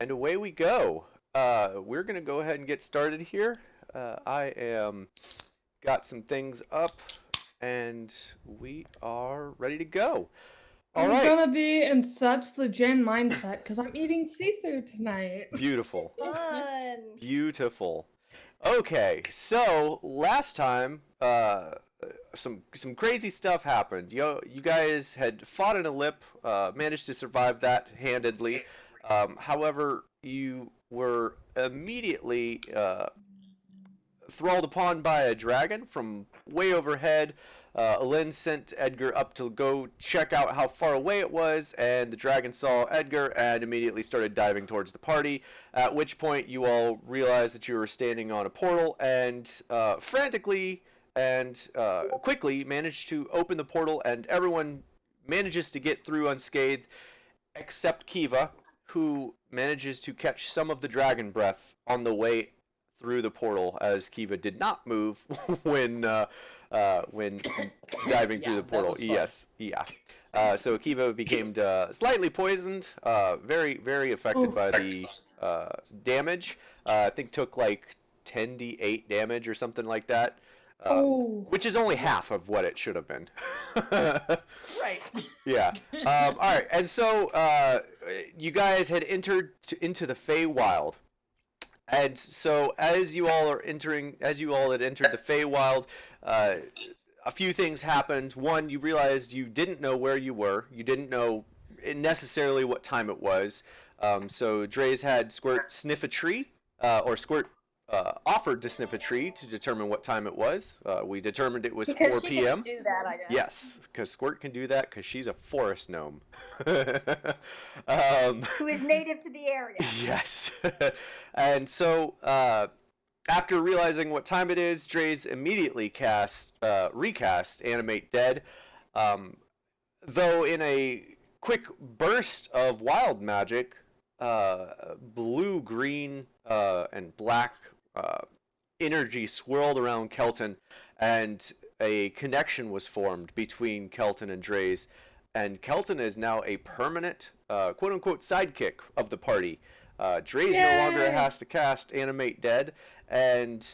And away we go. We're gonna go ahead and get started here. I am got some things up, and we are ready to go. All I'm right, gonna be in such the Jen mindset because I'm eating seafood tonight. beautiful, Fun. beautiful. Okay, so last time, some crazy stuff happened. You guys had fought in a lip, managed to survive that handedly. However, you were immediately thralled upon by a dragon from way overhead. Alin sent Edgar up to go check out how far away it was, and the dragon saw Edgar and immediately started diving towards the party. At which point, you all realized that you were standing on a portal and frantically and quickly managed to open the portal, and everyone manages to get through unscathed except Kiva, who manages to catch some of the dragon breath on the way through the portal, as Kiva did not move when diving through the portal. Yes, yeah. So Kiva became slightly poisoned, very affected Oof. by the damage. I think took like 10d8 damage or something like that, Oh, which is only half of what it should have been. Right. Yeah. All right. And so you guys had entered into the Feywild. And so as you all had entered the Feywild, a few things happened. One, you realized you didn't know where you were. You didn't know necessarily what time it was. So Dre's had Squirt sniff a tree, or Squirt offered to sniff a tree to determine what time it was. We determined it was Because 4 she p.m. can do that, I guess. Yes, because Squirt can do that because she's a forest gnome. Who is native to the area. Yes. And so, after realizing what time it is, Dre's immediately recast Animate Dead. Though in a quick burst of wild magic, blue, green, and black energy swirled around Kelton, and a connection was formed between Kelton and Dre's, and Kelton is now a permanent, quote unquote, sidekick of the party. Dre's no longer yay! has to cast Animate Dead, and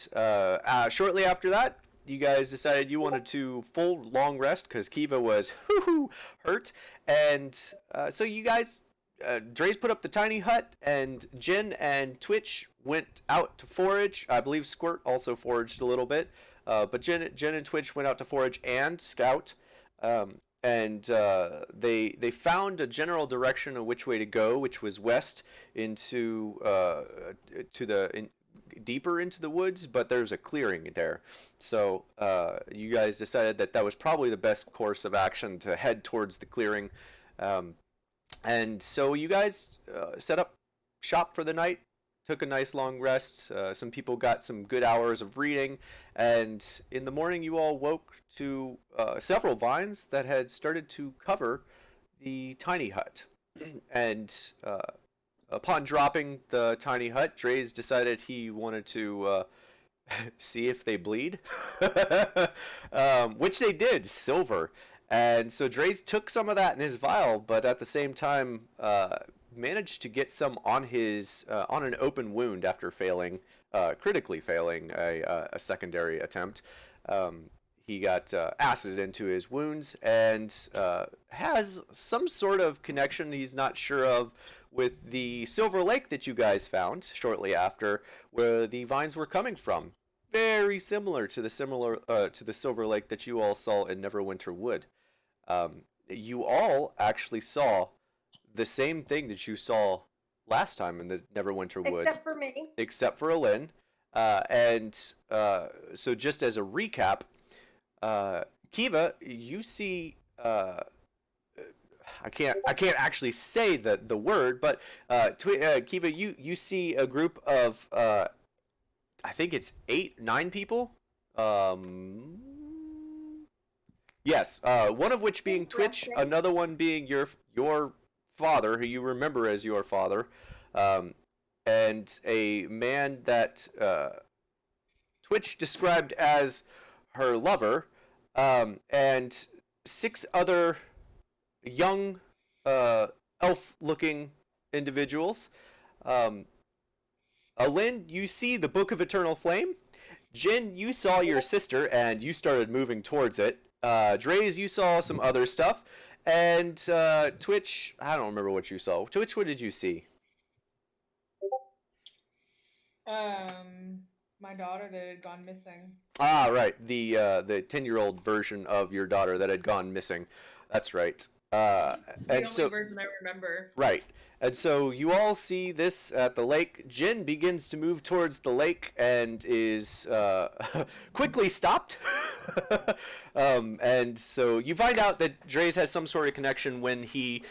shortly after that, you guys decided you wanted to full long rest because Kiva was hurt, and so you guys, Dre's put up the tiny hut, and Jen and Twitch went out to forage. I believe Squirt also foraged a little bit, but Jen and Twitch went out to forage and scout. And they found a general direction of which way to go, which was west into deeper into the woods, but there's a clearing there. So you guys decided that was probably the best course of action to head towards the clearing. And so you guys set up shop for the night, took a nice long rest. Some people got some good hours of reading, and in the morning you all woke to several vines that had started to cover the tiny hut. And upon dropping the tiny hut, Dre's decided he wanted to see if they bleed, which they did, silver. And so Dre's took some of that in his vial, but at the same time managed to get some on his on an open wound after critically failing a secondary attempt. He got acid into his wounds and has some sort of connection he's not sure of with the Silver Lake that you guys found shortly after, where the vines were coming from. Very similar to the Silver Lake that you all saw in Neverwinter Wood. You all actually saw the same thing that you saw last time in the Neverwinter Wood, Except for me. except for Alin. So just as a recap, Kiva, you see. I can't actually say the word, but Kiva, you see a group of I think it's 9 people. Yes, one of which being Twitch, Interesting. another one being your father, who you remember as your father, and a man that Twitch described as her lover, and 6 other young elf-looking individuals. Alin, you see the Book of Eternal Flame. Jin, you saw your sister and you started moving towards it. Draze, you saw some other stuff. And Twitch, I don't remember what you saw. Twitch, what did you see? My daughter that had gone missing. Ah, right. The 10-year-old version of your daughter that had gone missing. That's right. The And only version I remember. right. And so you all see this at the lake. Jin begins to move towards the lake and is quickly stopped. And so you find out that Draze has some sort of connection when he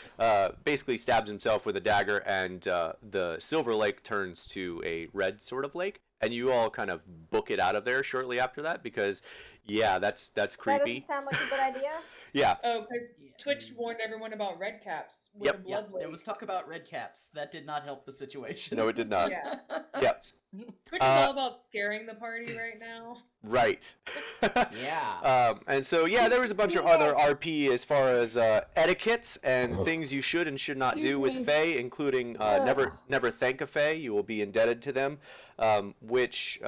basically stabs himself with a dagger, and the silver lake turns to a red sort of lake. And you all kind of book it out of there shortly after that because, yeah, that's creepy. That doesn't sound like a good idea. Yeah. Oh, because Twitch warned everyone about red caps with Yep. a blood There lake. was talk about red caps. That did not help the situation. No, it did not. Yeah. Yep. Twitch is all about scaring the party right now. Right. Yeah. And so, yeah, there was a bunch of other RP as far as etiquette and things you should and should not do with Fae, including never thank a Fae. You will be indebted to them, which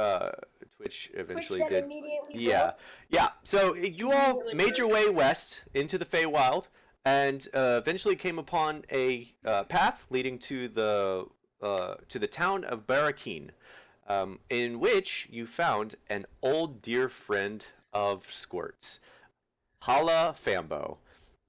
Twitch eventually Twitch did. immediately Yeah. Yeah. So you all made your way west into the Feywild and eventually came upon a path leading to the town of Barakeen. In which you found an old dear friend of Squirt's, Hala Fambo,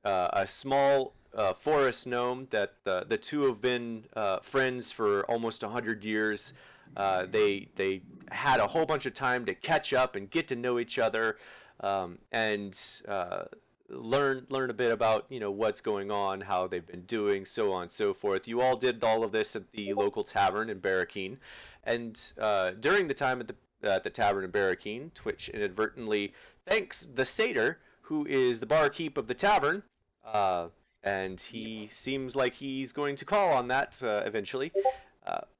a small forest gnome that the two have been friends for almost 100 years. They had a whole bunch of time to catch up and get to know each other, and learn a bit about what's going on, how they've been doing, so on and so forth. You all did all of this at the local tavern in Barakeen. And during the time at the tavern in Barakeen, Twitch inadvertently thanks the satyr, who is the barkeep of the tavern, and he seems like he's going to call on that eventually.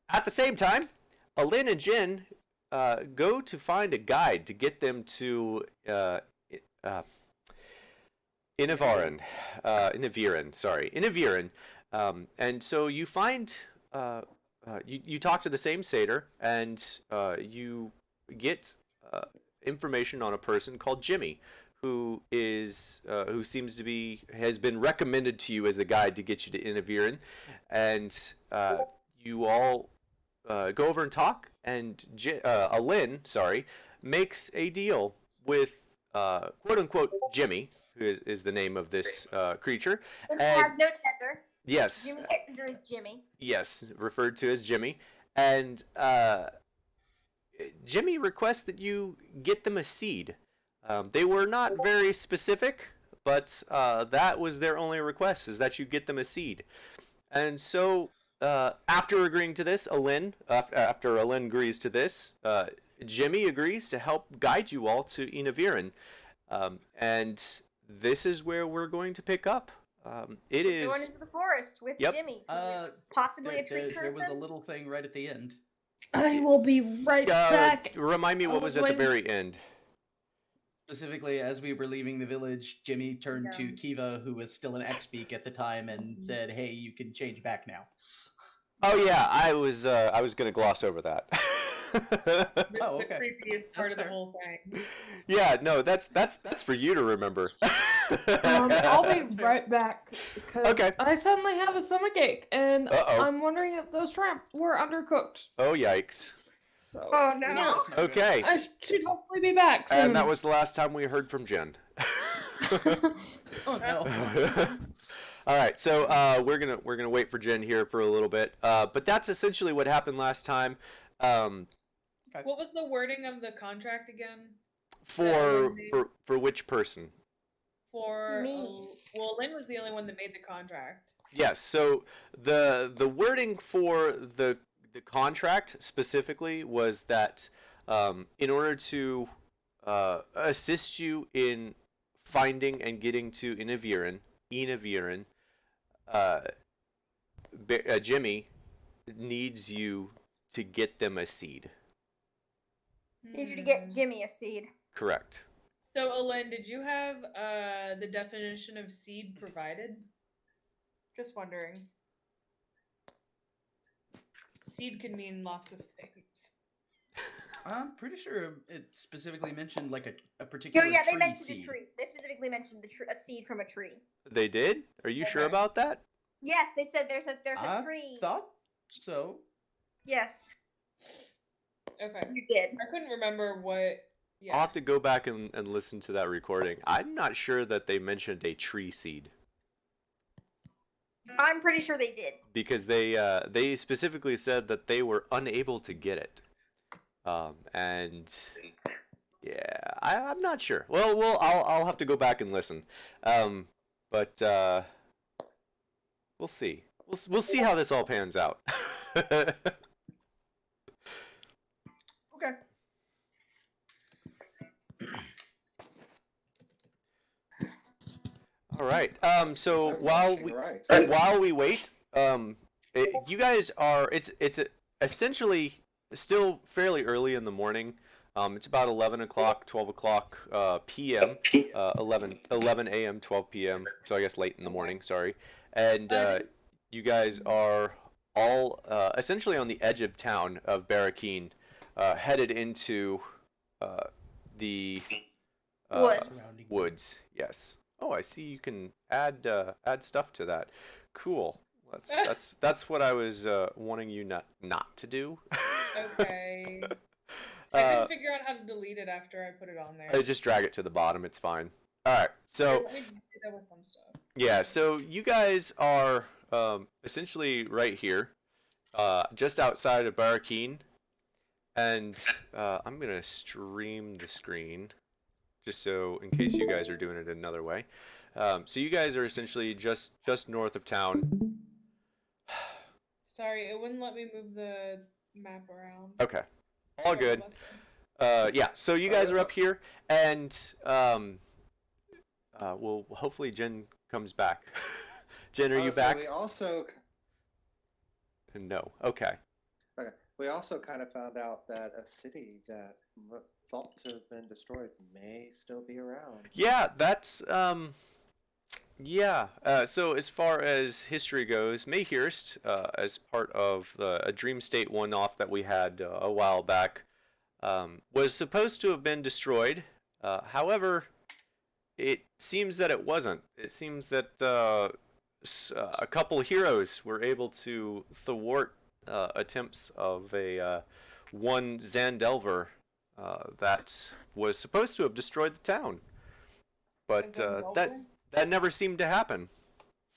At the same time, Alin and Jin go to find a guide to get them to Inaviran. And so you find... you talk to the same satyr, and you get information on a person called Jimmy, who seems to be has been recommended to you as the guide to get you to Inaviran, and you all go over and talk, and Alin, makes a deal with quote unquote Jimmy, who is the name of this creature, It has no tender. yes. Jimmy Tender is Jimmy. Yes, referred to as Jimmy. And Jimmy requests that you get them a seed. They were not very specific, but that was their only request, is that you get them a seed. And so, after agreeing to this, after Alin agrees to this, Jimmy agrees to help guide you all to Inaviran. And this is where we're going to pick up. It is Going into the forest with Jimmy. Who is possibly a tree there person. was a little thing right at the end. I will be right back. Remind me what was at the very end. Specifically, as we were leaving the village, Jimmy turned to Kiva, who was still an X-Speak at the time, and said, "Hey, you can change back now." Oh yeah, I was going to gloss over that. Oh, The okay. creepiest part That's of the fair. whole thing. Yeah, no, that's for you to remember. I'll be right back because Okay. I suddenly have a stomachache, and Uh-oh. I'm wondering if those shrimp were undercooked. Oh yikes. So Oh no. yeah, Okay. I should hopefully be back soon. And that was the last time we heard from Jen. Oh no. All right, so we're gonna wait for Jen here for a little bit, but that's essentially what happened last time. What was the wording of the contract again? For which person? For Me. well, Lynn was the only one that made the contract. Yes. So the wording for the contract specifically was that in order to assist you in finding and getting to Inaviran, Jimmy needs you to get them a seed. Need you to get Jimmy a seed. Correct. So, Alen, did you have the definition of seed provided? Just wondering. seed could mean lots of things. I'm pretty sure it specifically mentioned like a particular Oh yeah, they tree mentioned seed. a tree. They specifically mentioned a seed from a tree. They did? Are you sure about that? Yes, they said there's a I tree. thought so. Yes, Okay. you did. I couldn't remember what. Yeah. I'll have to go back and listen to that recording. I'm not sure that they mentioned a tree seed. I'm pretty sure they did. Because they specifically said that they were unable to get it. And yeah, I'm not sure. Well, I'll have to go back and listen. But we'll see. We'll see how this all pans out. Okay. All right. So while we wait, you guys are. It's essentially still fairly early in the morning. It's about 11 o'clock, 12 o'clock p.m. 11 a.m., 12 p.m. So I guess late in the morning. Sorry. And you guys are all essentially on the edge of town of Barakeen, headed into the woods. Yes. Oh, I see. You can add stuff to that. Cool. That's what I was wanting you not to do. Okay. I couldn't figure out how to delete it after I put it on there. I just drag it to the bottom. It's fine. All right. So Let me do that with some stuff. yeah. So you guys are essentially right here, just outside of Barakeen, and I'm gonna stream the screen, just so in case you guys are doing it another way. So you guys are essentially just north of town. Sorry, it wouldn't let me move the map around. Okay. All good. Yeah, so you guys are up here, and well, hopefully Jen comes back. Jen, are you back? We also. No. Okay. Okay. We also kind of found out that a city that thought to have been destroyed may still be around. Yeah, that's yeah. So as far as history goes, Mayhurst, as part of a Dream State one-off that we had a while back, was supposed to have been destroyed. However, it seems that it wasn't. It seems that a couple heroes were able to thwart attempts of a one Zandelver that was supposed to have destroyed the town, but that never seemed to happen.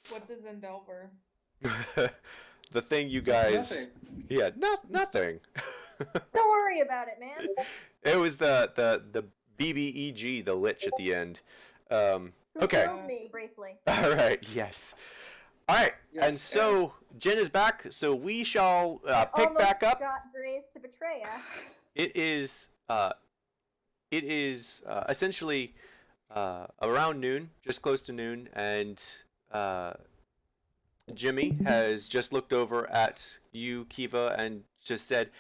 What's a Zendelver? The thing you guys, Nothing. yeah, nothing. Don't worry about it, man. It was the BBEG, the lich at the end. Okay. Killed me briefly. All right. Yes. All right. Yes, and so Jen is back. So we shall pick back up. Got Dre's to betray us. It is essentially around noon, just close to noon, and Jimmy has just looked over at you, Kiva, and just said,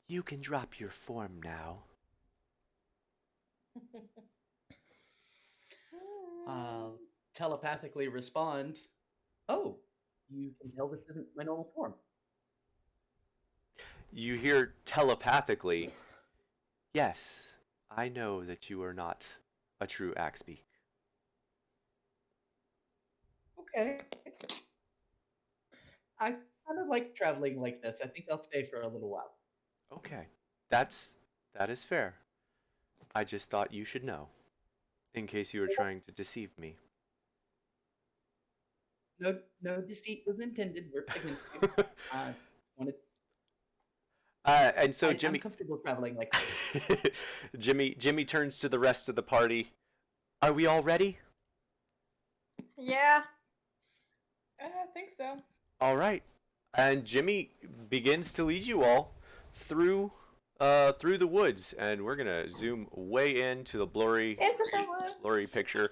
"You can drop your form now." Telepathically respond, "Oh, you can tell this isn't my normal form." You hear telepathically, "Yes, I know that you are not a true Axbeak." Okay. I kind of like traveling like this. I think I'll stay for a little while. Okay, that is fair. I just thought you should know, in case you were trying to deceive me. No deceit was intended. We're against you. Wanted. And so Jimmy, I'm comfortable traveling like this. Jimmy turns to the rest of the party. Are we all ready? Yeah. I think so. All right. And Jimmy begins to lead you all through the woods, and we're gonna zoom way into the blurry picture.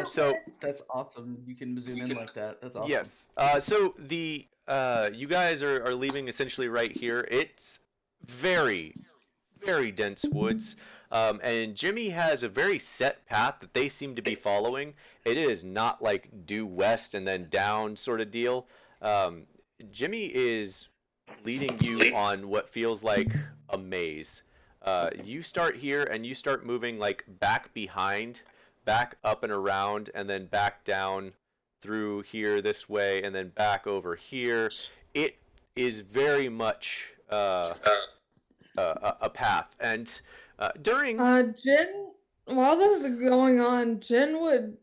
So that's awesome. You can zoom in like that. That's awesome. yes. So the you guys are leaving essentially right here. It's very, very dense woods. And Jimmy has a very set path that they seem to be following. It is not like due west and then down sort of deal. Jimmy is leading you on what feels like a maze. You start here and you start moving like back behind, back up and around, and then back down through here this way, and then back over here. It is very much a path, and during Jin, while this is going on, Jin would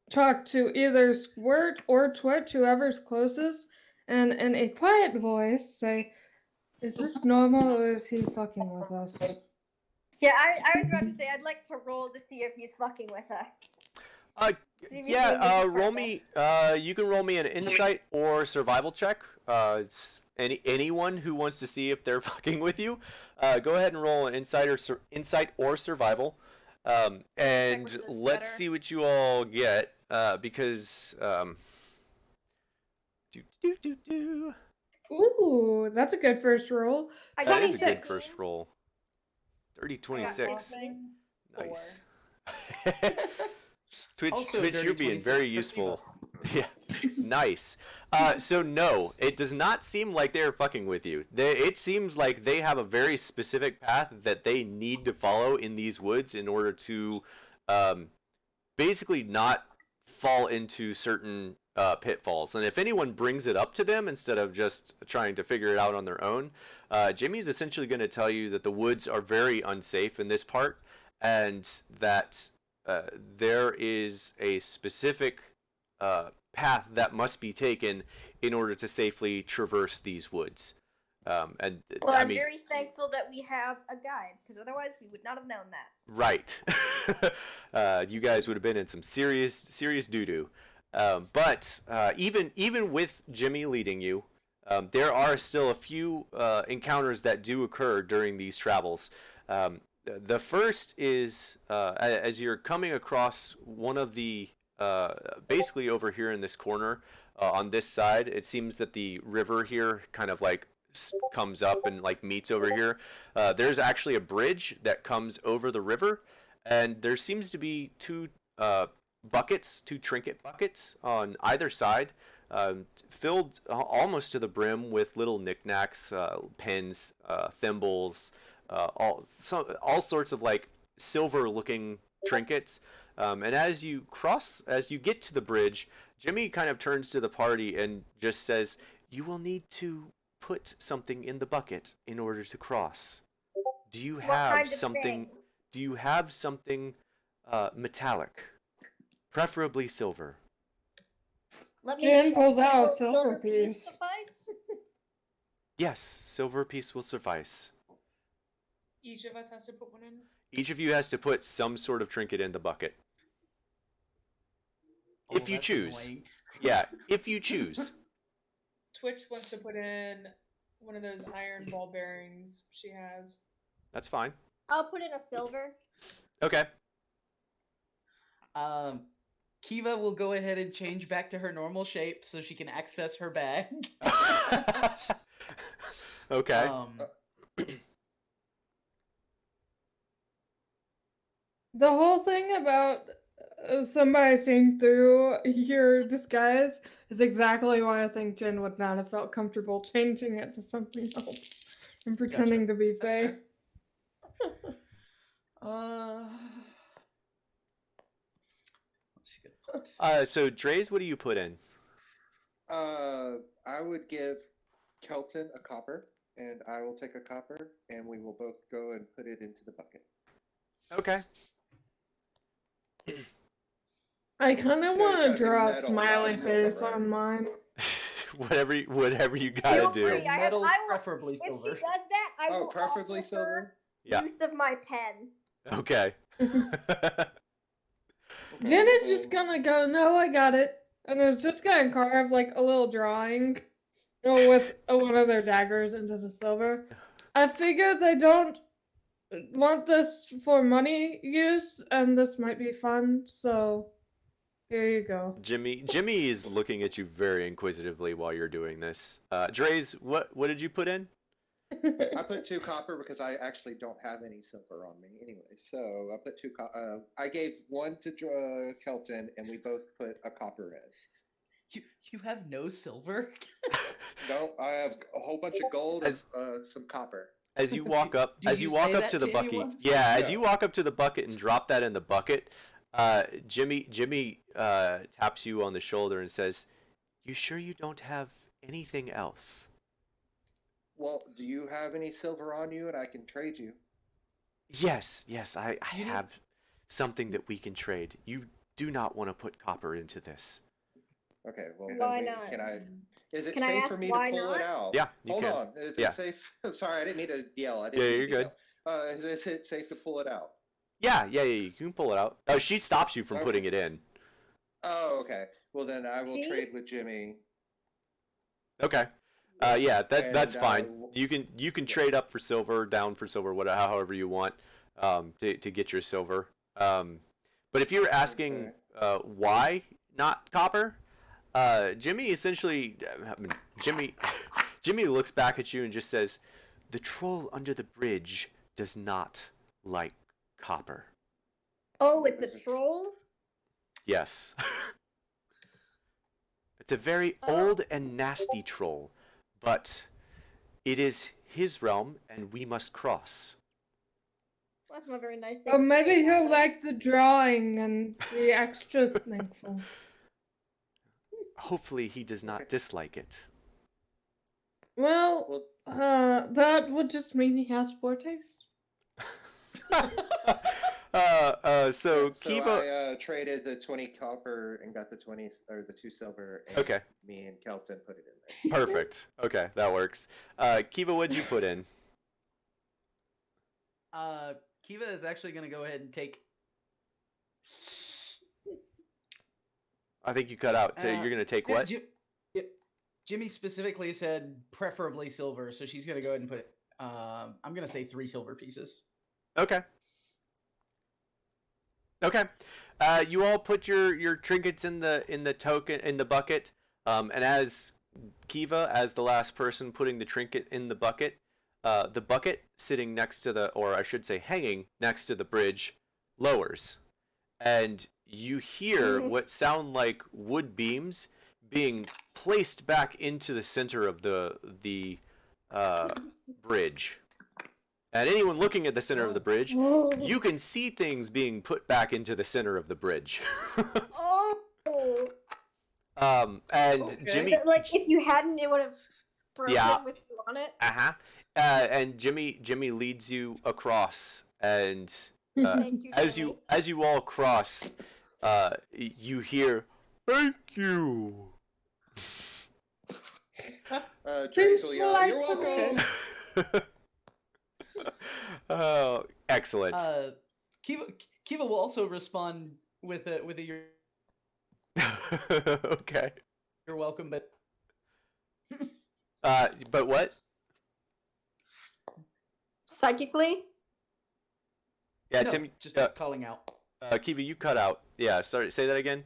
talk to either Squirt or Twitch, whoever's closest, and in a quiet voice say, "Is this normal or is he fucking with us?" Yeah, I was about to say I'd like to roll to see if he's fucking with us. Roll me. You can roll me an insight or survival check. It's anyone who wants to see if they're fucking with you. Go ahead and roll an insight or survival, and let's see what you all get. Because Ooh, that's a good first roll. That is a good first roll. 26. Nice. Twitch, you're being very useful. Yeah, nice. So no, it does not seem like they're fucking with you. It seems like they have a very specific path that they need to follow in these woods in order to basically not fall into certain pitfalls. And if anyone brings it up to them instead of just trying to figure it out on their own, Jimmy's essentially going to tell you that the woods are very unsafe in this part, and that there is a specific path that must be taken in order to safely traverse these woods. And well, I'm very thankful that we have a guide, because otherwise we would not have known that. Right. You guys would have been in some serious doo-doo. But even with Jimmy leading you, there are still a few encounters that do occur during these travels. The first is as you're coming across one of the basically over here in this corner on this side, it seems that the river here kind of like comes up and like meets over here. There's actually a bridge that comes over the river, and there seems to be two trinket buckets on either side, filled almost to the brim with little knickknacks, pins, thimbles, all sorts of like silver looking trinkets. And as you get to the bridge, Jimmy kind of turns to the party and just says, "You will need to put something in the bucket in order to cross. Do you have something? Do you have something metallic, preferably silver?" Jen pulls out a silver piece. Yes, silver piece will suffice. Each of us has to put one in? Each of you has to put some sort of trinket in the bucket. If you choose. Annoying. Yeah, if you choose. Twitch wants to put in one of those iron ball bearings she has. That's fine. I'll put in a silver. Okay. Kiva will go ahead and change back to her normal shape so she can access her bag. Okay. The whole thing about somebody seeing through your disguise is exactly why I think Jen would not have felt comfortable changing it to something else and pretending to be Faye. So Dre's, what do you put in? I would give Kelton a copper, and I will take a copper, and we will both go and put it into the bucket. Okay. I kind of want to draw a smiley face on mine. whatever you gotta do. Metal, preferably silver. If she does that, I will preferably offer silver. Yeah. use of my pen. Okay. Jen is just gonna go, "No, I got it," and is just gonna carve like a little drawing with one of their daggers into the silver. I figured they don't want this for money use, and this might be fun, so here you go. Jimmy is looking at you very inquisitively while you're doing this. Dre's, what did you put in? I put 2 copper because I actually don't have any silver on me anyway. So I put 2 copper. I gave 1 to Kelton, and we both put a copper in. You have no silver? No, I have a whole bunch of gold As- and some copper. As you walk up, Do as you you walk say up that to the to bucket, anyone? as Yeah. you walk up to the bucket and drop that in the bucket, Jimmy taps you on the shoulder and says, "You sure you don't have anything else?" Well, do you have any silver on you, and I can trade you? Yes, I You need- have something that we can trade. You do not want to put copper into this. Okay, well, Why then not? can I? Is it Can I safe ask for me to why pull it not? out? Yeah, you Hold can. on. Is Yeah. it safe? I'm sorry, I didn't mean to yell. I Yeah, didn't mean you're to good. yell. Is it safe to pull it out? Yeah, you can pull it out. Oh, she stops you from Okay. putting it in. Oh, okay. Well, then I will See? trade with Jimmy. Okay. Yeah, that's And, fine. You can trade up for silver, down for silver, whatever, however you want, to get your silver. But if you're asking why not copper, Jimmy essentially, Jimmy looks back at you and just says, "The troll under the bridge does not like copper." Oh, it's a troll? Yes. It's a very old and nasty troll, but it is his realm and we must cross. Well, that's not very nice. Or maybe he'll Alex. like the drawing and be extra thankful. Hopefully he does not dislike it. Well, Well, that would just mean he has poor taste. So so Kiva. I traded the 20 copper and got the 20 or the 2 silver. And Okay. Me and Kelton put it in there. Perfect. Okay, that works. Kiva, what'd you put in? Kiva is actually going to go ahead and take. I think you cut out. You're gonna take what? Jimmy specifically said preferably silver, so she's going to go ahead and put. I'm going to say 3 silver pieces. Okay. Okay. You all put your trinkets in the bucket. And as Kiva, as the last person putting the trinket in the bucket sitting next to or I should say hanging next to the bridge, lowers, and you hear what sound like wood beams being placed back into the center of the bridge. And anyone looking at the center of the bridge, you can see things being put back into the center of the bridge. Oh. And Okay. Jimmy, Like, if you hadn't, it would have broken Yeah. with you on it. and Jimmy leads you across, and Thank you, as Jimmy. you all cross, you hear, "Thank you." Trace will yell, "You're delightful. welcome." Oh, excellent. Kiva will also respond with a Okay. you're welcome, but But what? Psychically? Yeah, no, Tim. just calling out. Kiva, you cut out. Yeah, sorry. Say that again.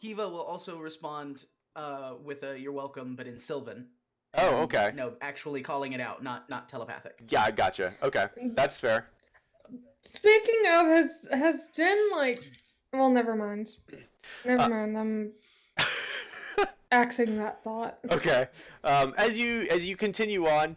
Kiva will also respond with a "you're welcome," but in Sylvan. Oh, And, okay. No, actually calling it out, not telepathic. Yeah, I gotcha. Okay, that's fair. Speaking of, has Jen like? Well, never mind. Never mind. I'm axing that thought. Okay. As you continue on,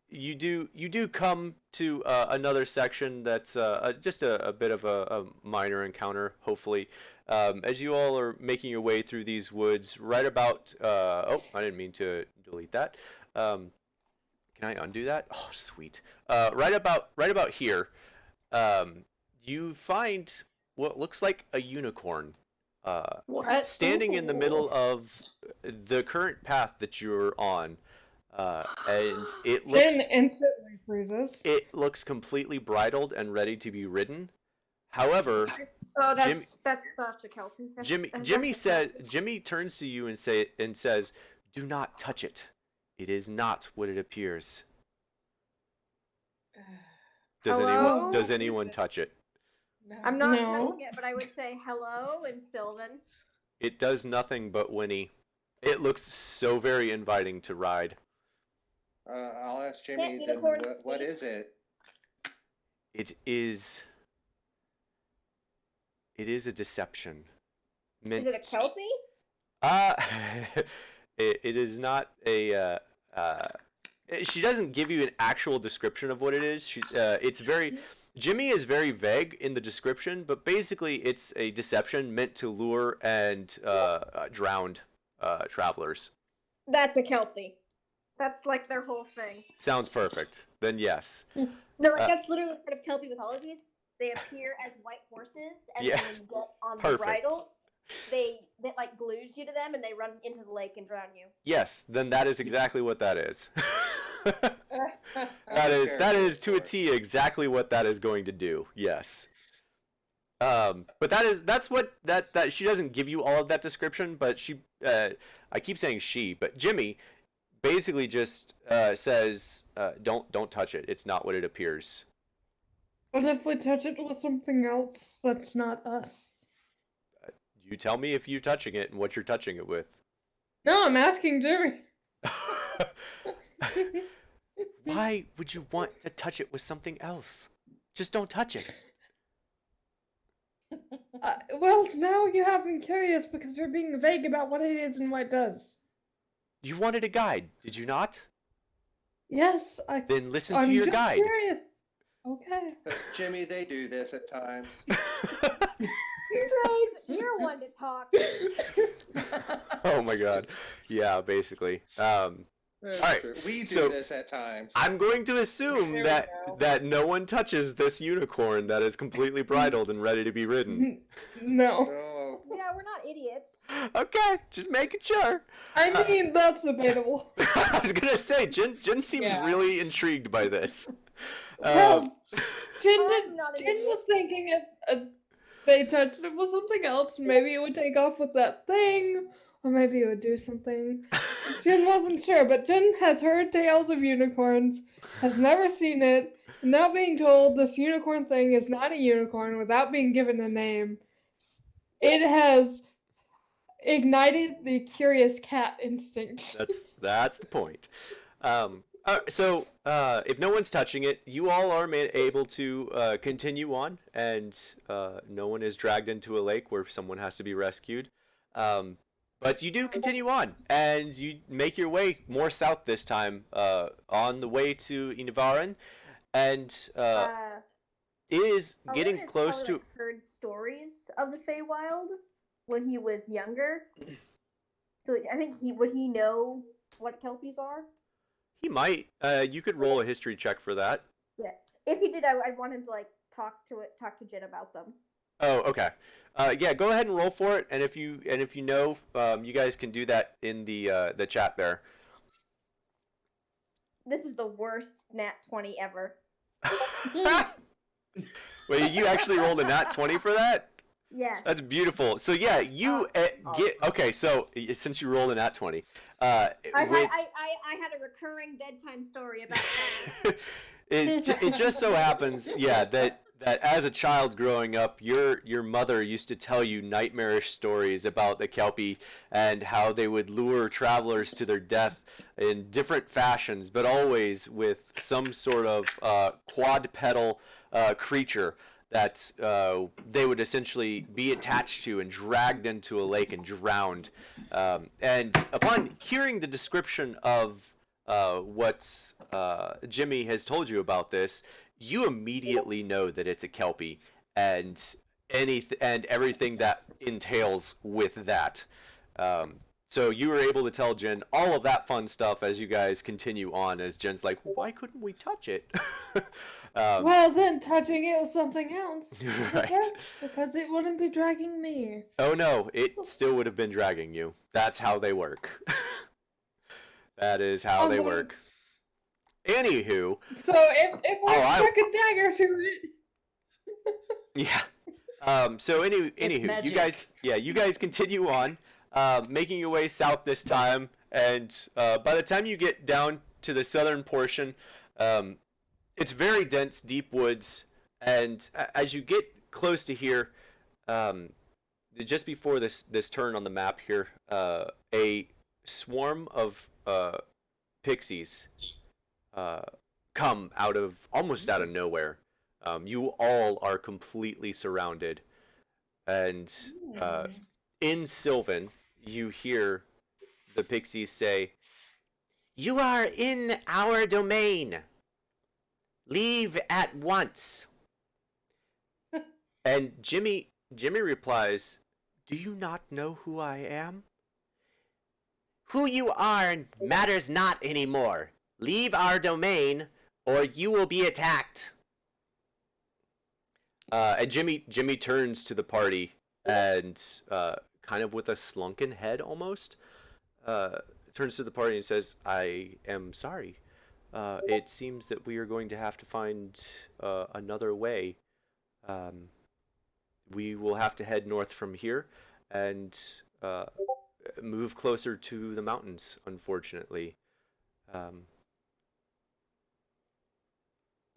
you do come to another section that's just a bit of a minor encounter, hopefully. As you all are making your way through these woods, right about oh, I didn't mean to delete that. Can I undo that? Oh, sweet. Right about here, you find what looks like a unicorn. What? Standing in the middle of the current path that you're on, and Jen instantly freezes. it looks completely bridled and ready to be ridden. However, Oh, that's Jimmy- such a Kelton. Jimmy turns to you and says, "Do not touch it. It is not what it appears." Does Hello? anyone touch it? No. I'm not No. touching it, but I would say hello in Sylvan. It does nothing but whinny. It looks so very inviting to ride. I'll ask Can't Jimmy. Then unicorns what speak? is it? It is a deception. Is it a Kelpie? Uh, it is not a. She doesn't give you an actual description of what it is. It's very. Jimmy is very vague in the description, but basically it's a deception meant to lure and drowned travelers. That's a Kelpie. That's like their whole thing. Sounds perfect. Then yes. No, like that's literally part of Kelpie mythologies. They appear as white horses, and Yeah. when you get on the Perfect. bridle, that like glues you to them, and they run into the lake and drown you. Yes, then that is exactly what that is. That's a that is to a character T exactly what that is going to do. Yes. But that's what that she doesn't give you all of that description, but I keep saying she, but Jimmy basically just says don't touch it. It's not what it appears. What if we touch it with something else that's not us? You tell me if you're touching it and what you're touching it with. No, I'm asking Jimmy. Why would you want to touch it with something else? Just don't touch it. Well, now you have me curious because you're being vague about what it is and what it does. You wanted a guide, did you not? Yes, Then listen to I'm your just guide. curious. Okay. But Jimmy, they do this at times. Trace, you're one to talk. Oh my god. Yeah, basically. That's Alright, true. We do so- this at times. I'm going to assume There we that go. that no one touches this unicorn that is completely bridled and ready to be ridden. No. Oh, Yeah, we're not idiots. Okay, just making sure. I mean, that's debatable. I was gonna say, Jen seems Yeah. really intrigued by this. Well, Jin I'm not an idiot. was thinking if they touched it with something else, maybe it would take off with that thing, or maybe it would do something. Jin wasn't sure, but Jin has heard tales of unicorns, has never seen it, and now being told this unicorn thing is not a unicorn without being given a name, it has ignited the curious cat instinct. That's the point. So if no one's touching it, you all are able to continue on, and no one is dragged into a lake where someone has to be rescued. But you do continue on, and you make your way more south this time, on the way to Inavaran, and it is getting Owen has close probably, to. like, heard stories of the Feywild when he was younger. So I think would he know what Kelpies are? He might. You could roll a history check for that. Yeah. If he did, I'd want him to like talk to Jin about them. Oh, okay. Yeah, go ahead and roll for it, and if you know, you guys can do that in the chat there. This is the worst nat 20 ever. Wait, you actually rolled a nat 20 for that? Yes. That's beautiful. So yeah, you get okay. So since you rolled a nat 20, I had a recurring bedtime story about that. it just so happens, yeah, that as a child growing up, your mother used to tell you nightmarish stories about the Kelpie and how they would lure travelers to their death in different fashions, but always with some sort of quadrupedal creature that they would essentially be attached to and dragged into a lake and drowned. And upon hearing the description of what Jimmy has told you about this, you immediately know that it's a Kelpie and everything that entails with that. So you were able to tell Jen all of that fun stuff as you guys continue on, as Jen's like, why couldn't we touch it? Well, then touching it with something else. Right. Because it wouldn't be dragging me. Oh no, it still would have been dragging you. That's how they work. That is how they work. Anywho. So if I stuck a dagger to it. Yeah. So anywho, you guys continue on, making your way south this time, and by the time you get down to the southern portion, it's very dense, deep woods, and as you get close to here, just before this turn on the map here, a swarm of pixies come almost out of nowhere. You all are completely surrounded, and in Sylvan, you hear the pixies say, "You are in our domain. Leave at once." And Jimmy replies, "Do you not know who I am?" "Who you are matters not anymore. Leave our domain, or you will be attacked." And Jimmy turns to the party and kind of with a slunken head almost, turns to the party and says, "I am sorry. It seems that we are going to have to find another way. We will have to head north from here and move closer to the mountains, unfortunately."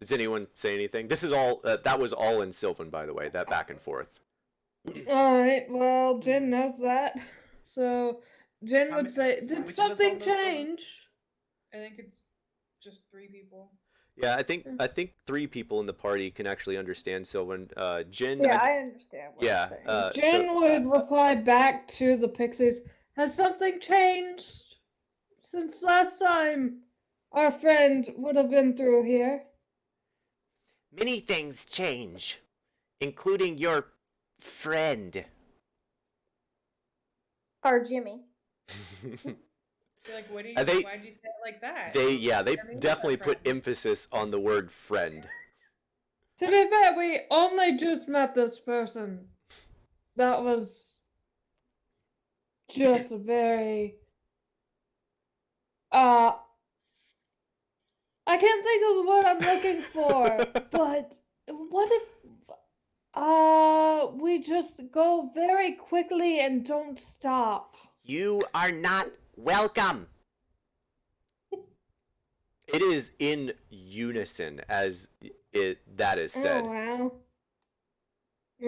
Does anyone say anything? This is all. That was all in Sylvan, by the way. That back and forth. Alright, well, Jen knows that. So, Jen How would many- say, which did of us something all knows Sylvan? change? I think it's just 3 people. Yeah, I think 3 people in the party can actually understand Sylvan. Jin. Yeah, I understand what yeah. you're saying. Jen would reply back to the pixies, has something changed since last time our friend would have been through here? Many things change, including your friend. Or Jimmy. You're like, what do you? They- Why'd you say it like that? They I mean, definitely we're put friends. emphasis on the word friend. To be fair, we only just met this person. That was just very I can't think of what I'm looking for, but what if we just go very quickly and don't stop? You are not welcome. It is in unison as that is said. Oh wow.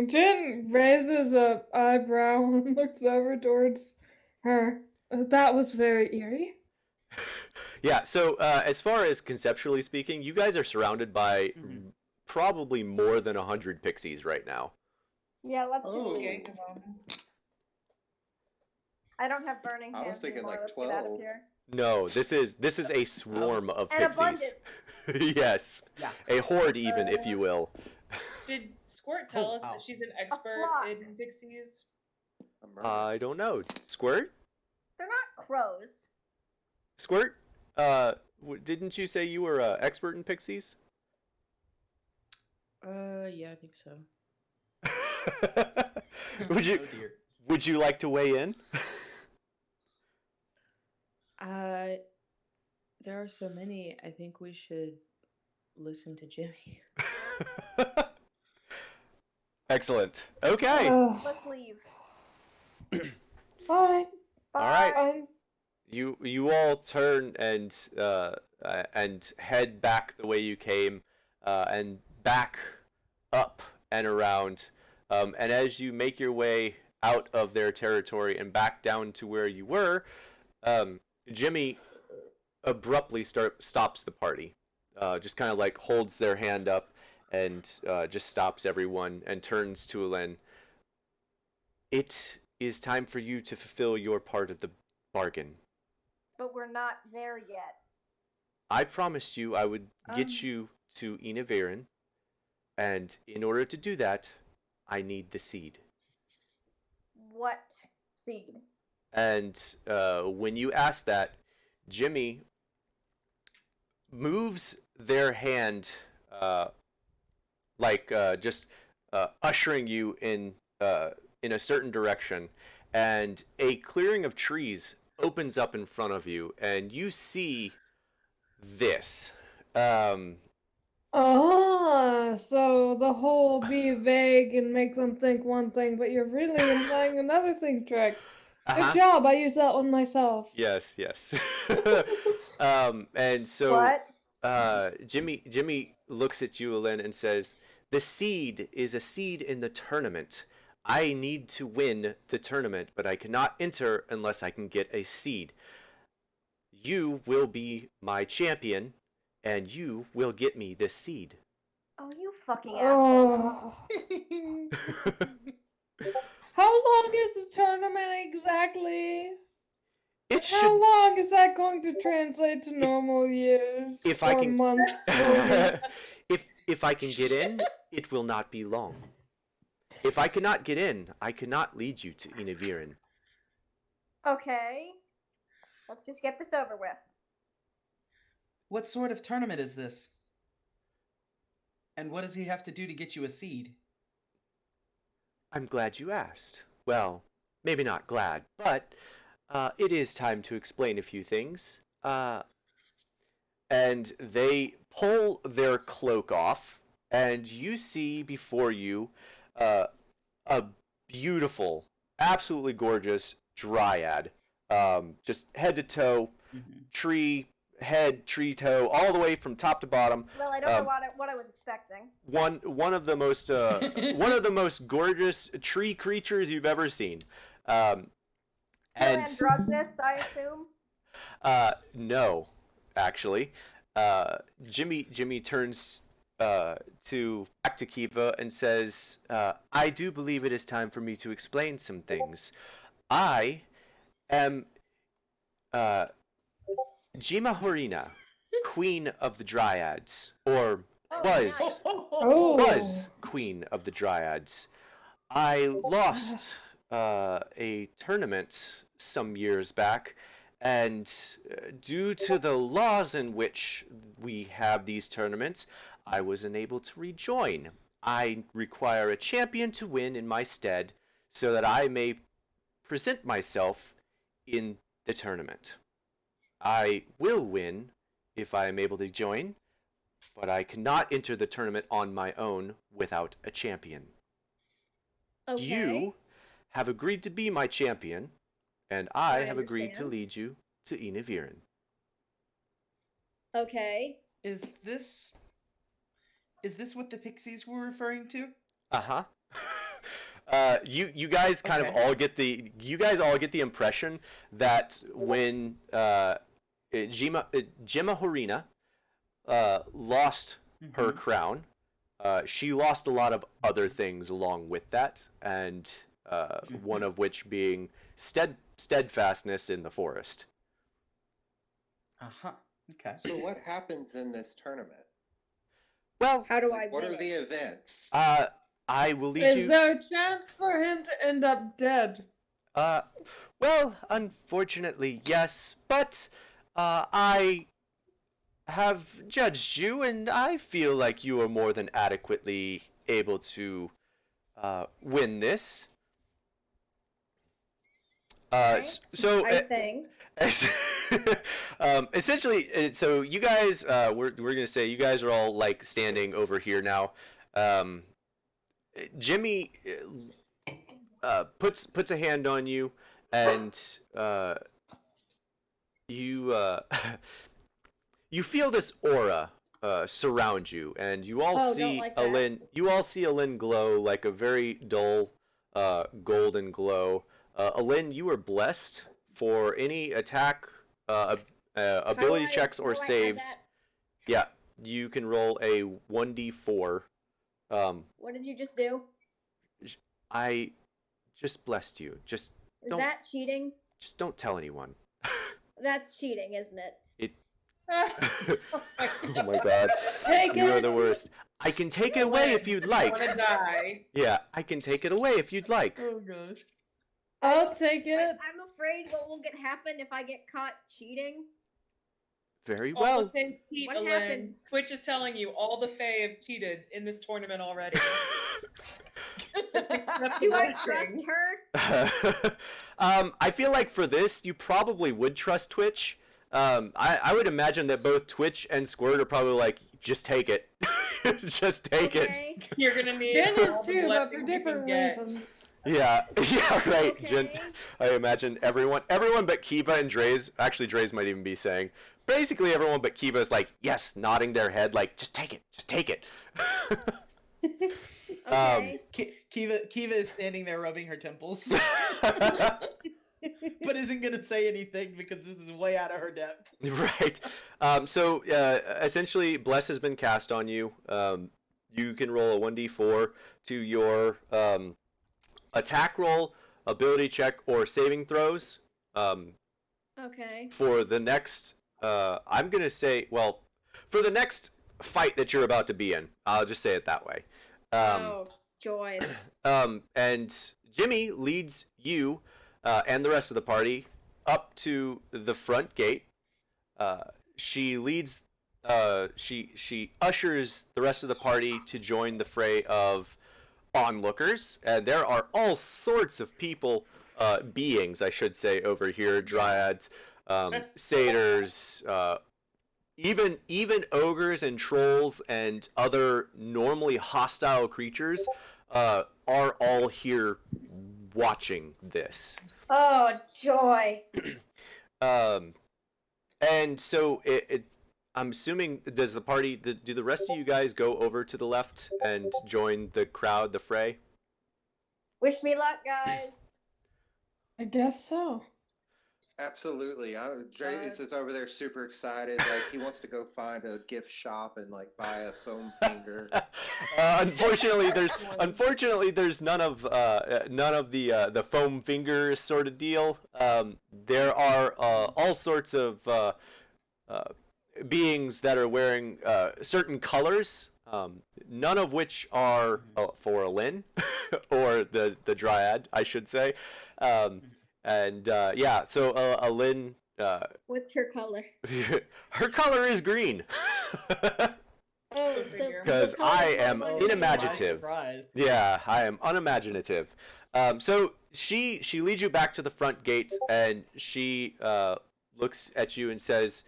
Jen raises a eyebrow and looks over towards her. That was very eerie. Yeah, so as far as conceptually speaking, you guys are surrounded by probably more than 100 pixies right now. Yeah, let's just Oh. leave. Okay, come on. I don't have burning I was hands thinking, anymore. like, Let's get out of 12. here. No, this is a swarm of And pixies. Yes, Yeah. a horde even, if you will. Did Squirt tell Oh, us wow. that she's an expert flock. in pixies? A murder. I don't know. Squirt? They're not crows. Squirt? Didn't you say you were expert in pixies? Yeah, I think so. would you Oh dear. Would you like to weigh in? There are so many. I think we should listen to Jimmy. Excellent. Okay. Let's leave. Alright. All right. Fine. You all turn and head back the way you came, and back up and around. And as you make your way out of their territory and back down to where you were, Jimmy abruptly stops the party. Just kind of like holds their hand up and just stops everyone and turns to Elen. "It is time for you to fulfill your part of the bargain. But we're not there yet. I promised you I would get you to Inaviran, and in order to do that, I need the seed." What seed? And when you ask that, Jimmy moves their hand, just ushering you in a certain direction, and a clearing of trees opens up in front of you, and you see this. So the whole be vague and make them think one thing, but you're really implying another thing trick. Good job, I use that one myself. Yes. And so What? Jimmy looks at you, Elen, and says, "The seed is a seed in the tournament. I need to win the tournament, but I cannot enter unless I can get a seed. You will be my champion, and you will get me this seed." Oh, you fucking asshole. Oh. How long is the tournament exactly? It How should. long is that going to translate to normal years if or I can- months or weeks? if I can get in, it will not be long. If I cannot get in, I cannot lead you to Inaviran. Okay. Let's just get this over with. What sort of tournament is this? And what does he have to do to get you a seed? I'm glad you asked. Well, maybe not glad, but it is time to explain a few things. And they pull their cloak off, and you see before you a beautiful, absolutely gorgeous dryad. Just head to toe, tree head, tree toe, all the way from top to bottom. Well, I don't know what I was expecting. One of the most one of the most gorgeous tree creatures you've ever seen. No And androgynous, I assume. no, actually, Jimmy turns back to Kiva and says, "I do believe it is time for me to explain some things. I am Jima Horina, Queen of the Dryads, or was Oh. was Queen of the Dryads. I lost a tournament some years back, and due to the laws in which we have these tournaments, I was unable to rejoin. I require a champion to win in my stead so that I may present myself in the tournament. I will win if I am able to join, but I cannot enter the tournament on my own without a champion. Okay. You have agreed to be my champion, and I have agreed to understand. lead you to Inaviran. Okay. Is this what the pixies were referring to? Uh-huh. You guys kind of Okay. all get the impression that when Jima Horina lost her crown, she lost a lot of other things along with that, and one of which being steadfastness in the forest. Uh-huh. Okay. So what happens in this tournament? Well, How do I What win are the it? events? I will lead Is you. there a chance for him to end up dead? Well, unfortunately, yes, but I have judged you, and I feel like you are more than adequately able to win this. So I think. essentially, so you guys, we're gonna say you guys are all like standing over here now. Jimmy puts a hand on you, and you you feel this aura surround you, and you all Oh, don't see like that. Alin glow like a very dull golden glow. Alin, you are blessed for any attack, ability checks or how do I add saves. that? Yeah, you can roll a 1d4. What did you just do? I just blessed you. Just Is Don't- that cheating? don't tell anyone. That's cheating, isn't it? Oh my god. Take You are it. the worst. I can take it away if you'd like. Wanna die? Yeah, I can take it away if you'd like. Oh gosh. I'll take it. I'm afraid what will happen if I get caught cheating. Very All well. the Fae cheat, What Alen. happens? Twitch is telling you all the Fae have cheated in this tournament already. Except Do the I one trust thing. her? I feel like for this, you probably would trust Twitch. I would imagine that both Twitch and Squirt are probably like, just take it. Just take it. Okay. You're gonna need Jen all is the too, but for blessings you can different get. reasons. Yeah, yeah, right. Okay. I imagine everyone but Kiva and Dre's, actually Dre's might even be saying, basically everyone but Kiva is like, yes, nodding their head, like, just take it. Okay. Kiva is standing there rubbing her temples, but isn't gonna say anything because this is way out of her depth. Right. So essentially, Bless has been cast on you. You can roll a 1d4 to your attack roll, ability check, or saving throws. Okay. For the next, I'm gonna say, well, for the next fight that you're about to be in. I'll just say it that way. Oh, joy. And Jimmy leads you and the rest of the party up to the front gate. She leads. She ushers the rest of the party to join the fray of onlookers, and there are all sorts of people, beings, I should say, over here. Dryads, satyrs, even ogres and trolls and other normally hostile creatures are all here watching this. Oh, joy. And so I'm assuming, does the party, do the rest of you guys go over to the left and join the crowd, the fray? Wish me luck, guys. I guess so. Absolutely. Dre is just over there super excited. Like, he wants to go find a gift shop and, like, buy a foam finger. Unfortunately, there's none of the foam finger sort of deal. There are all sorts of beings that are wearing certain colors, none of which are for Lynn or the Dryad, I should say. And yeah, so Lynn. What's her color? Her color is green. Oh, Because I am unimaginative. Surprise. Yeah, I am unimaginative. So she leads you back to the front gate, and she looks at you and says,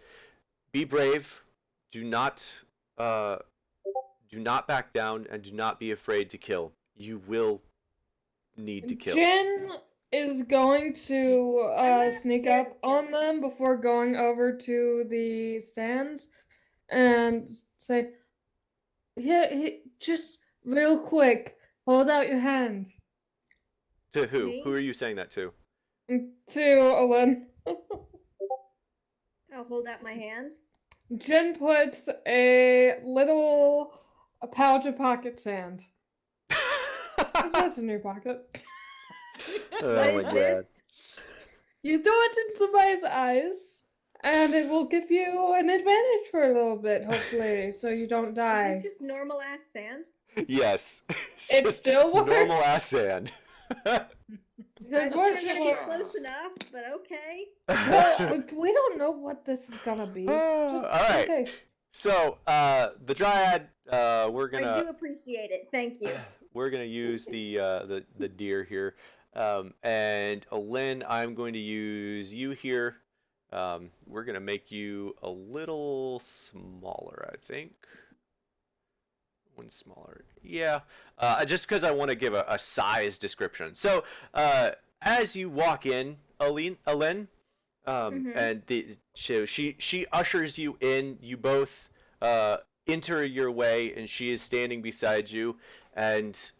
"Be brave. Do not back down, and do not be afraid to kill. You will need to kill." Jin is going to sneak up on them before going over to the stands and say, "Yeah, just real quick, hold out your hand." To who? Me? Who are you saying that to? To Owen. I'll hold out my hand. Jin puts a pouch of pocket sand. That's in your pocket. Oh What my is god. this? You throw it in somebody's eyes, and it will give you an advantage for a little bit, hopefully, so you don't Is die. this just normal ass sand? Yes. It Just still works. normal ass sand. I'm It sure works. I'm gonna get close enough, but okay. Well, we don't know what this is gonna be. Just Alright. in case. So, the Dryad, we're I gonna do appreciate it. Thank you. use the deer here. And Lynn, I'm going to use you here. We're gonna make you a little smaller, I think. One smaller, yeah. Just because I want to give a size description. So, as you walk in, Lynn, and she ushers you in. You both enter your way, and she is standing beside you, and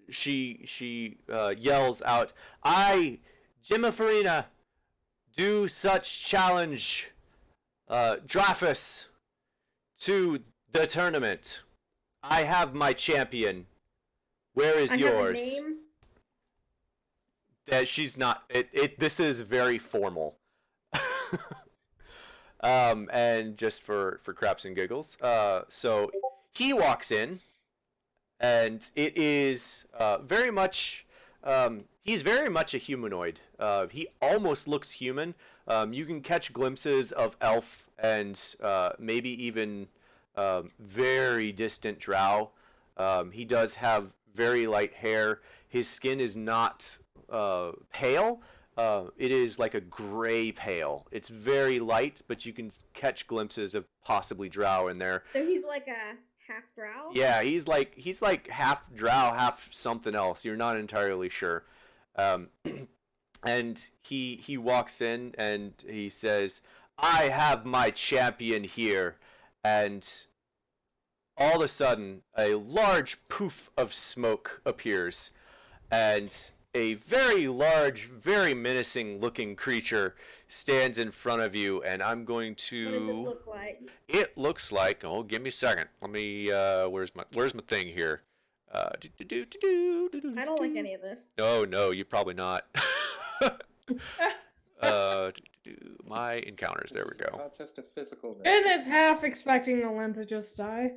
she yells out, "I, Gemma Farina, do such challenge Dreyfus to the tournament. I have my champion. Where is I yours?" have a name. That she's not. This is very formal. And just for craps and giggles. So he walks in, and it is very much. He's very much a humanoid. He almost looks human. You can catch glimpses of elf and maybe even very distant drow. He does have very light hair. His skin is not pale. It is like a gray pale. It's very light, but you can catch glimpses of possibly drow in there. So he's like a half drow? Yeah, he's like half drow, half something else. You're not entirely sure. And he walks in and he says, "I have my champion here." And all of a sudden, a large poof of smoke appears, and a very large, very menacing looking creature stands in front of you, and I'm going to... What does it look like? It looks like... Oh, give me a second. Let me... where's my thing here? I don't like any of this. Oh no, you probably not. My encounters. There we go. Not just a physical And nature. it's half expecting the Lynn to just die.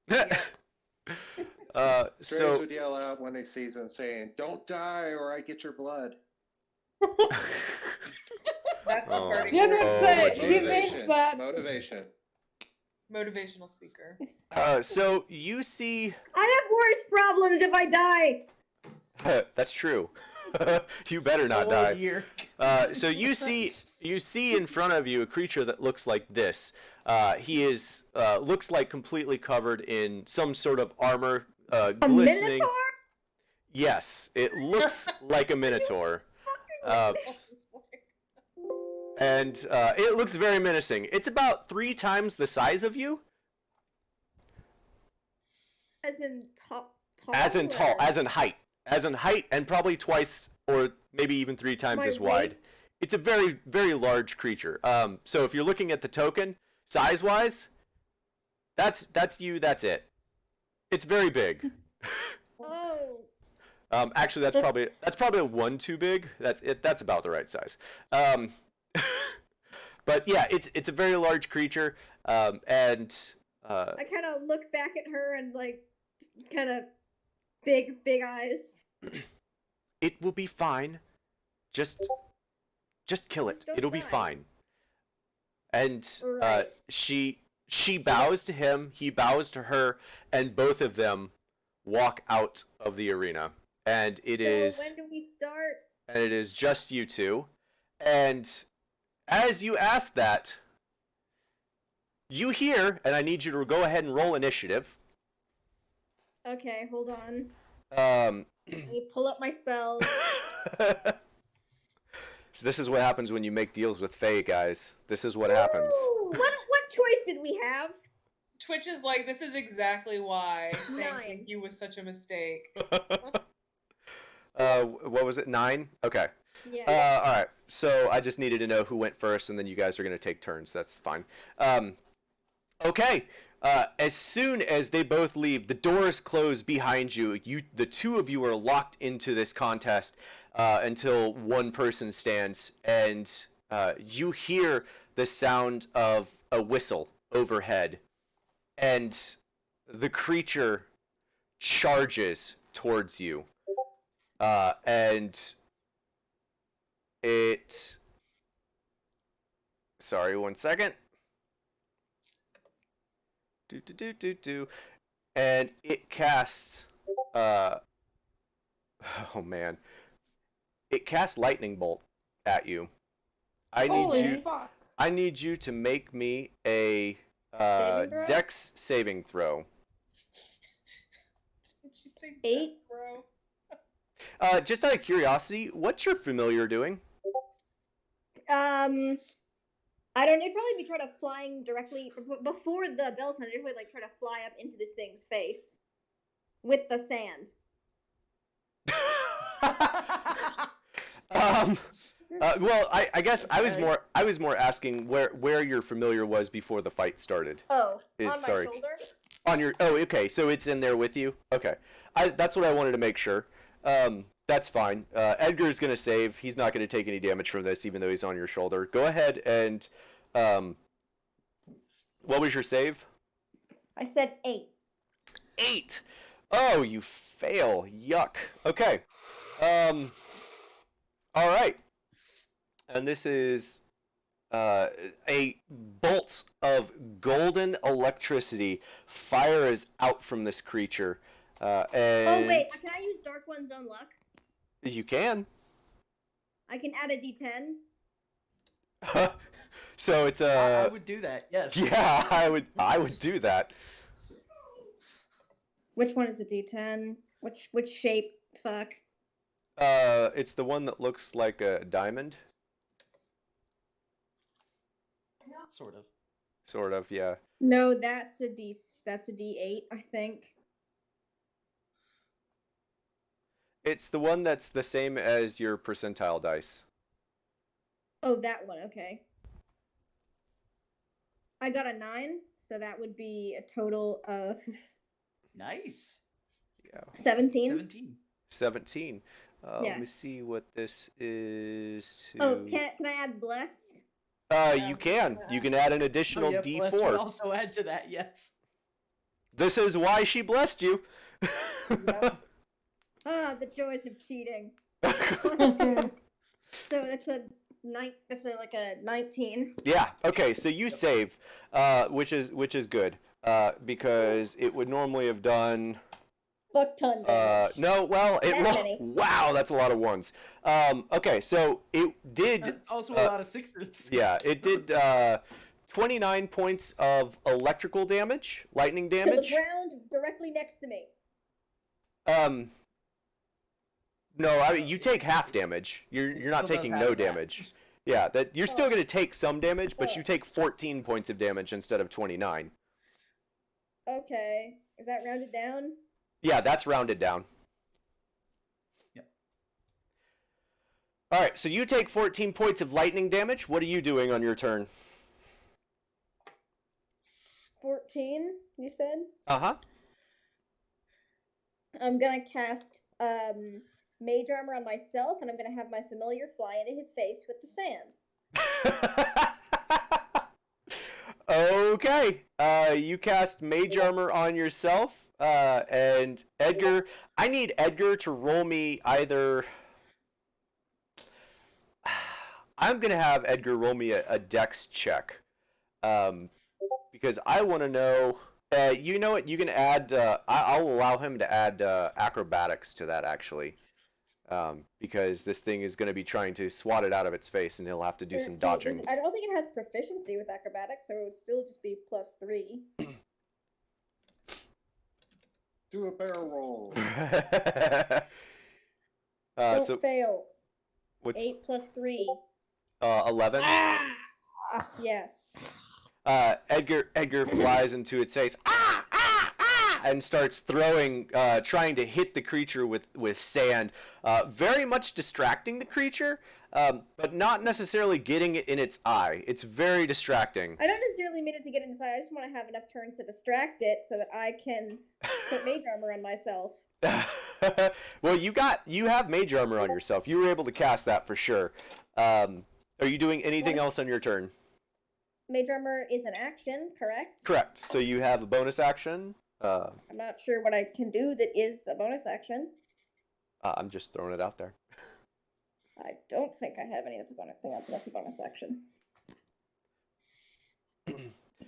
Graves So would yell out when he sees him saying, "Don't die or I get your blood." That's a Oh. party Yeah, word. that's it. He Jesus. makes that. Motivation. Motivational speaker. so you see. I have worse problems if I die. That's true. You better not Oh, die. dear. So you see in front of you a creature that looks like this. He is looks like completely covered in some sort of armor, A glistening. minotaur? Yes, it looks like a minotaur, and it looks very menacing. It's about 3 times the size of you, As in tall? as in tall, or- as in height, and probably twice or maybe even 3 times My as wide. weight? It's a very, very large creature. So if you're looking at the token, size-wise, that's you. That's it. It's very big. Oh. Actually, that's probably a 1 too big. That's about the right size. But yeah, it's a very large creature, and I kind of look back at her and like, kind of big eyes. it will be fine. Just kill it. Just don't It'll be die. fine. And Right. she bows to him. He bows to her, and both of them walk out of the arena. And it is. So when do we start? And it is just you two. And as you ask that, you hear, and I need you to go ahead and roll initiative. Okay, hold on. Um, Let me pull up my spells. so this is what happens when you make deals with Faye, guys. This is what happens. Ooh, what choice did we have? Twitch is like, this is exactly why saying 9. thank you was such a mistake. What was it? 9? Okay. Yeah. All right. So I just needed to know who went first, and then you guys are going to take turns. That's fine. Okay. As soon as they both leave, the doors close behind you. The two of you are locked into this contest until one person stands, and you hear the sound of a whistle overhead, and the creature charges towards you. And it. Sorry, 1 second. And it casts. Oh man. It casts lightning bolt at you. Holy fuck. I need you to make me a Saving throw? Dex saving throw. Did you say 8? bro? Just out of curiosity, what's your familiar doing? I don't know. It'd probably be trying to flying directly before the bell sound. It'd probably like try to fly up into this thing's face with the sand. Well, I guess I was more asking where your familiar was before the fight started. Oh, on my sorry. shoulder. On your okay, so it's in there with you. Okay, that's what I wanted to make sure. That's fine. Edgar's gonna save. He's not gonna take any damage from this, even though he's on your shoulder. Go ahead and what was your save? I said 8. 8. Oh, you fail. Yuck. Okay. All right. And this is a bolt of golden electricity fires out from this creature. And Oh wait, can I use Dark One's own luck? You can. I can add a D10. So it's I would do that. Yes. yeah, I would do that. Which one is a D10? Which shape? Fuck. It's the one that looks like a diamond. Sort of. Sort of, yeah. No, that's a D8, I think. It's the one that's the same as your percentile dice. Oh, that one. Okay. I got a 9, so that would be a total of. Nice. Yeah. 17. 17. 17. Let Yeah. me see what this is to. Oh, can I add bless? You can. You can add an Oh, additional yeah, bless would D4. also add to that, yes. This is why she blessed you. Ah, the joys of cheating. So that's a like a 19. Yeah. Okay. So you save, which is good, because it would normally have done. Fuck ton damage. No. Well, it That many. wow, that's a lot of ones. Okay. So it did. Also a lot of sixes. Yeah, it did 29 points of electrical damage, lightning To damage. the ground directly next to me. No, I mean you take half damage. You're not Still taking does no half that. damage. Yeah, that you're still gonna take some damage, but you take 14 points of damage instead of 29. Okay. Is that rounded down? Yeah, that's rounded down. Yep. All right, so you take 14 points of lightning damage. What are you doing on your turn? 14, you said? Uh-huh. I'm gonna cast mage armor on myself, and I'm gonna have my familiar fly into his face with the sand. Okay. You cast mage armor on yourself. And Edgar, I need Edgar to roll me either. I'm gonna have Edgar roll me a dex check, because I want to know. You know what? You can add. I'll allow him to add acrobatics to that actually, because this thing is going to be trying to swat it out of its face, and he'll have to do some dodging. I don't think it has proficiency with acrobatics, so it would still just be +3. Do a barrel roll. Don't So fail. what's 8 + 3. 11? Yes. Edgar flies into its face, and starts throwing, trying to hit the creature with sand, very much distracting the creature, but not necessarily getting it in its eye. It's very distracting. I don't necessarily mean it to get inside. I just want to have enough turns to distract it so that I can put mage armor on myself. Well, you have mage armor on yourself. You were able to cast that for sure. Are you doing anything else on your turn? Mage armor is an action, correct? Correct. So you have a bonus action. I'm not sure what I can do that is a bonus action. I'm just throwing it out there. I don't think I have any that's a bonus thing. That's a bonus action.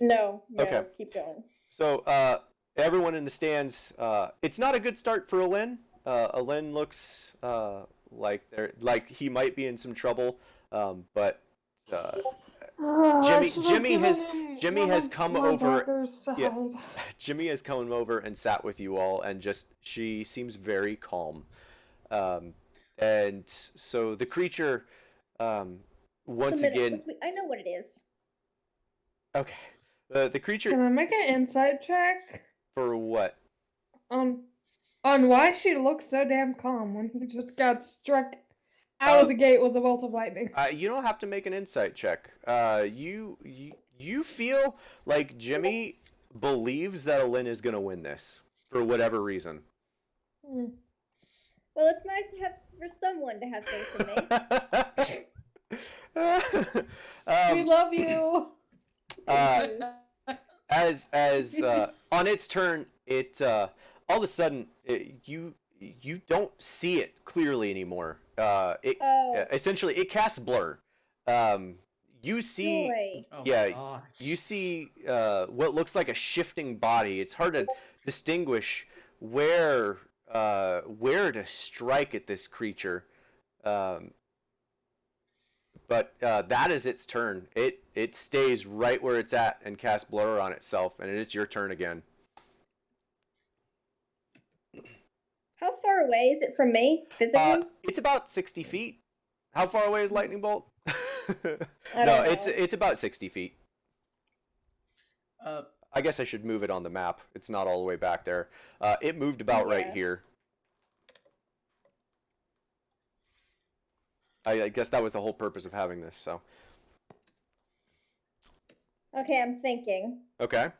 No. Okay. Let's keep going. So everyone in the stands, it's not a good start for Alin. Alin looks like he might be in some trouble, but Jimmy has come over. Yeah, Jimmy has come over and sat with you all, and she seems very calm. And so the creature, once again. I know what it is. Okay. The creature. Can I make an insight check For what? on why she looks so damn calm when he just got struck out of the gate with a bolt of lightning? You don't have to make an insight check. You feel like Jimmy believes that Alin is gonna win this for whatever reason. Hmm. Well, it's nice to have for someone to have faith in me. We love you. As on its turn, it all of a sudden you don't see it clearly anymore. Essentially it casts blur. You see, Joy. Oh yeah, my gosh. you see what looks like a shifting body. It's hard to distinguish where to strike at this creature. But that is its turn. It stays right where it's at and casts blur on itself, and it's your turn again. How far away is it from me physically? It's about 60 feet. How far away is lightning bolt? I No, don't know. it's about 60 feet. Uh, I guess I should move it on the map. It's not all the way back there. It moved about right Yeah. here. I guess that was the whole purpose of having this. So Okay, I'm thinking. okay.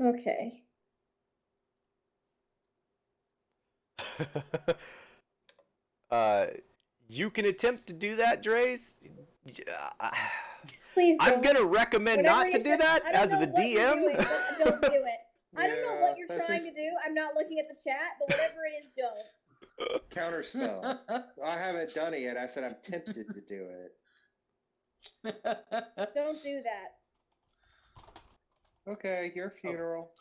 Okay. You can attempt to do that, Drace. Please I'm don't. gonna recommend Whatever not to you're do that I don't as know the what you're doing, DM. but don't do it. I don't know what you're that's trying to do. I'm not looking at the chat, but whatever it is, don't. Counterspell. I haven't done it yet. I said I'm tempted to do it. Don't do that. Okay, your funeral.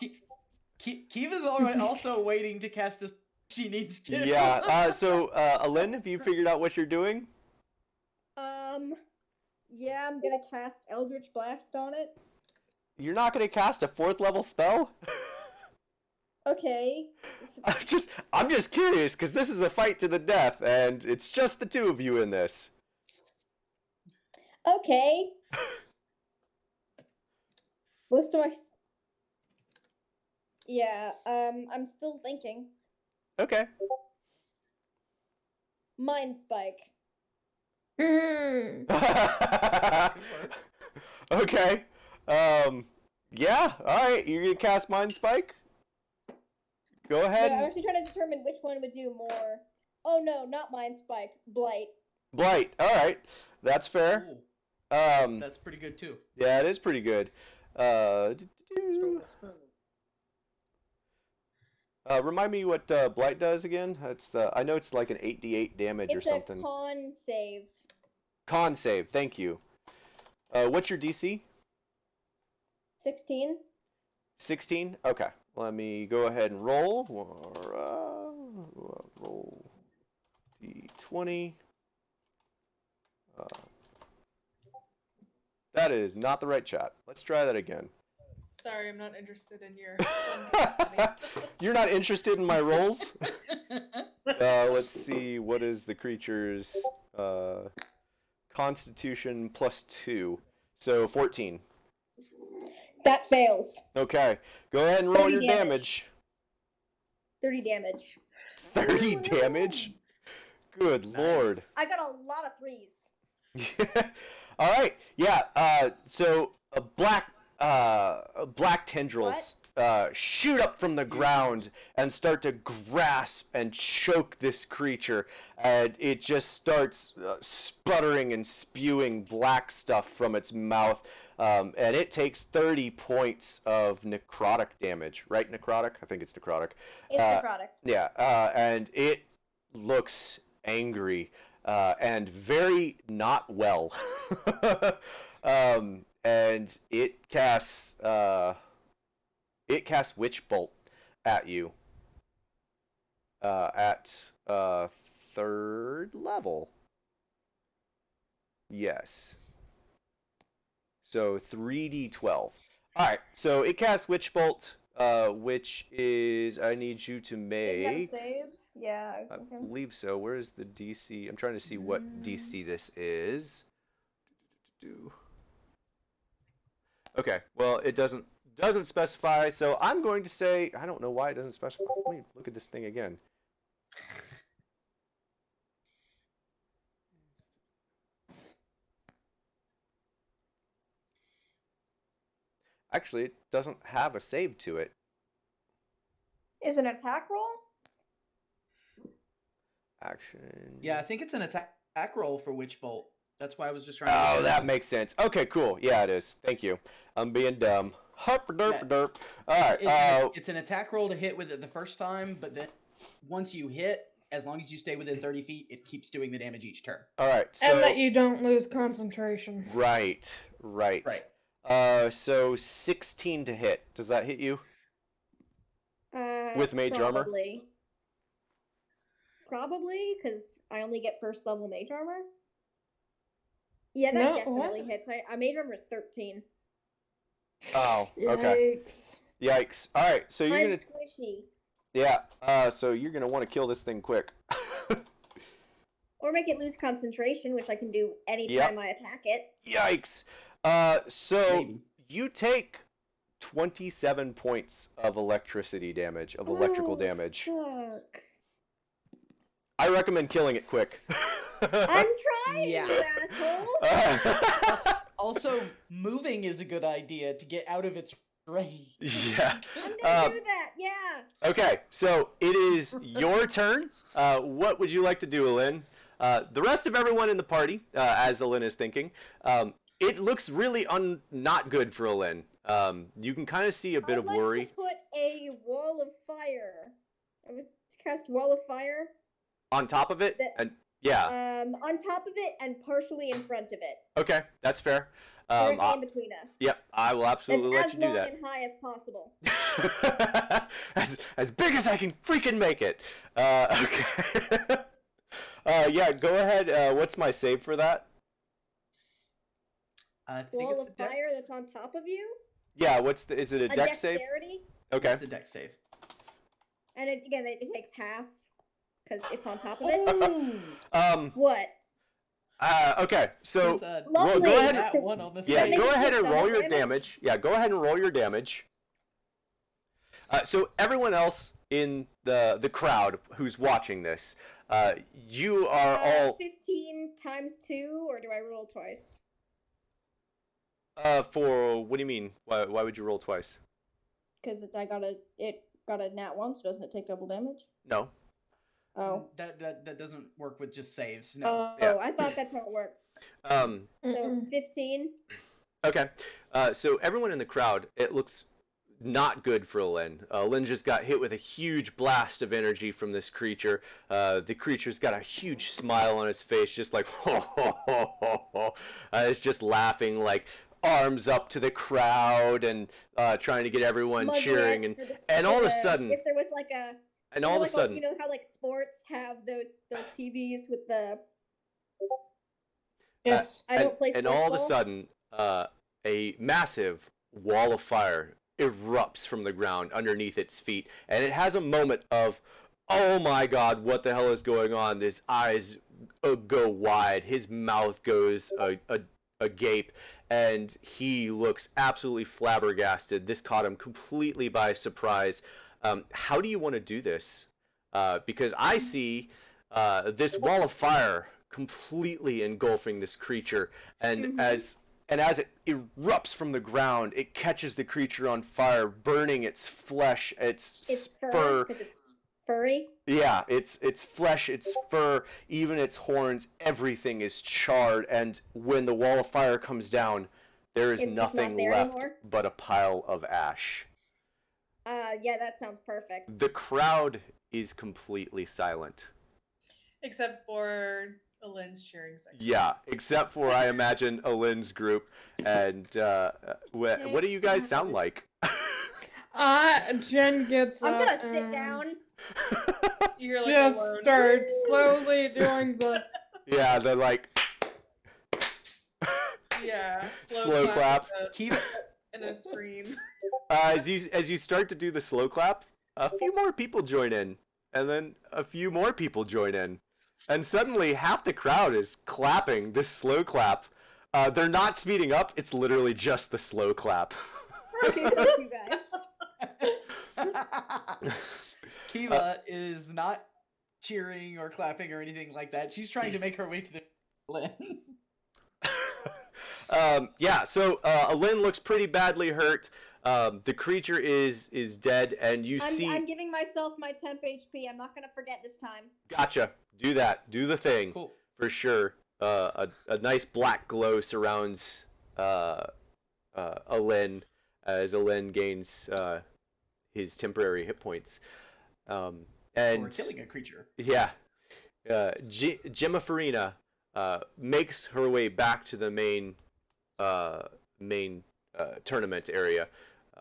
Kiva's also waiting to cast a. She needs to. Yeah. So, Alin, have you figured out what you're doing? Yeah, I'm gonna cast Eldritch Blast on it. You're not gonna cast a 4th level spell? Okay. I'm just curious because this is a fight to the death, and it's just the two of you in this. Okay. Most of my. Yeah. I'm still thinking. Okay. Mind Spike. Okay. Yeah. All right. You're gonna cast Mind Spike. Go ahead. Yeah, I'm actually trying to determine which one would do more. Oh no, not Mind Spike. Blight. Blight. All right. That's fair. Ooh, That's pretty good too. Yeah, it is pretty good. Remind me what Blight does again. I know it's like an 8d8 damage or something. It's a con save. Con save. Thank you. What's your DC? 16. 16? Okay. Let me go ahead and roll. Roll d20. That is not the right chat. Let's try that again. Sorry, I'm not interested in your. You're not interested in my rolls? Let's see. What is the creature's Constitution +2? So 14. That fails. Okay. Go ahead and roll 30 your damage. damage. 30 damage. 30 damage? Good lord. I got a lot of 3s. All right. Yeah. So black tendrils shoot up from the ground and start to grasp and choke this creature, and it just starts sputtering and spewing black stuff from its mouth. And it takes 30 points of necrotic damage. Right, necrotic? I think it's necrotic. It's necrotic. Yeah, and it looks angry and very not well. And it casts Witch Bolt at you at 3rd level. Yes. So 3d12. All right. So it casts Witch Bolt, which is I need you to make. Is that a save? Yeah, I was I thinking. believe so. Where is the DC? I'm trying to see what DC this is. Okay. Well, it doesn't specify. So I'm going to say I don't know why it doesn't specify. Let me look at this thing again. Actually, it doesn't have a save to it. Is an attack roll? Action. Yeah, I think it's an attack roll for Witch Bolt. That's why I was just trying to. Oh, that makes sense. Okay, cool. Yeah, it is. Thank you. I'm being dumb. Herp derp derp. All right. It's an attack roll to hit with it the first time, but then once you hit, as long as you stay within 30 feet, it keeps doing the damage each turn. All right. So And that you don't lose concentration. Right. So 16 to hit. Does that hit you? With mage armor? Probably, because I only get 1st level mage armor. Yeah, that No, definitely what? hits. I mage armor is 13. Oh, okay. Yikes. All right. So you're Mine's gonna. squishy. Yeah. So you're gonna want to kill this thing quick. Or make it lose concentration, which I can do anytime I attack it. Yikes. So Maybe. you take 27 points of electricity damage, of electrical damage. Fuck. I recommend killing it quick. I'm trying, Yeah. you asshole. Also, moving is a good idea to get out of its range. Yeah. I'm gonna do that. Yeah. Okay, so it is your turn. What would you like to do, Alin? The rest of everyone in the party, as Alin is thinking, it looks really not good for Alin. You can kind of see a bit of worry. I'd like to put a wall of fire. I would cast wall of fire. On top of it? And yeah. On top of it and partially in front of it. Okay, that's fair. Directly in between us. Yep, I will absolutely let you do that. As long and high as possible. as big as I can freaking make it. Okay. Yeah, go ahead. What's my save for that? I think Wall it's of a dex. fire that's on top of you. Yeah, is it a dex save? Dexterity. Okay. It's a dex save. And it takes half because it's on top of it. What? Okay, so Lovely. go ahead. That one on the Yeah, save. go ahead and double roll your damage? damage. Yeah, go ahead and roll your damage. So everyone else in the crowd who's watching this, you are all 15 times 2, or do I roll twice? for what do you mean? Why would you roll twice? Because it got a nat 1, so doesn't it take double damage? No. Oh. That doesn't work with just saves. No. Oh, Yeah. I thought that's how it worked. So 15. Okay. So everyone in the crowd, it looks not good for Lynn. Lynn just got hit with a huge blast of energy from this creature. The creature's got a huge smile on its face, just like, ho, ho, ho, ho, ho. It's just laughing, like, arms up to the crowd and trying to get everyone cheering. And all of a sudden... If there was like a... And all of a sudden... You know how, like, sports have those TVs with the... Yes. I don't play and sports all of a ball. sudden, a massive wall of fire erupts from the ground underneath its feet, and it has a moment of, oh my god, what the hell is going on? His eyes go wide, his mouth goes agape, and he looks absolutely flabbergasted. This caught him completely by surprise. How do you want to do this? Because I see this wall of fire completely engulfing this creature, and as it erupts from the ground, it catches the creature on fire, burning its flesh, its fur. 'Cause it's furry. Yeah, its flesh, its fur, even its horns, everything is charred, and when the wall of fire comes down, there is It's just not nothing there left anymore? but a pile of ash. Yeah, that sounds perfect. The crowd is completely silent. Except for Alin's cheering section. Yeah, except for, I imagine, Alin's group. And what do you guys sound like? Jen gets I'm up gonna sit and down. You're like just alone. start slowly doing the Yeah, they're like Yeah. slow clap. Keep And a scream. As you start to do the slow clap, a few more people join in, and then a few more people join in, and suddenly half the crowd is clapping this slow clap. They're not speeding up; it's literally just the slow clap. Okay, thank you guys. Kiva is not cheering or clapping or anything like that. She's trying to make her way to the Lynn. Yeah, so Lynn looks pretty badly hurt. The creature is dead, and you see... I'm giving myself my temp HP. I'm not gonna forget this time. Gotcha. Do that. Do the thing. Cool. For sure. A nice black glow surrounds Lynn as Lynn gains his temporary hit points. And Or killing a creature. yeah, Gemma Farina makes her way back to the main tournament area,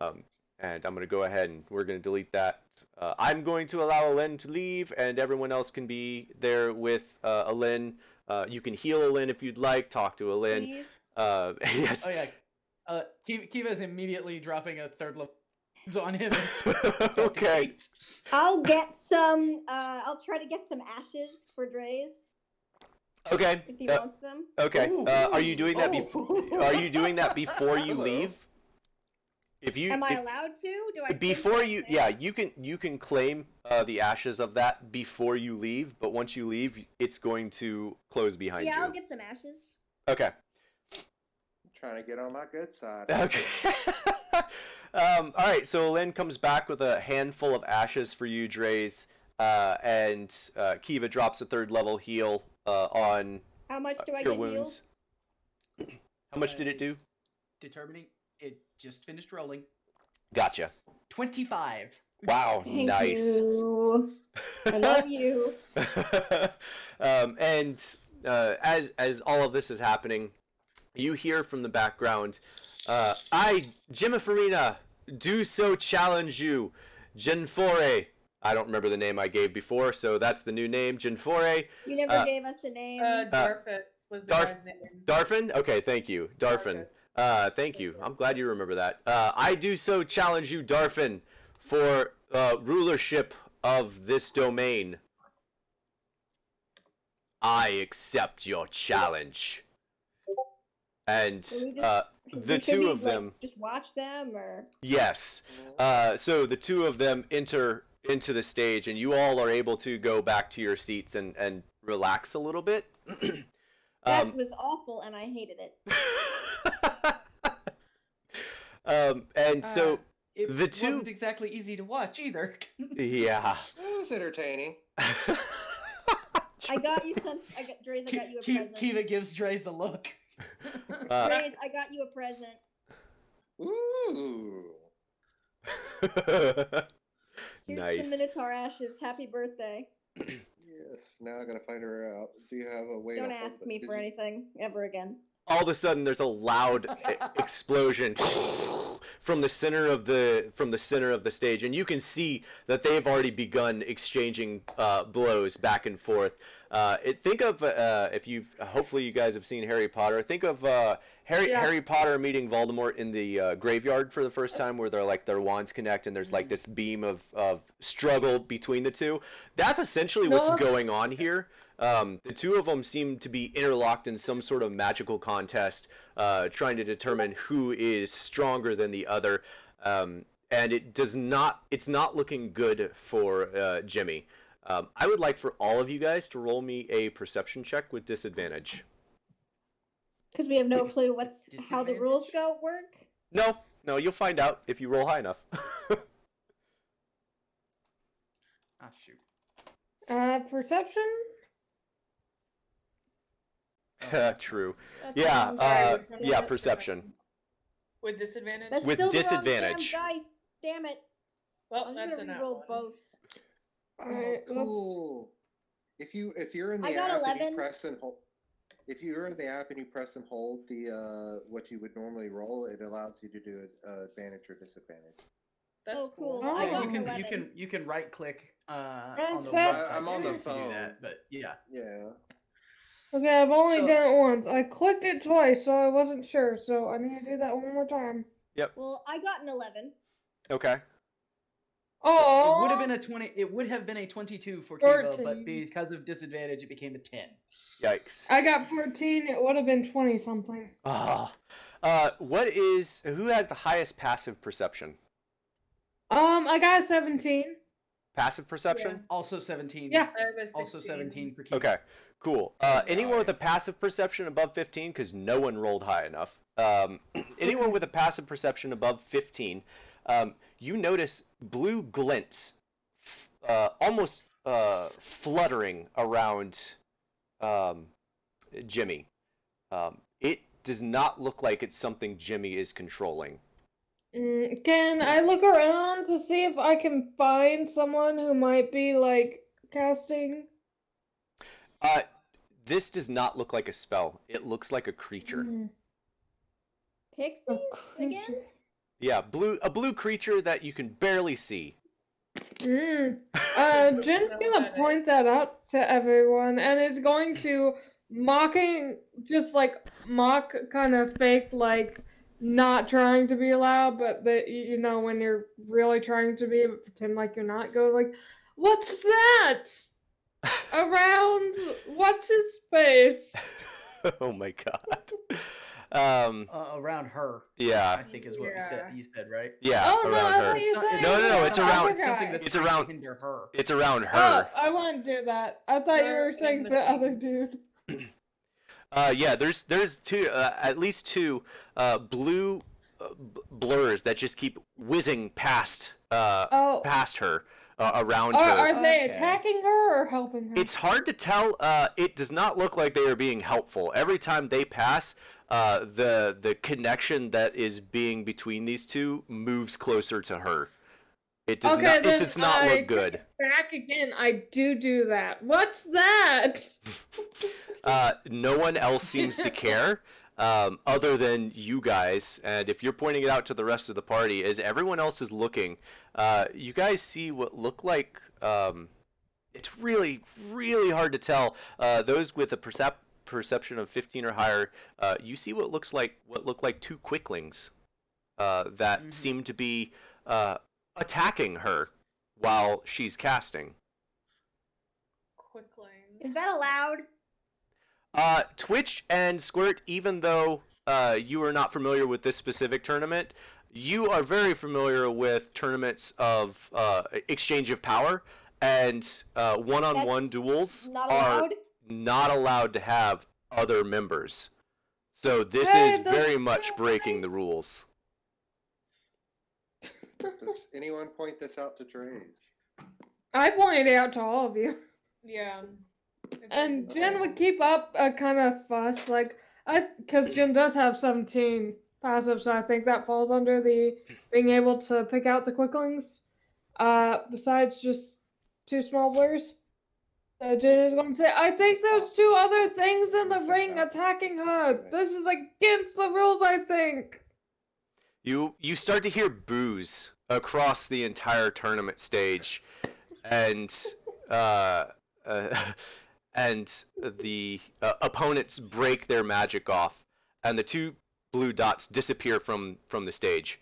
and I'm gonna go ahead and we're gonna delete that. I'm going to allow Alen to leave, and everyone else can be there with Alen. You can heal Alen if you'd like. Talk to Alen. Please. Yes. Oh yeah. Kiva is immediately dropping a third level on him. Okay. I'll get some. I'll try to get some ashes for Dre's Okay. if he wants them. Okay. Ooh. Are you doing that Oh. Are you doing that before you leave? If you Am I allowed to? Do I? before think you, that's yeah, it? you can claim the ashes of that before you leave, but once you leave, it's going to close behind Yeah, you. I'll get some ashes. Okay. I'm trying to get on my good side. Okay. All right. So Lynn comes back with a handful of ashes for you, Dre's, and Kiva drops a 3rd level heal on How much do I cure get wounds. How much did it do? Determining. It just finished rolling. Gotcha. 25. Wow. healed? Thank Nice. you. I love you. And as all of this is happening, you hear from the background, I, Jimifarina, do so challenge you, Genfore. I don't remember the name I gave before, so that's the new name, Genfore. You never gave us a name. Darfit was the guy's name. Darfin? Okay, thank you. Darfin. Thank you. I'm glad you remember that. I do so challenge you, Darfin, for rulership of this domain. I accept your challenge. And the two of them... just watch them, or... Yes. So the two of them enter into the stage, and you all are able to go back to your seats and relax a little bit. That was awful, and I hated it. And so It the two... wasn't exactly easy to watch either. Yeah. It was entertaining. I got you some. Dre's, I got you a present. Kiva gives Dre's a look. Dre's, I got you a present. Ooh. Here's Nice. the Minotaur ashes. Happy birthday. Yes. Now I gotta find her out. Do you have a way? Don't to ask hold me it? for anything ever again. All of a sudden, there's a loud explosion from the center of the stage, and you can see that they've already begun exchanging blows back and forth. Think of if you've hopefully you guys have seen Harry Potter. Think of Harry Potter meeting Voldemort in the graveyard for the first time, where their wands connect, and there's like this beam of struggle between the two. That's essentially what's going on here. The two of them seem to be interlocked in some sort of magical contest, trying to determine who is stronger than the other. And it's not looking good for Jimmy. I would like for all of you guys to roll me a perception check with disadvantage. Because we have no clue how the rules work. No, you'll find out if you roll high enough. Ah, shoot. Perception? True. That's Yeah, fine. yeah, perception. With disadvantage? That's with still the wrong disadvantage. damn dice. Damn it. Well, I'm that's just an gonna re-roll both. Oh, Alright, let's- cool. If you're in the I got app and 11. you press and hold, if you're in the app and you press and hold the what you would normally roll, it allows you to do advantage or disadvantage. That's Oh, cool. Oh. I Yeah, got you an can 11. you can right click on the That's website I'm on the to do phone. that, but yeah. Yeah. Okay, I've only So- done it once. I clicked it twice, so I wasn't sure. So I need to do that one more time. Well, I got an 11. Okay. Oh, It would have been a 20. It would have been a 22 for Kiva, 14. but because of disadvantage, it became a 10. Yikes. I got 14. It would have been 20 something. Oh. Who has the highest passive perception? I got 17. Passive perception? Also 17. Yeah. I have a 16. Also 17 for Kiva. Okay, cool. Anyone with a passive perception above 15, because no one rolled high enough. Anyone with a passive perception above 15, you notice blue glints almost fluttering around Jimmy. It does not look like it's something Jimmy is controlling. Can I look around to see if I can find someone who might be like casting? This does not look like a spell. It looks like a creature. Pixies A again? creature. Yeah, a blue creature that you can barely see. Jen's Know what gonna that point is. that out to everyone and is going to mock kind of fake, like not trying to be loud, but that you know when you're really trying to be, but pretend like you're not. Go like, what's that? Around what's his face? Oh my god. Around her, Yeah. I think is what you said, right? Yeah. Oh, no, around I her. thought you said No, it's the around- other something guy. that's It's trying around- to hinder her. It's around Oh, her. I wouldn't do that. I thought you Her were saying and the the team. other dude. Yeah. There's two, at least two, blue blurs that just keep whizzing past, Oh. past her, around Are her. they Okay. attacking her or helping her? It's hard to tell. It does not look like they are being helpful. Every time they pass, the connection that is being between these two moves closer to her. It does Okay, not. It then does not I look good. take it back again. I do that. What's that? No one else seems to care, other than you guys. And if you're pointing it out to the rest of the party, as everyone else is looking, you guys see what look like. It's really, really hard to tell. Those with a perception of 15 or higher, you see what look like two quicklings that seem to be attacking her while she's casting. Quickling. Is that allowed? Twitch and Squirt, even though you are not familiar with this specific tournament, you are very familiar with tournaments of exchange of power, and one-on-one That's duels not are allowed? not allowed to have other members. So this Hey, is that's very much not breaking right. the rules. Does anyone point this out to Dre's? I pointed it out to all of you. Yeah. And Jen would keep up a kind of fuss, like, because Jen does have 17 passive, so I think that falls under the being able to pick out the quicklings. Besides just two small blurs. So Jen is going to say, I think there's two other things in the ring attacking her. This is against the rules, I think. You start to hear boos across the entire tournament stage, and the opponents break their magic off, and the two blue dots disappear from the stage.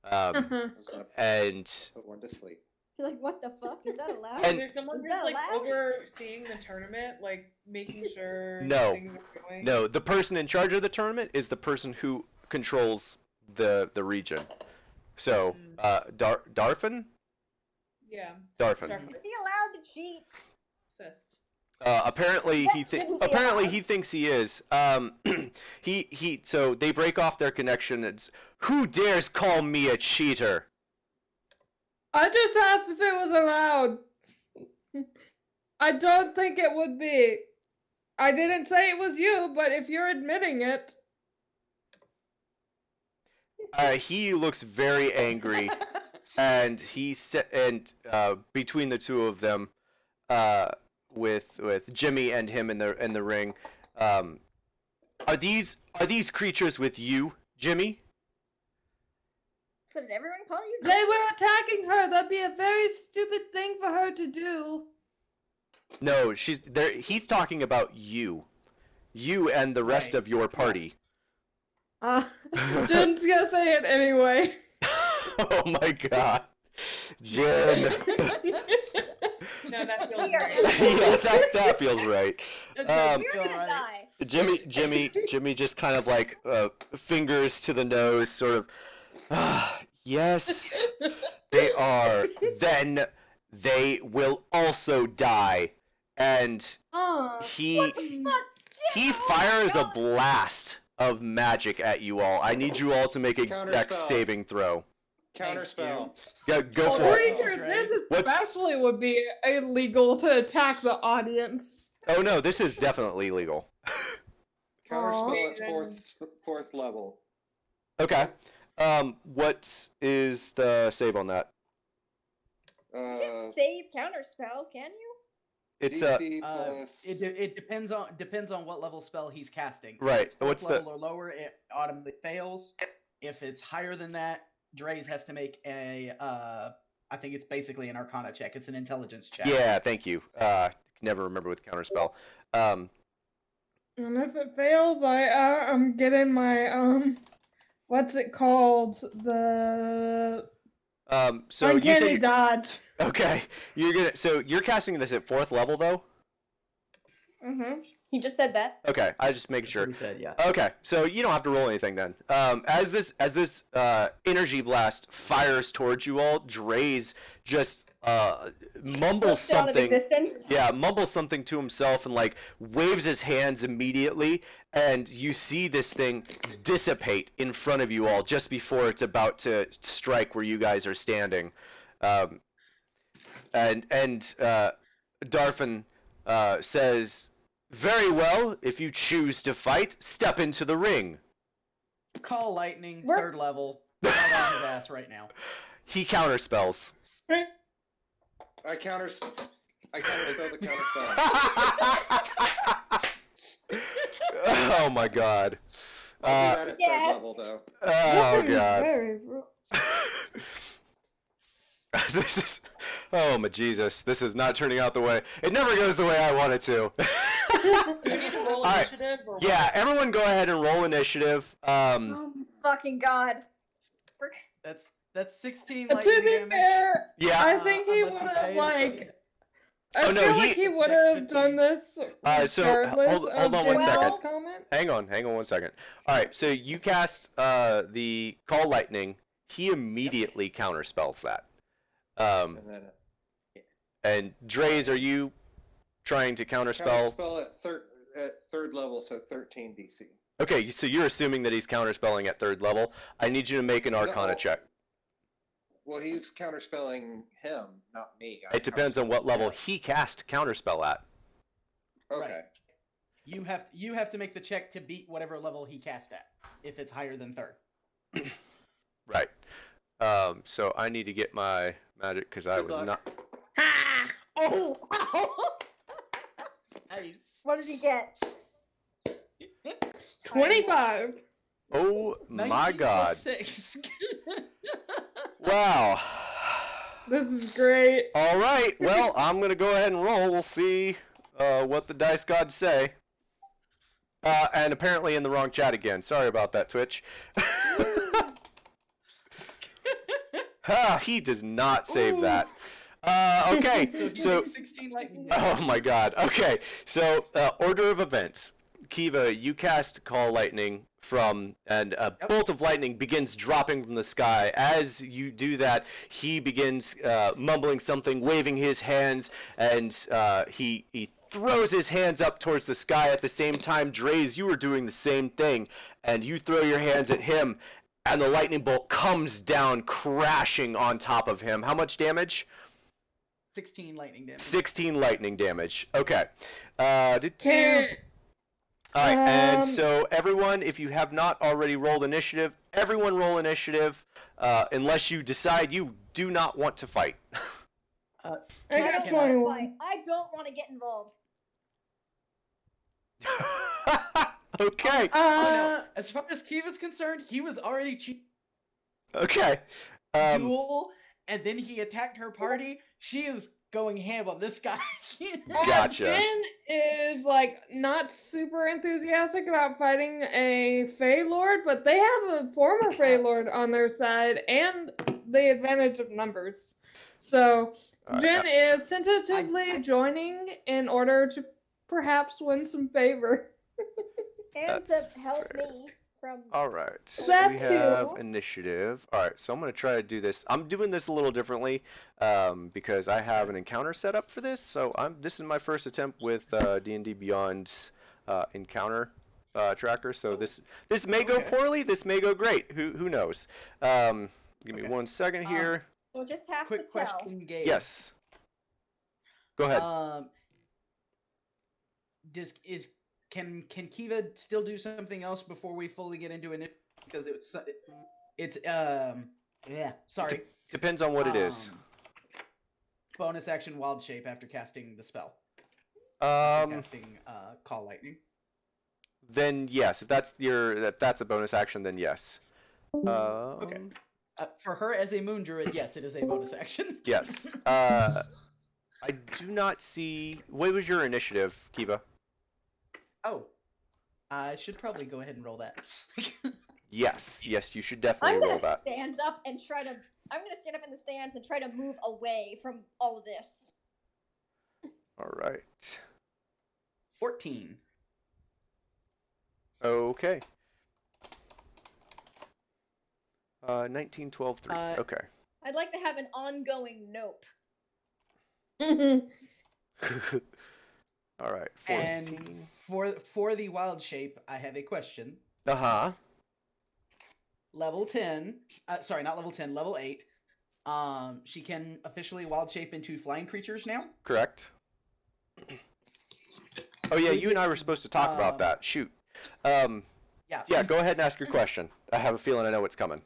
I was gonna And put one to sleep. You're like, what the fuck? Is that allowed? And- There's someone Is who's that like allowed? overseeing the tournament, like making sure No. things are going. no, the person in charge of the tournament is the person who controls the region. So, Darfin? Yeah. Darfin. Darfin. Is he allowed to cheat? Fist. Apparently he That shouldn't be apparently allowed. he thinks he is. He so they break off their connection. It's, who dares call me a cheater? I just asked if it was allowed. I don't think it would be. I didn't say it was you, but if you're admitting it. He looks very angry, and between the two of them, with Jimmy and him in the ring, are these creatures with you, Jimmy? So does everyone call you? They were attacking her. That'd be a very stupid thing for her to do. No, she's there. He's talking about you and the rest Right. of your party. Jen's gonna say it anyway. Oh my god, Jen. No, that feels We are right. Yeah, that feels right. You're gonna die. Jimmy just kind of like fingers to the nose, sort of. Yes, they are. Then they will also die, and Oh. he fires a blast of magic at you all. I need you all to make a dex Counterspell. saving throw. Counterspell. Yeah, go for Pretty it. sure this What's- especially would be illegal to attack the audience. Oh no, this is definitely legal. Counterspell Aw. at fourth level. Okay. What is the save on that? You can save counterspell, can you? It's DC plus. It depends on what level spell he's casting. Right, If it's fourth what's the- level or lower, it automatically fails. If it's higher than that, Dre's has to make a I think it's basically an Arcana check. It's an intelligence check. Yeah, thank you. Never remember with counterspell. And if it fails, I'm getting my what's it called? The So you uncanny say dodge. okay. You're casting this at fourth level though. Mm-hmm. He just said that. Okay, I just make That's sure. what he said, yeah. Okay, so you don't have to roll anything then. As this energy blast fires towards you all, Dre's just mumbles Flips it out of something. existence. Yeah, mumbles something to himself and like waves his hands immediately, and you see this thing dissipate in front of you all just before it's about to strike where you guys are standing. And Darfin says, "Very well, if you choose to fight, step into the ring." Call lightning, We're- 3rd level. Right on his ass right now. He counterspells. I counterspell the counterspell. Oh my god. I'll do that at Yes. 3rd level, though. Oh god. Very This is, oh my Jesus, this is not turning out the way, it never goes the way I want it to. Do we need to roll Alright. initiative? Or Yeah, everyone go ahead and roll initiative. Oh my fucking god. That's 16 To lightning be damage. fair, Yeah. I think he Unless you would say have it's like. I Oh, no, feel he- like he would Dex have 15. done this So, regardless hold of on one second. Daniel's comment. Hang on 1 second. Alright, so you cast the Call Lightning, he immediately counterspells that. And then And Dre's, are you trying to counterspell? counterspell at 3rd level, so 13 DC. Okay, so you're assuming that he's counterspelling at 3rd level. I need you to make an Arcana No. check. Well, he's counterspelling him, not me. It depends on what level he cast counterspell at. Okay. You have to make the check to beat whatever level he cast at, if it's higher than 3rd. Right. So I need to get my magic because I Good was luck. not. Oh! Nice. What did he get? 25. Oh my 19 god! plus 6. Wow. This is great. All right. Well, I'm gonna go ahead and roll. We'll see what the dice gods say. And apparently in the wrong chat again. Sorry about that, Twitch. He does not save that. Okay, so 16 lightning damage. oh my god. Okay, so order of events. Kiva, you cast Call Lightning from, and a bolt of lightning begins dropping from the sky. As you do that, he begins mumbling something, waving his hands, and he throws his hands up towards the sky. At the same time, Dre's, you are doing the same thing, and you throw your hands at him, and the lightning bolt comes down, crashing on top of him. How much damage? 16 lightning damage. 16 lightning damage. Okay. Can All right, and Um, so everyone, if you have not already rolled initiative, everyone roll initiative, unless you decide you do not want to fight. I I got don't want to 21. fight. I don't want to get involved. Okay. Oh, no. As far as Kiva's concerned, he was already cheating Okay. duel, and then he attacked her party. She is going ham on this guy. Gotcha. Jen is like not super enthusiastic about fighting a Fey Lord, but they have a former Fey Lord on their side and the advantage of numbers. So Alright, Jen is tentatively joining in order to perhaps win some favor. And That's to help fair. me from. All right. So That we have too. initiative. All right. So I'm going to try to do this. I'm doing this a little differently because I have an encounter set up for this. So this is my first attempt with DnDBeyond encounter tracker. So this may go Okay. poorly. This may go great. Who knows? Give me Okay. 1 second here. We'll just have Quick to tell. question, Gabe. Yes. Go ahead. Can Kiva still do something else before we fully get into it? Because sorry. Depends on what it is. Bonus action wild shape after casting the spell. Casting call lightning. Then yes. If that's a bonus action, then yes. Okay. For her as a moon druid, yes, it is a bonus action. Yes. I do not see. What was your initiative, Kiva? Oh, I should probably go ahead and roll that. Yes, you should I'm definitely roll gonna that. stand up and try to. I'm gonna stand up in the stands and try to move away from all of this. All right. 14. Okay. 19, 12, 3. Okay. I'd like to have an ongoing nope. All right. 14. And for the wild shape, I have a question. Uh-huh. Level 10, sorry, not level 10, level 8. She can officially wild shape into flying creatures now. Correct. Oh yeah, you and I were supposed to talk about that. Shoot. Yeah. Yeah, go ahead and ask your question. I have a feeling I know what's coming.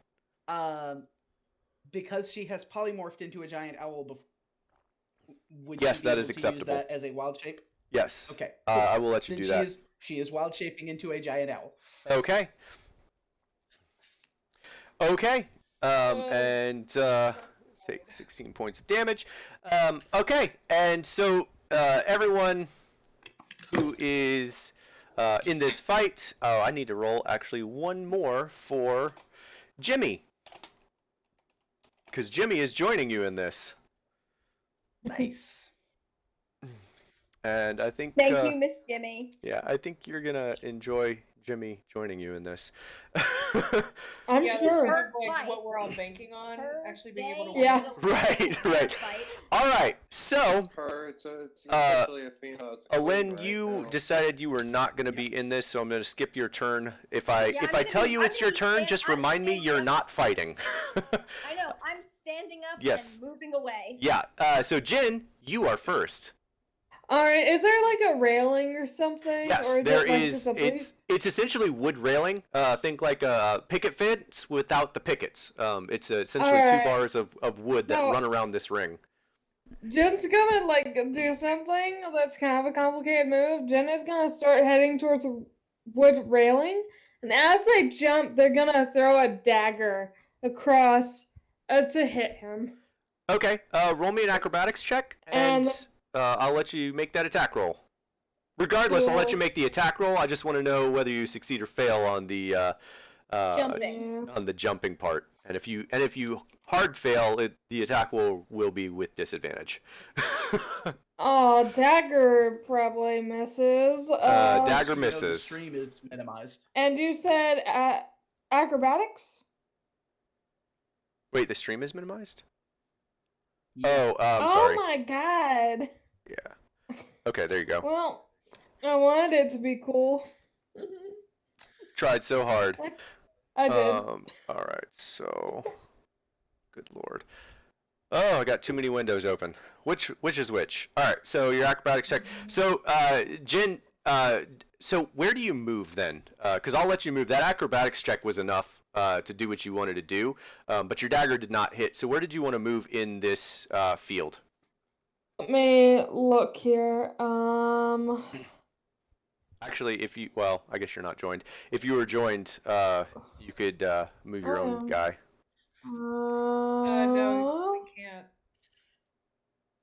Because she has polymorphed into a giant owl, would Yes, you be that able is to acceptable. use that as a wild shape? Yes. Okay. I will let you Then do that. She is wild shaping into a giant owl. Okay. Okay. And take 16 points of damage. Okay. And so everyone who is in this fight, I need to roll actually one more for Jimmy. Because Jimmy is joining you in this. Nice. And I think... Thank you, Miss Jimmy. Yeah, I think you're going to enjoy Jimmy joining you in this. I'm Yeah, sure. this is Her like fight. what we're all banking on, Her actually being able to day. Yeah. Right. All right, so... It's essentially a female. It's a queen, Alin, right? you No. decided you were not going to be in this, so I'm going to skip your turn. If I Yeah, I'm if I gonna tell be- you I'm it's your gonna be turn, stand- just I'm remind me standing you're up. not fighting. I know. I'm standing up Yes. and moving away. Yeah. So Jin, you are first. All right, is there like a railing or something? Yes, or is there it, like, is. just a It's essentially wood railing. Think like a picket fence without the pickets. It's essentially two Alright. bars of wood that No. run around this ring. Jen's gonna like do something that's kind of a complicated move. Jen is gonna start heading towards a wood railing, and as they jump, they're gonna throw a dagger across to hit him. Okay. Roll me an acrobatics check, and I'll let you make that attack roll. Regardless, I'll let you Cool. make the attack roll. I just want to know whether you succeed or fail on the Jumping. Yeah. on the jumping part. And if you hard fail, the attack will be with disadvantage. Oh, dagger probably misses. Dagger The misses. stream is minimized. And you said acrobatics? Wait, the stream is minimized? Yeah. Oh, I'm Oh sorry. my god. Yeah. Okay, there you go. Well, I wanted it to be cool. Tried so hard. I did. All right, so good lord. Oh, I got too many windows open. Which is which? All right, so your acrobatics check. So, Jin, so where do you move then? Because I'll let you move. That acrobatics check was enough to do what you wanted to do, but your dagger did not hit. So where did you want to move in this field? Let me look here. Actually, well, I guess you're not joined. If you were joined, you could move your own guy. No, we can't.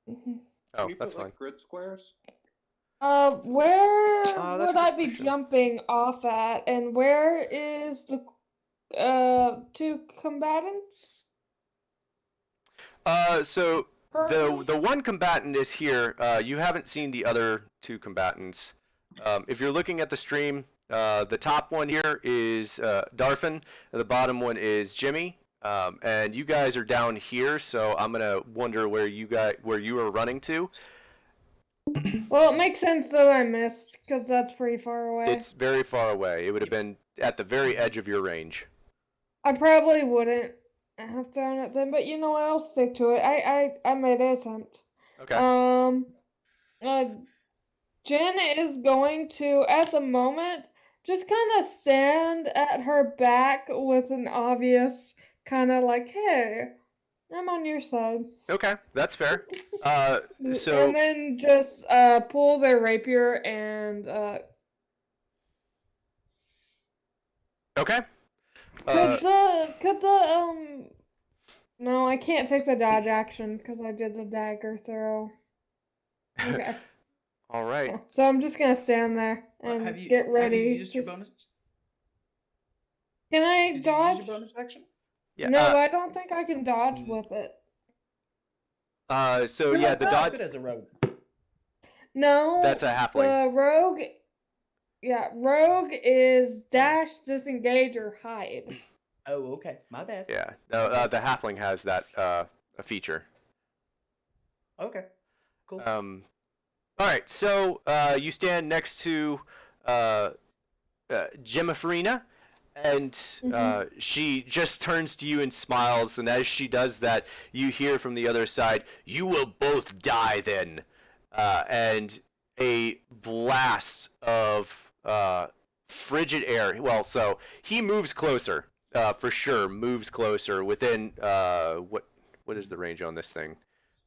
Oh, Can you that's put, fine. like, grid squares? Where Oh, that's would a I good be question. jumping off at, and where is the two combatants? So currently? the one combatant is here. You haven't seen the other two combatants. If you're looking at the stream, the top one here is Darfin, and the bottom one is Jimmy. And you guys are down here, so I'm gonna wonder where you are running to. Well, it makes sense that I missed, because that's pretty far away. It's very far away. It would have been at the very edge of your range. I probably wouldn't have thrown it then, but you know what? I'll stick to it. I made an attempt. Okay. Jen is going to, at the moment, just kind of stand at her back with an obvious kind of like, hey, I'm on your side. Okay, that's fair. So And then just pull their rapier and okay. could the no, I can't take the dodge action because I did the dagger throw. Okay. All right. So I'm just gonna stand there and get ready. Have you used your bonus? Can I Did dodge? you use your bonus action? Yeah. No, I don't think I can dodge with it. So yeah, the dodge. Good as a rogue. No. That's a halfling. The rogue. Yeah, rogue is dash, disengage, or hide. Oh, okay. My bad. Yeah, the halfling has that a feature. Okay. Cool. All right, so you stand next to Gemma, and she just turns to you and smiles. And as she does that, you hear from the other side, "You will both die then," and a blast of frigid air. Well, so he moves closer, for sure. Moves closer within what is the range on this thing?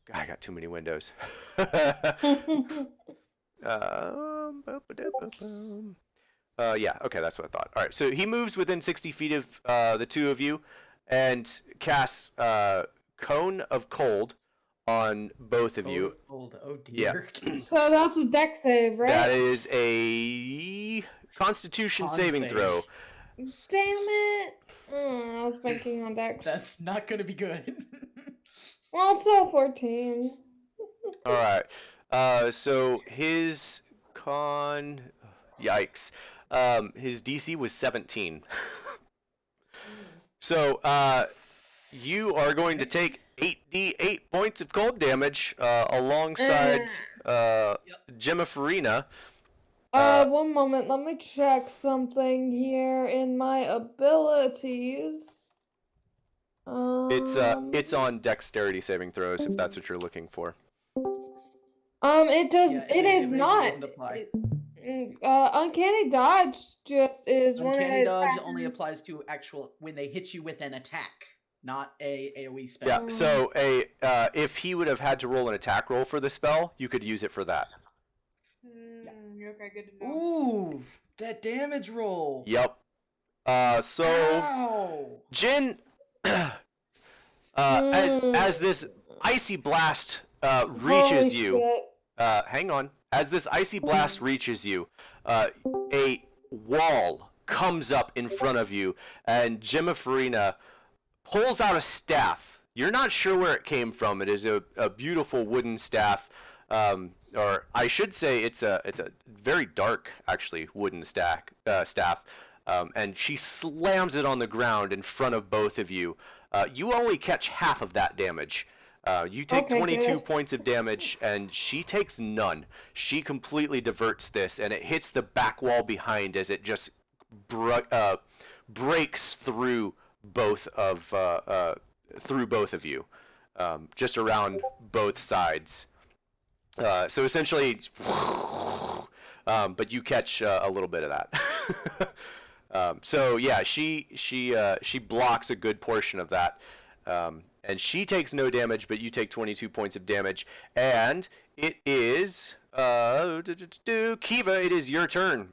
God, I got too many windows. Yeah, okay, that's what I thought. All right, so he moves within 60 feet of the two of you and casts Cone of Cold on both of you. Cold. Oh dear. So that's a deck save, right? That is a Constitution Con saving save. throw. Damn it! I was banking on dex. That's not gonna be good. Well, it's still 14. All right, so his con... Yikes. His DC was 17. So, you are going to take 8d8 points of cold damage alongside Gemma Farina. 1 moment, let me check something here in my abilities. It's on dexterity saving throws if that's what you're looking for. It does. Yeah, it is not. doesn't apply. Uncanny dodge just is when Uncanny it dodge only applies to actual when they hit you with an attack, not a AOE spell. Yeah. So if he would have had to roll an attack roll for the spell, you could use it for that. Okay, good to know. Ooh, that damage roll. Yep. So Ow. Jin, as this icy blast reaches you, hang on. As this icy blast reaches you, a wall comes up in front of you, and Gemma Farina pulls out a staff. You're not sure where it came from. It is a beautiful wooden staff, or I should say it's a very dark, actually, wooden staff. And she slams it on the ground in front of both of you. You only catch half of that damage. You take 22 points of damage, and she takes none. She completely diverts this, and it hits the back wall behind as it just breaks through both of you, just around both sides. So essentially, but you catch a little bit of that. So yeah, she blocks a good portion of that. And she takes no damage, but you take 22 points of damage. And it is Kiva, it is your turn.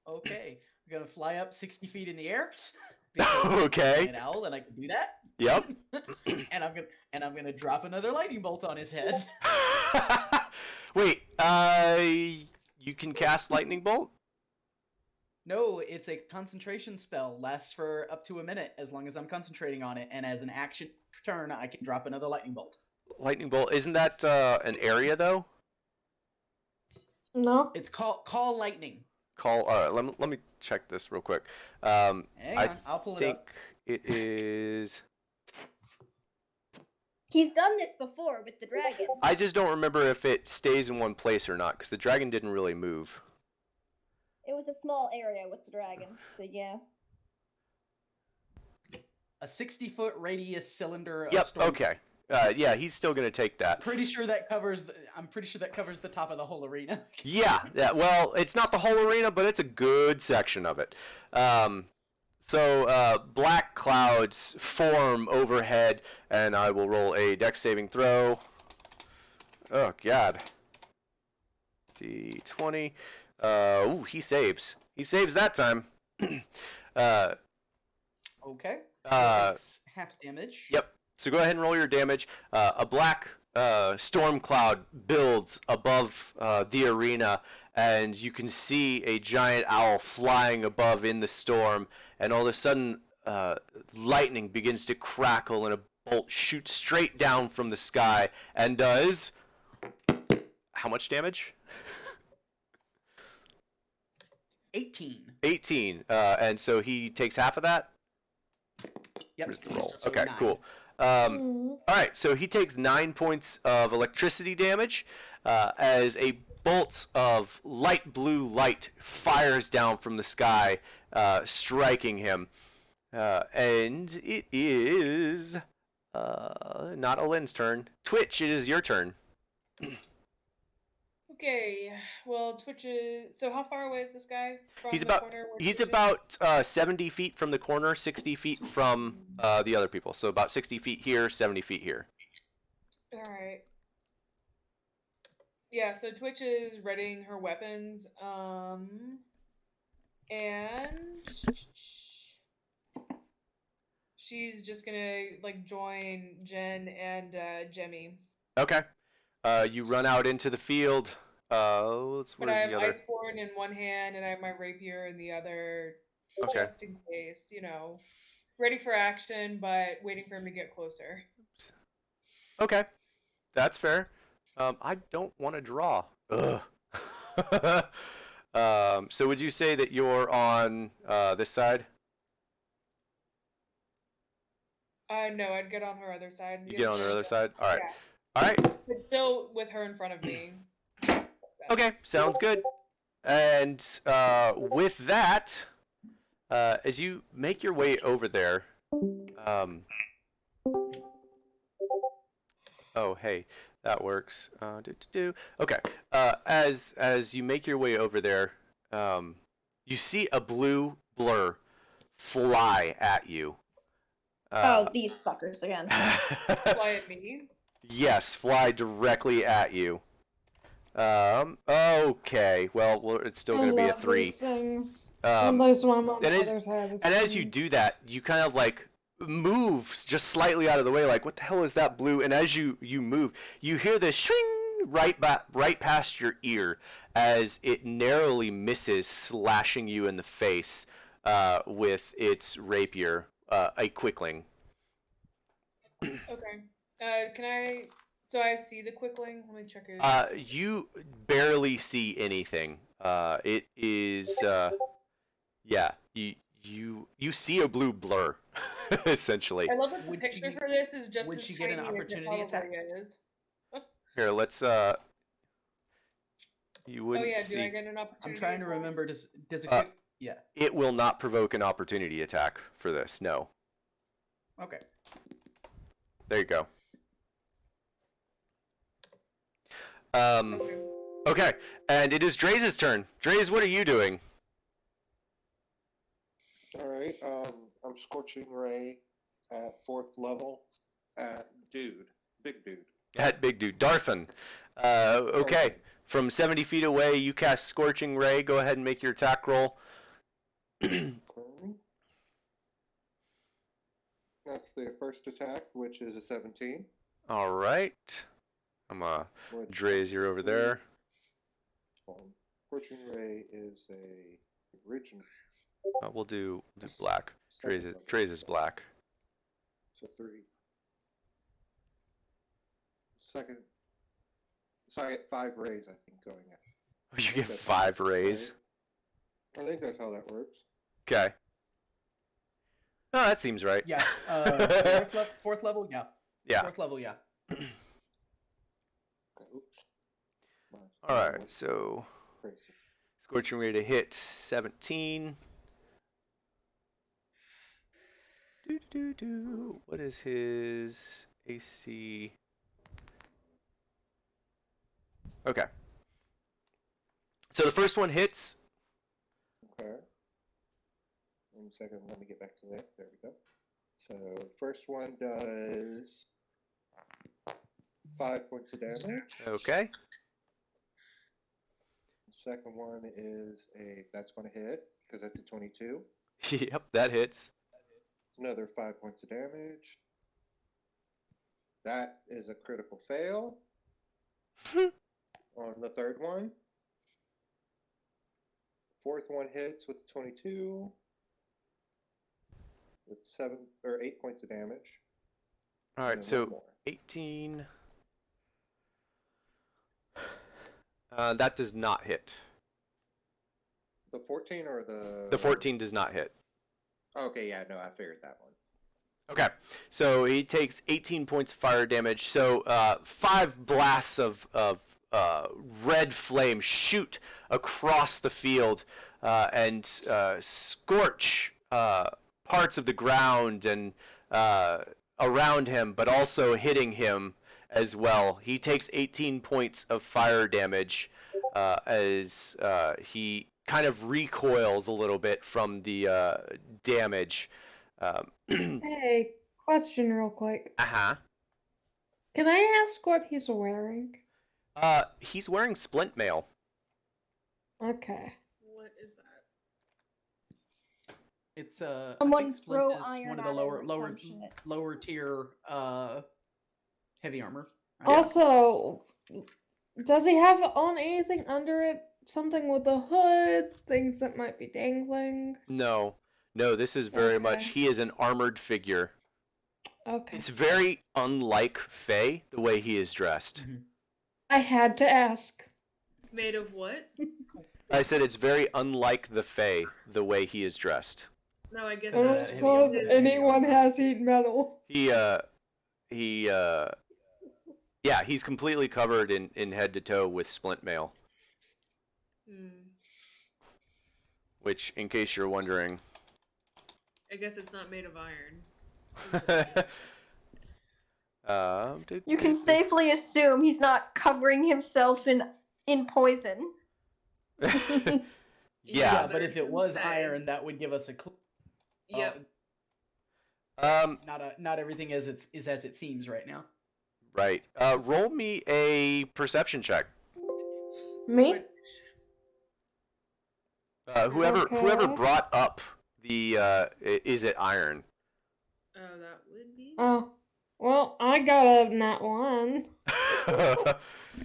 Okay, I'm gonna fly up 60 feet in the air. Okay. I'm an owl, and I can do that. Yep. and I'm gonna drop another lightning bolt on his head. Wait, you can cast lightning bolt? No, it's a concentration spell. Lasts for up to a minute as long as I'm concentrating on it. And as an action turn, I can drop another lightning bolt. Lightning bolt, isn't that an area though? No. It's call lightning. Call. Let me check this real quick. Hang on, I'll pull it think up. it is. He's done this before with the dragon. I just don't remember if it stays in one place or not, because the dragon didn't really move. It was a small area with the dragon, so yeah. A 60-foot radius cylinder of Yep. storm. Okay. Yeah, he's still gonna take that. I'm pretty sure that covers the top of the whole arena. Yeah. Well, it's not the whole arena, but it's a good section of it. So black clouds form overhead, and I will roll a dex saving throw. Oh God. D20. Ooh, he saves. He saves that time. Okay. Uh, It's half damage. Yep. So go ahead and roll your damage. A black storm cloud builds above the arena, and you can see a giant owl flying above in the storm, and all of a sudden lightning begins to crackle, and a bolt shoots straight down from the sky and does... How much damage? 18. 18. And so he takes half of that? Yep. Where's the roll? So Okay, 9. cool. Mm. All right, so he takes 9 points of electricity damage as a bolt of light blue light fires down from the sky, striking him. And it is not Alin's turn. Twitch, it is your turn. Okay, well, Twitch is. So, how far away is this guy from He's the about corner? Where he's Twitch is? about 70 feet from the corner, 60 feet from the other people. So about 60 feet here, 70 feet here. Alright. Yeah, so Twitch is readying her weapons. And she's just gonna like join Jen and Jemmy. Okay. You run out into the field. But I Where's have the other? Iceborne in one hand and I have my rapier in the other, Okay. just in case, ready for action, but waiting for him to get closer. Okay. That's fair. I don't want to draw. Ugh. So would you say that you're on this side? No, I'd get on her other side. You get on the other side? All right. Yeah. All right. But still with her in front of me. Okay, sounds good. And with that, as you make your way over there, oh hey, that works. Okay, as you make your way over there, you see a blue blur fly at you. Oh, these fuckers again. Fly at me. Yes, fly directly at you. Okay. Well, it's still going to be a 3. And as you do that, you kind of like move just slightly out of the way, like, what the hell is that blue? And as you move, you hear this shring right past your ear as it narrowly misses, slashing you in the face with its rapier, a quickling. Okay. Can I? So I see the quickling. Let me check it. You barely see anything. It is, yeah. You see a blue blur, essentially. I love that the Would picture she- for this is just would as she get an tiny as it opportunity probably attack? is. Here, let's. You Oh wouldn't yeah, see. do I get an opportunity? I'm trying to remember. Does a Uh, quick? Yeah. It will not provoke an opportunity attack for this. No. Okay. There you go. Okay. Okay, and it is Dre's turn. Dre's, what are you doing? Alright, I'm Scorching Ray at 4th level at Big Dude. At Big Dude. Darfin. Okay, from 70 feet away, you cast Scorching Ray. Go ahead and make your attack roll. Okay. That's the first attack, which is a 17. All right. Which, Dre's, you're over there. Scorching Ray is a original. We'll do black. Dre's is black. So 3. Second. So I get 5 rays, I think, going at. You get 5 rays. I think that's how that works. Okay. Oh, that seems right. Yeah. Fourth level. Yeah. Yeah. 4th level. Yeah. Oops. All right. So Crazy. Scorching Ray to hit 17. What is his AC? Okay. So the first one hits. Okay. 1 second, let me get back to there. There we go. So first one does 5 points of damage. Okay. Second one is that's going to hit because that's a 22. Yep, that hits. Another 5 points of damage. That is a critical fail on the third one. Fourth one hits with 22 with 8 points of damage. All And right, then so one more. 18. That does not hit. The 14 or the... The 14 does not hit. Okay, yeah, no, I figured that one. Okay, so he takes 18 points of fire damage. So 5 blasts of red flame shoot across the field and scorch parts of the ground and around him, but also hitting him as well. He takes 18 points of fire damage as he kind of recoils a little bit from the damage. Hey, question real quick. Uh-huh. Can I ask what he's wearing? He's wearing splint mail. Okay. What is that? It's I Someone think Splint throw is iron one of at the him or some shit. lower tier heavy armor. Also, does he have on anything under it? Something with a hood? Things that might be dangling? No, this is very much, Okay. he is an armored figure. Okay. It's very unlike Faye, the way he is dressed. I had to ask. Made of what? I said it's very unlike the Fae, the way he is dressed. No, I get I don't that. heavy suppose armor. anyone has heat metal. Yeah, he's completely covered in head to toe with splint mail, which, in case you're wondering, I guess it's not made of iron. You can safely assume he's not covering himself in poison. Yeah. But if it was Okay. iron, that would give us a clue. Yep. Not everything is as it seems right now. Right. Roll me a perception check. Me? Whoever Okay. brought up the is it iron? Oh, that would be. Oh. Well, I got a nat 1.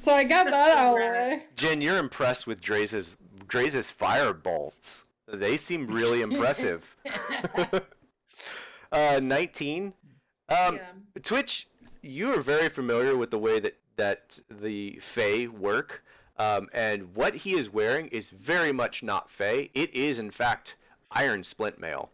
So I got that out of the way. Jen, you're impressed with Dreza's fire bolts. They seem really impressive. 19. Yeah. Twitch, you are very familiar with the way that the Fae work, and what he is wearing is very much not Fae. It is, in fact, iron splint mail.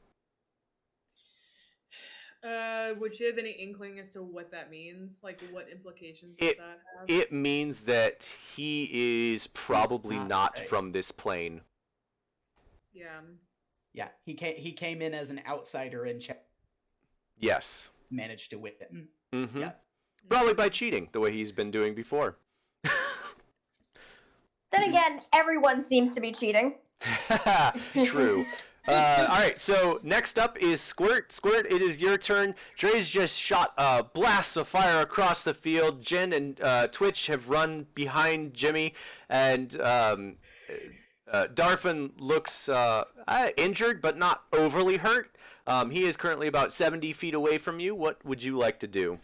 Would you have any inkling as to what that means? Like, what implications does that have? It means that he is probably Not not Fae. from this plane. Yeah. Yeah, he came in as an outsider and Yes. managed to win it. Mm-hmm. Yeah. Probably by cheating, the way he's been doing before. Then again, everyone seems to be cheating. True. All right, so next up is Squirt. Squirt, it is your turn. Dre's just shot blasts of fire across the field. Jen and Twitch have run behind Jimmy, and Darfin looks injured, but not overly hurt. He is currently about 70 feet away from you. What would you like to do?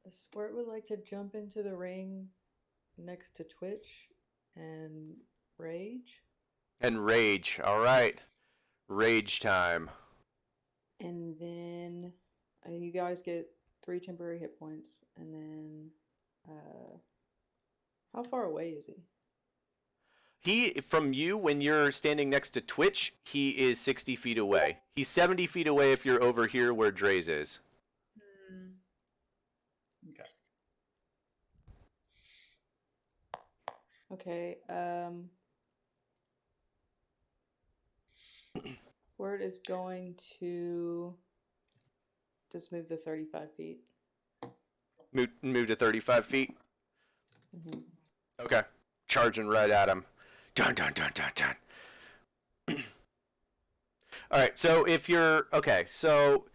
Squirt would like to jump into the ring next to Twitch and rage. And rage. All right. Rage time. And then you guys get 3 temporary hit points. And then how far away is he? From you, when you're standing next to Twitch, he is 60 feet away. He's 70 feet away if you're over here where Dre's is. Okay. Squirt is going to just move the 35 feet. Move to 35 feet? Mm-hmm. Okay. Charging right at him. Dun, dun, dun, dun, dun. All right, so if you're... Okay, so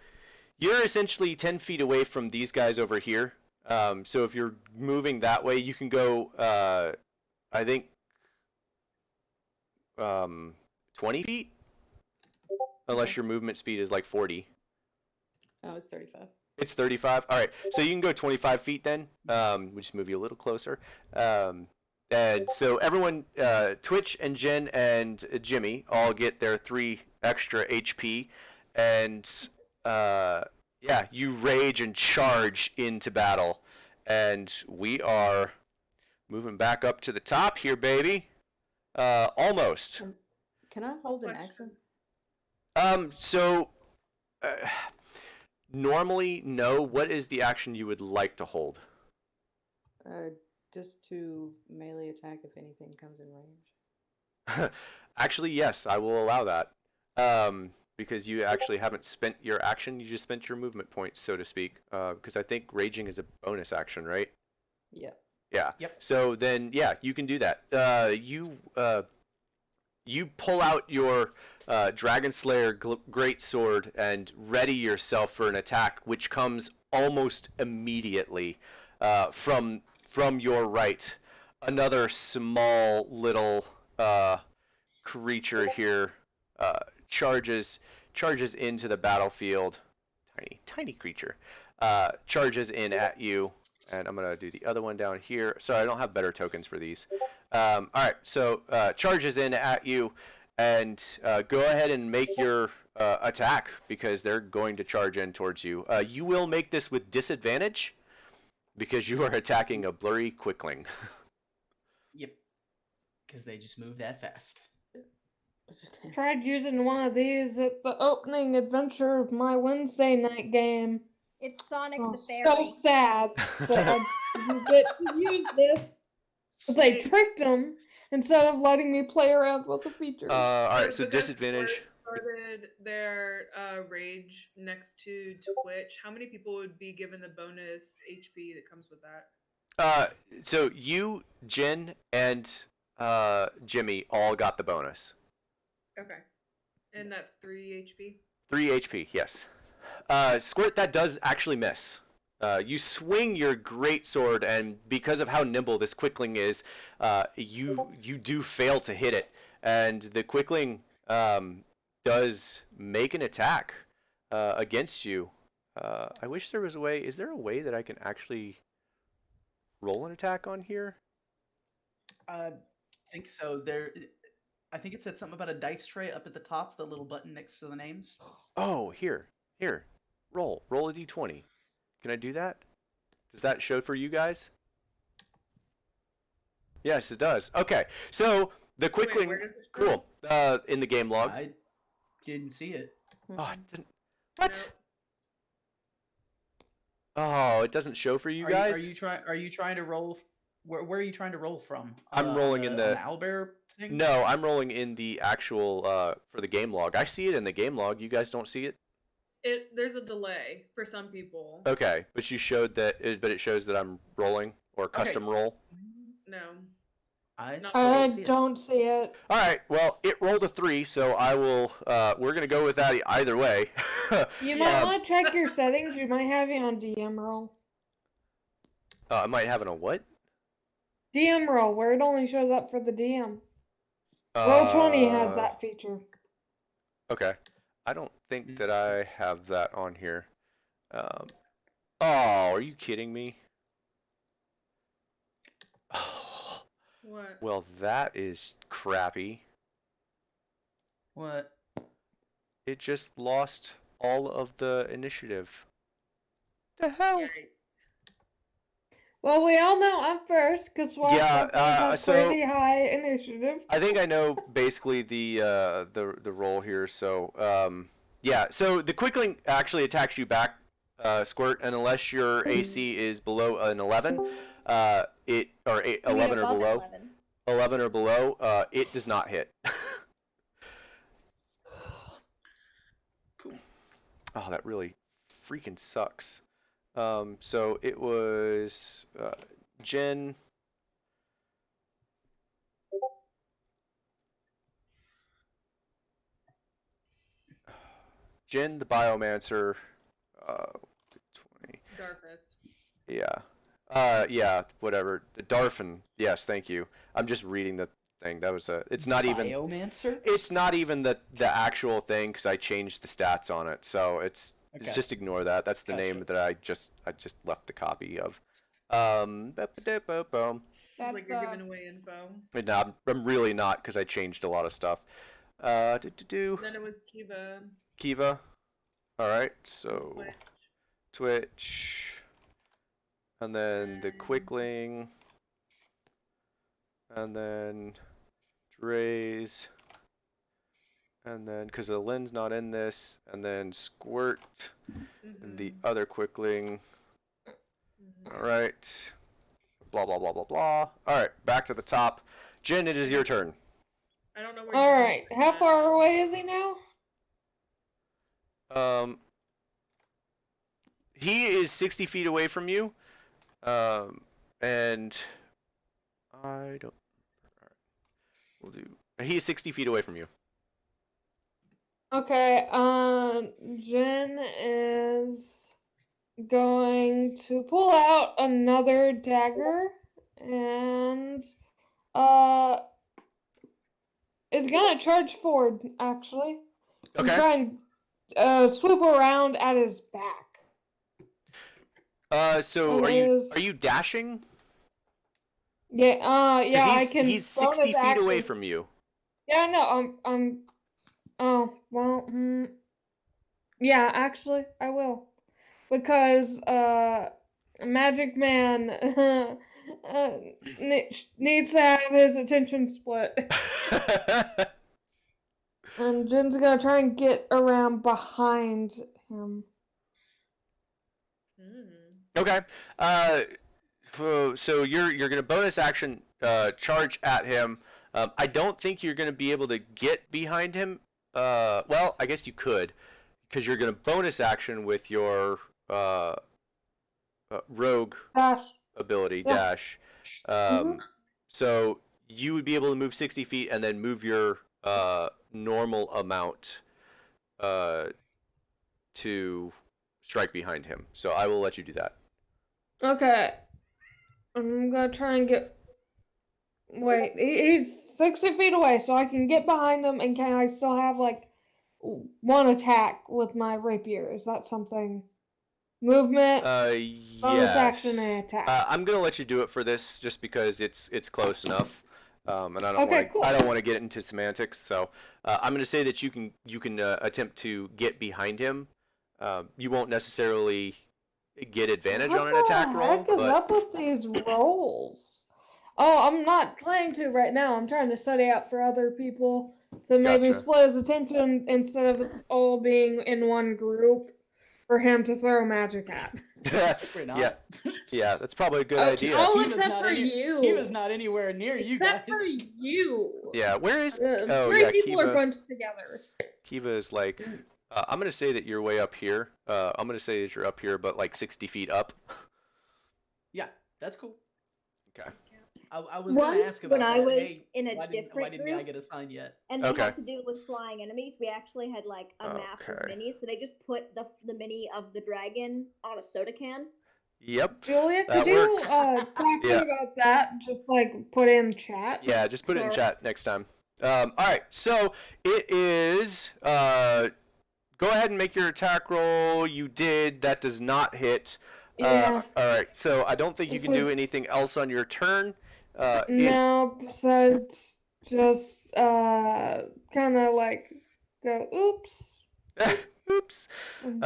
you're essentially 10 feet away from these guys over here. So if you're moving that way, you can go, I think, 20 feet? Unless your movement speed is like 40. Oh, it's 35. It's 35? All right, so you can go 25 feet then. We'll just move you a little closer. And so everyone, Twitch and Jen and Jimmy all get their 3 extra HP. And yeah, you rage and charge into battle. And we are moving back up to the top here, baby. Almost. Can I hold an Question. action? So normally, no. What is the action you would like to hold? Just to melee attack if anything comes in range. Actually, yes, I will allow that. Because you actually haven't spent your action, you just spent your movement points, so to speak. Because I think raging is a bonus action, right? Yeah. Yeah. Yep. So then, yeah, you can do that. You pull out your Dragon Slayer greatsword and ready yourself for an attack, which comes almost immediately from your right. Another small little creature here charges into the battlefield. Tiny creature charges in at you, and I'm gonna do the other one down here. Sorry, I don't have better tokens for these. All right, so charges in at you, and go ahead and make your attack because they're going to charge in towards you. You will make this with disadvantage because you are attacking a blurry quickling. Yep. Because they just move that fast. Tried using one of these at the opening adventure of my Wednesday night game. It's Sonic Oh, the Fairy. so sad that I didn't get to use this. Because I tricked them instead of letting me play around with the features. All right, so because disadvantage. Squirt started their rage next to Twitch. How many people would be given the bonus HP that comes with that? So you, Jen, and Jimmy all got the bonus. Okay, and that's 3 HP. 3 HP, yes. Squirt, that does actually miss. You swing your great sword, and because of how nimble this quickling is, you do fail to hit it, and the quickling does make an attack against you. I wish there was a way. Is there a way that I can actually roll an attack on here? I think so. I think it said something about a dice tray up at the top, the little button next to the names. Oh, here. Roll a d20. Can I do that? Does that show for you guys? Yes, it does. Okay, so the quickling, where does it show? cool. In the game log. I didn't see it. Oh, it didn't. What? Oh, it doesn't show for you guys. Are you trying to roll? Where are you trying to roll from? I'm rolling in the owlbear thing. No, I'm rolling in the actual for the game log. I see it in the game log. You guys don't see it? There's a delay for some people. Okay, but you showed that. But it shows that I'm rolling or custom roll. No. I Don't see it. All right. Well, it rolled a 3, so I will. We're gonna go with that either way. You might want to check your settings. You might have it on DM roll. I might have it on what? DM roll, where it only shows up for the DM. Roll20 has that feature. Okay. I don't think that I have that on here. Oh, are you kidding me? What? Well, that is crappy. What? It just lost all of the initiative. The hell? Yikes. Well, we all know I'm first because has so crazy high initiative. I think I know basically the role here. So yeah. So the quickling actually attacks you back, Squirt, and unless your AC is below an 11, 11 or below, 11 or below, it does not hit. Cool. Oh, that really freaking sucks. So it was Jen. Jen, the Biomancer. 20. Darfus. Yeah. Yeah. Whatever. The Darfin. Yes. Thank you. I'm just reading the thing. That was a. It's not even. Biomancer? It's not even the actual thing because I changed the stats on it. So it's. Okay. Just ignore that. That's the name that I just left the copy of. That's Like you're giving away info. No, I'm really not because I changed a lot of stuff. Then it was Kiva. Kiva. All right, so Twitch, and then the Quickling, and then raise. And then, because the Lynn's not in this, and then squirt and the other quickling. All right. Blah, blah, blah, blah, blah. All right, back to the top. Jin, it is your turn. I don't know where. All right. How far away is he now? He is 60 feet away from you. And I don't. All right. We'll do. He is 60 feet away from you. Okay. Jen is going to pull out another dagger and is gonna charge forward actually. And Okay. try and swoop around at his back. So are you dashing? Yeah, yeah, I can. He's 60 feet away from you. Yeah, no, oh, well, yeah, actually, I will. Because, Magic Man, needs to have his attention split. And Jim's gonna try and get around behind him. Okay. So you're gonna bonus action charge at him. I don't think you're gonna be able to get behind him. Well, I guess you could, because you're gonna bonus action with your rogue ability dash. So you would be able to move 60 feet and then move your normal amount to strike behind him. So I will let you do that. Okay. I'm gonna try and get. Wait, he's 60 feet away, so I can get behind him, and can I still have like one attack with my rapier? Is that something? Movement, bonus action, and attack. I'm gonna let you do it for this, just because it's close enough, and I don't cool. I don't want to get into semantics. So I'm gonna say that you can attempt to get behind him. You won't necessarily get advantage on an attack roll. What the heck is up with these rolls? Oh, I'm not planning to right now. I'm trying to study out for other people to maybe Gotcha. split his attention instead of it all being in one group for him to throw magic at. We're not. Yeah, that's probably a good idea. Oh, He was except not for any- you. He was not anywhere near you guys. Except for you. Yeah, where is? Three people are bunched together. Kiva is like, I'm gonna say that you're way up here. I'm gonna say that you're up here, but like 60 feet up. Yeah, that's cool. Okay. I was gonna ask about when I that. was Hey, in a why different didn't I group, get assigned yet? and they Okay. had to do with flying enemies, we actually had like a map of Okay. minis, so they just put the mini of the dragon on a soda can. Yep. Julia, That could works. you talk to me about that? Just like put in chat. Yeah, just put it in chat next time. All right, so it is. Go ahead and make your attack roll. You did. That does not hit. Yeah. All right, so I don't think you can do anything else on your turn. No, besides just kind of like go oops. Oops. And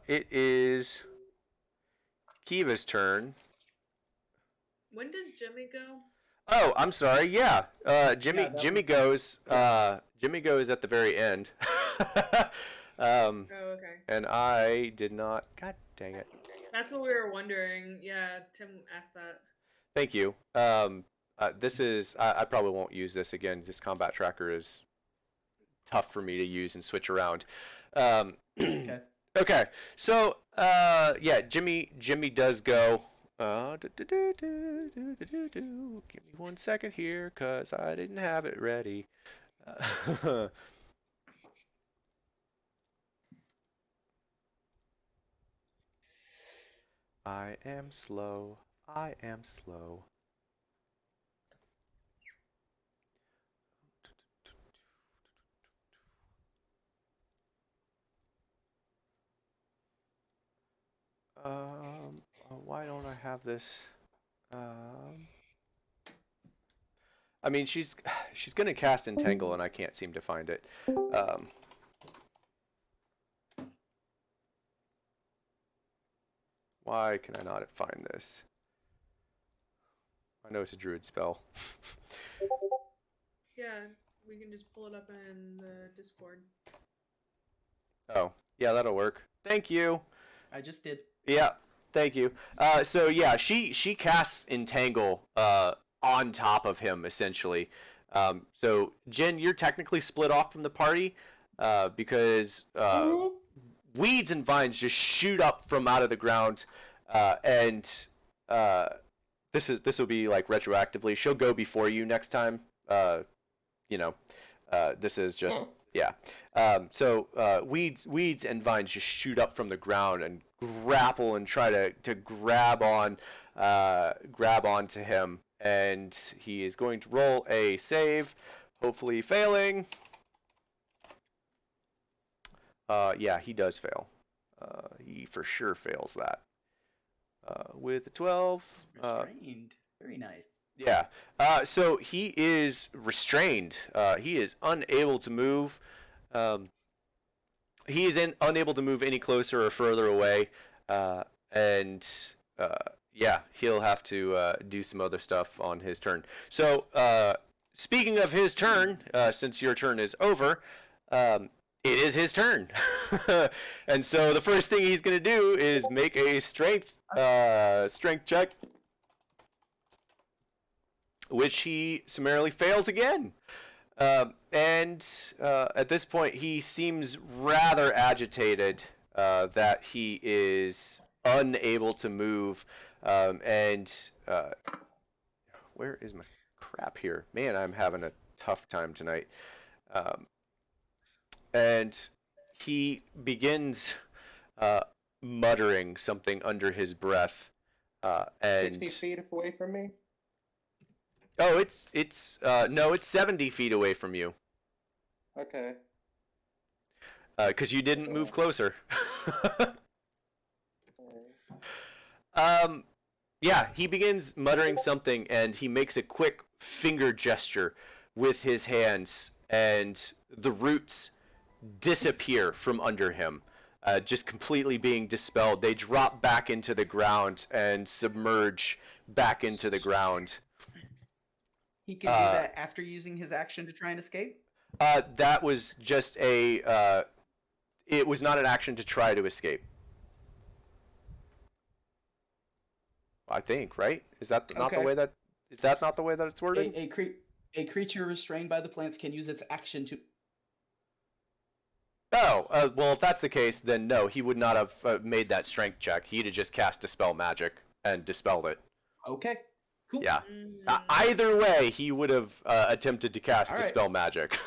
it is Kiva's turn. When does Jimmy go? Oh, I'm sorry. Yeah. Jimmy goes. Yeah. Jimmy goes at the very end. Oh, okay. And I did not. God dang it. That's what we were wondering. Yeah, Tim asked that. Thank you. This is. I probably won't use this again. This combat tracker is tough for me to use and switch around. Okay. Okay. So, yeah, Jimmy does go. Give me 1 second here, cause I didn't have it ready. I am slow. I am slow. Why don't I have this? I mean, she's gonna cast Entangle, and I can't seem to find it. Why can I not find this? I know it's a druid spell. Yeah, we can just pull it up in the Discord. Oh, yeah, that'll work. Thank you. I just did. Yeah, thank you. So yeah, she casts Entangle on top of him essentially. So Jen, you're technically split off from the party because weeds and vines just shoot up from out of the ground, and this will be like retroactively. She'll go before you next time. This is just yeah. So weeds and vines just shoot up from the ground and grapple and try to grab onto him, and he is going to roll a save, hopefully failing. Yeah, he does fail. He for sure fails that. With a 12. Restrained. Very nice. Yeah. So he is restrained. He is unable to move. He is unable to move any closer or further away. Yeah, he'll have to do some other stuff on his turn. So, speaking of his turn, since your turn is over, it is his turn. And so the first thing he's going to do is make a strength check, which he summarily fails again. And at this point, he seems rather agitated that he is unable to move. Where is my crap here? Man, I'm having a tough time tonight. And he begins muttering something under his breath. 60 feet away from me? Oh, it's 70 feet away from you. Okay. Because you didn't move closer. Yeah, he begins muttering something, and he makes a quick finger gesture with his hands, and the roots disappear from under him, just completely being dispelled. They drop back into the ground and submerge back into the ground. He can do that after using his action to try and escape? That was just it was not an action to try to escape. I think, right? Is that not the way that it's worded? A creature restrained by the plants can use its action to... Oh, well, if that's the case, then no, he would not have made that strength check. He'd have just cast Dispel Magic and dispelled it. Okay, cool. Yeah. Either way, he would have attempted to cast Dispel Magic.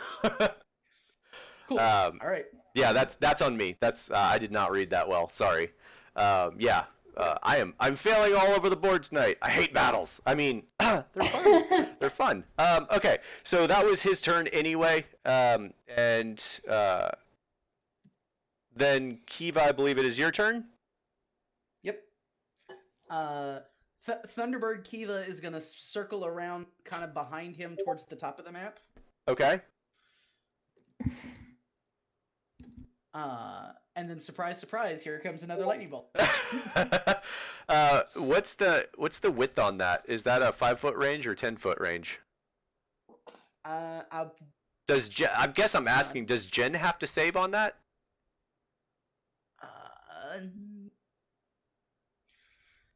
Cool. All right. Yeah, that's on me. That's I did not read that well. Sorry. Yeah. I'm failing all over the board tonight. I hate battles. I mean, they're fun. They're fun. Okay, so that was his turn anyway. Then Kiva, I believe it is your turn. Yep. Thunderbird Kiva is gonna circle around, kind of behind him, towards the top of the map. Okay. And then surprise, surprise, here comes another lightning bolt. What's the width on that? Is that a 5-foot range or 10-foot range? I guess I'm asking, does Jen have to save on that?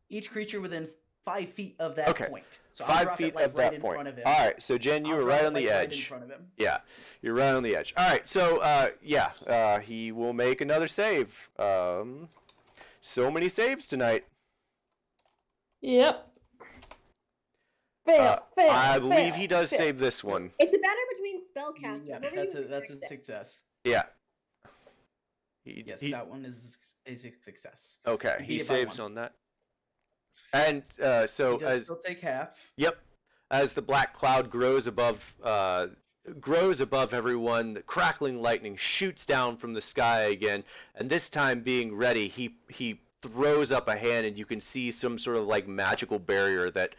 Each creature within 5 feet of that point. So 5 feet of that point. All right, so Jen, you were right on the edge. Right in front of him. Yeah, you're right on the edge. All right, so he will make another save. So many saves tonight. Yep. Fail. I believe he does save this one. It's a battle between spellcasters. Yeah, that's a success. Yeah. That one is a success. Okay, he saves on that. And so he does still take half. Yep. As the black cloud grows above everyone, the crackling lightning shoots down from the sky again, and this time being ready, he throws up a hand, and you can see some sort of like magical barrier that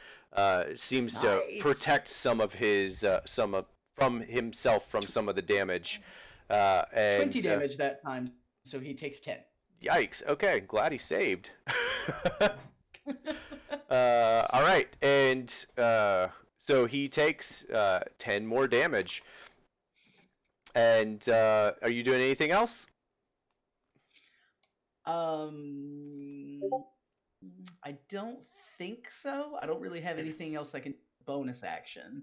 seems to protect some of his from himself from some of the damage. 20 damage that time, so he takes 10. Yikes! Okay, glad he saved. All right, and so he takes 10 more damage. And are you doing anything else? I don't think so. I don't really have anything else I can bonus action.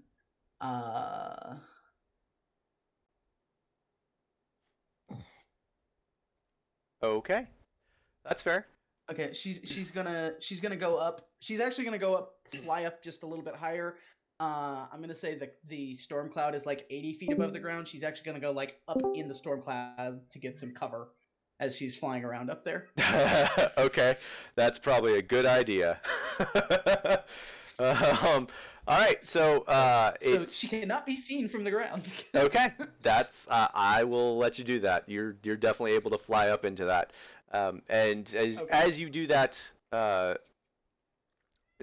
Okay, that's fair. Okay, she's gonna go up. She's actually gonna go up, fly up just a little bit higher. I'm gonna say the storm cloud is like 80 feet above the ground. She's actually gonna go like up in the storm cloud to get some cover as she's flying around up there. Okay, that's probably a good idea. All right, so so she cannot be seen from the ground. Okay, that's I will let you do that. You're definitely able to fly up into that, and as you do that,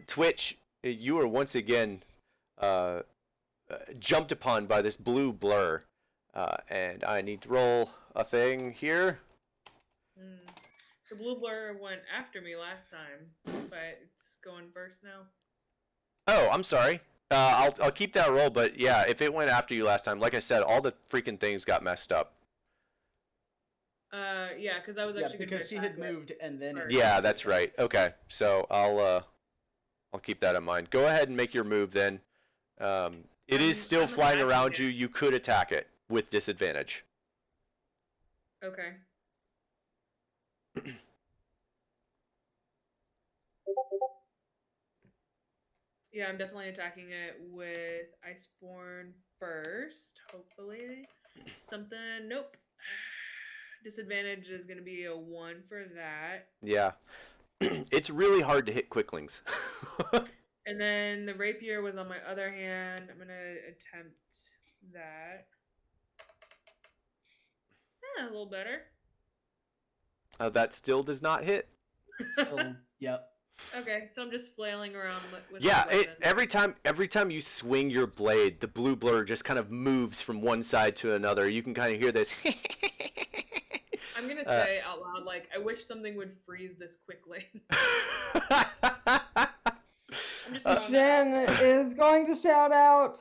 Twitch, you are once again jumped upon by this blue blur, and I need to roll a thing here. The blue blur went after me last time, but it's going first now. Oh, I'm sorry. I'll keep that roll, but yeah, if it went after you last time, like I said, all the freaking things got messed up. Yeah, because I was actually because she had moved and then. Yeah, that's right. Okay, so I'll keep that in mind. Go ahead and make your move then. It is still flying around you. You could attack it with disadvantage. Okay. Yeah, I'm definitely attacking it with Iceborne first. Hopefully. Something. Nope. Disadvantage is going to be a 1 for that. Yeah. It's really hard to hit quicklings. And then the rapier was on my other hand. I'm going to attempt that. A little better. That still does not hit. Yep. Okay, so I'm just flailing around with Yeah, my weapon. every time you swing your blade, the blue blur just kind of moves from one side to another. You can kind of hear this. I'm gonna say out loud, like, I wish something would freeze this quickly. I'm just Jen is going to shout out,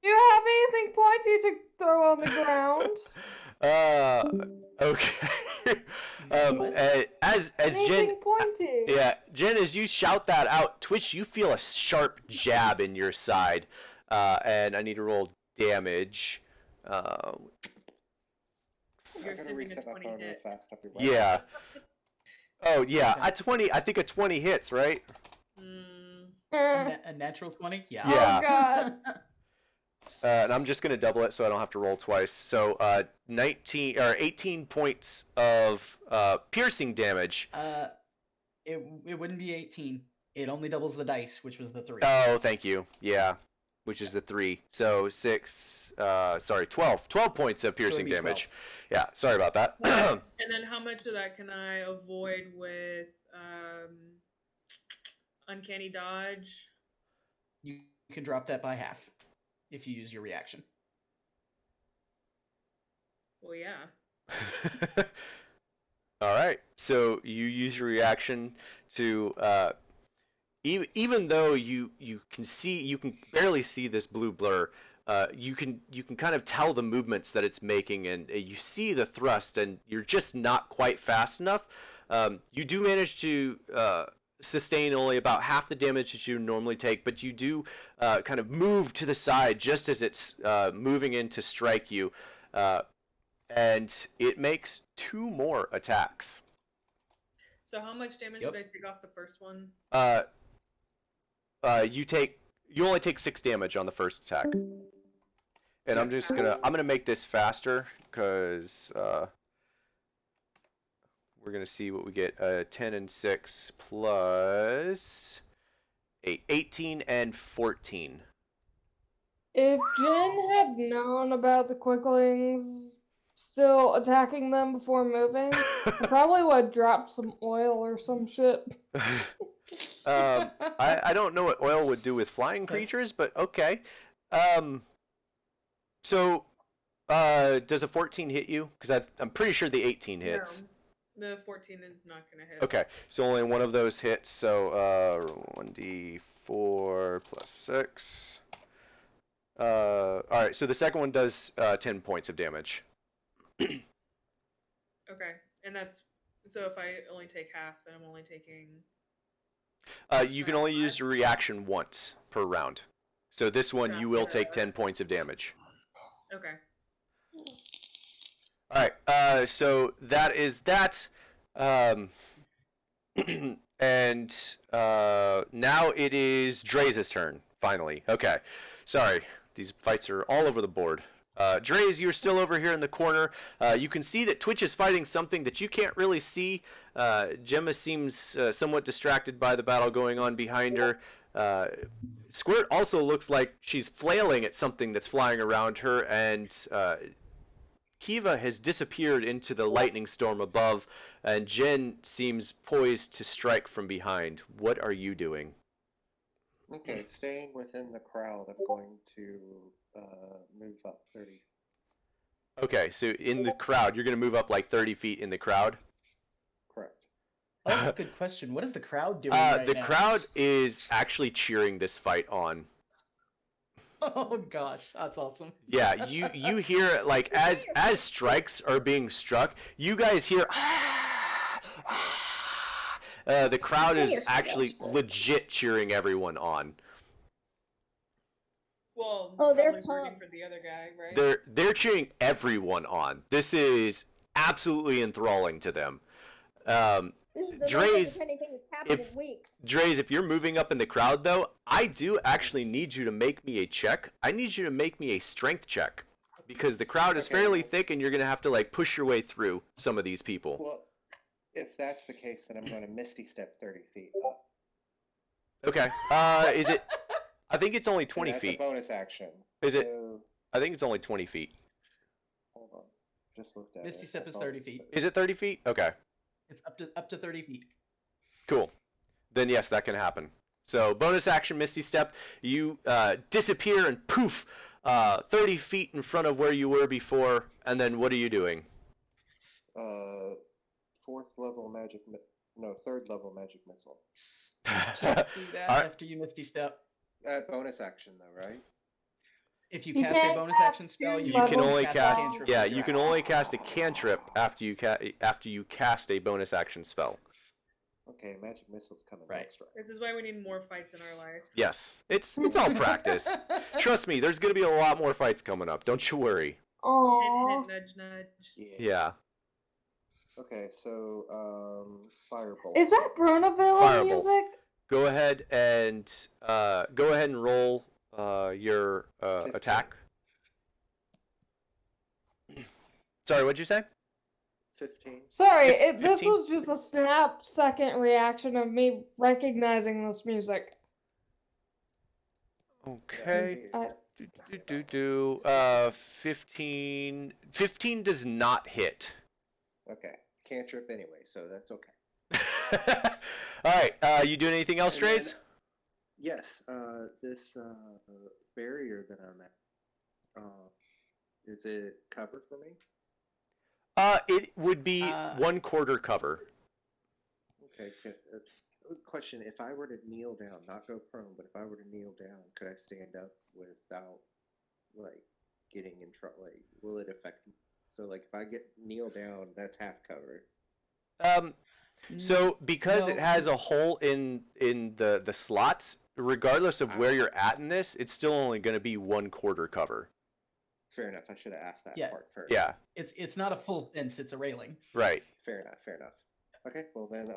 "Do you have anything pointy to throw on the ground?" Okay. As Jen, pointy. yeah, Jen, as you shout that out, Twitch, you feel a sharp jab in your side, and I need to roll damage. You're I'm gonna assuming a reset my 20 phone real hit. fast. I'll be right Yeah. back. Oh yeah, a 20. I think a 20 hits, right? A natural 20? Yeah. Yeah. Oh god. And I'm just gonna double it so I don't have to roll twice. So 19 or 18 points of piercing damage. It wouldn't be 18. It only doubles the dice, which was the 3. Oh, thank you. Yeah, which is the 3. So 12 points of piercing damage. 12. Yeah, sorry about that. And then how much of that can I avoid with Uncanny Dodge? You can drop that by half if you use your reaction. Well, yeah. All right. So you use your reaction to even though you can barely see this blue blur. You can kind of tell the movements that it's making, and you see the thrust, and you're just not quite fast enough. You do manage to sustain only about half the damage that you normally take, but you do kind of move to the side just as it's moving in to strike you, and it makes 2 more attacks. So how much damage did I take off the first one? You only take 6 damage on the first attack. And I'm gonna make this faster because we're gonna see what we get. 10 and 6 plus 8, 18 and 14. If Jen had known about the quicklings still attacking them before moving, I probably would have dropped some oil or some shit. I don't know what oil would do with flying creatures, but okay. So, does a 14 hit you? Because I'm pretty sure the 18 hits. The 14 is not gonna hit. Okay, so only one of those hits. So 1d4 plus 6. All right, so the second one does 10 points of damage. Okay, and that's so if I only take half, then I'm only taking. You can only use your reaction once per round. So this one, you will take 10 points of damage. Okay. All right, so that is that. And now it is Dre's turn, finally. Okay, sorry, these fights are all over the board. Dre's, you're still over here in the corner. You can see that Twitch is fighting something that you can't really see. Gemma seems somewhat distracted by the battle going on behind her. Squirt also looks like she's flailing at something that's flying around her, and Kiva has disappeared into the lightning storm above, and Jen seems poised to strike from behind. What are you doing? Okay, staying within the crowd, I'm going to move up 30. Okay, so in the crowd, you're going to move up like 30 feet in the crowd? Correct. Oh, that's a good question. What is the crowd doing right The now? crowd is actually cheering this fight on. Oh gosh, that's awesome. Yeah, you hear, like, as strikes are being struck, you guys hear the crowd is actually legit cheering everyone on. Well, Oh, they're probably rooting pumped. for the other guy, right? They're cheering everyone on. This is absolutely enthralling to them. This is the most Dre's, entertaining thing that's happened if- in weeks. Dre's, if you're moving up in the crowd, though, I do actually need you to make me a check. I need you to make me a strength check, because the crowd is Okay. fairly thick, and you're going to have to, like, push your way through some of these people. Well, if that's the case, then I'm going to Misty Step 30 feet up. Okay. Is it... I think it's only 20 And that's feet. a bonus action. Is it? So, I think it's only 20 feet. hold on. Just looked at Misty it. Step is 30 feet. Is it 30 feet? Okay. It's up to 30 feet. Cool. Then yes, that can happen. So bonus action, Misty Step. You disappear and poof, 30 feet in front of where you were before. And then what are you doing? Third level magic missile. Can't do that Alright. after you Misty Step. Bonus action though, right? If you You cast a can't bonus cast action spell, two You Level can only cast cast, cantrip yeah, with you your can action. only cast a cantrip after you cast a bonus action spell. Okay, magic missile's coming Right. next, right? This is why we need more fights in our life. Yes, it's all practice. Trust me, there's gonna be a lot more fights coming up. Don't you worry. Hint, Aww. hint, nudge, nudge. Yeah. Okay, so firebolt. Is that Brunaville Firebolt. music? Go ahead and roll your 15. attack. Sorry, what'd you say? 15. Sorry, Fif- this 15? was just a snap second reaction of me recognizing this music. Okay. I- 15. 15 does not hit. Okay, cantrip anyway, so that's okay. All right. You doing anything else, And then- Trace? Yes, this barrier that I'm at, is it covered for me? It would be 1/4 cover. Okay, question, if I were to kneel down, not go prone, but if I were to kneel down, could I stand up without, like, getting in trouble? Like, will it affect me? So, like, if I kneel down, that's half covered. So because it No. has a hole in the slots, regardless of where you're at in this, it's still only going to be 1/4 cover. Fair enough, I should have asked that Yeah. part first. Yeah. It's not a full fence, it's a railing. Right. Fair enough, fair enough. Okay, well then,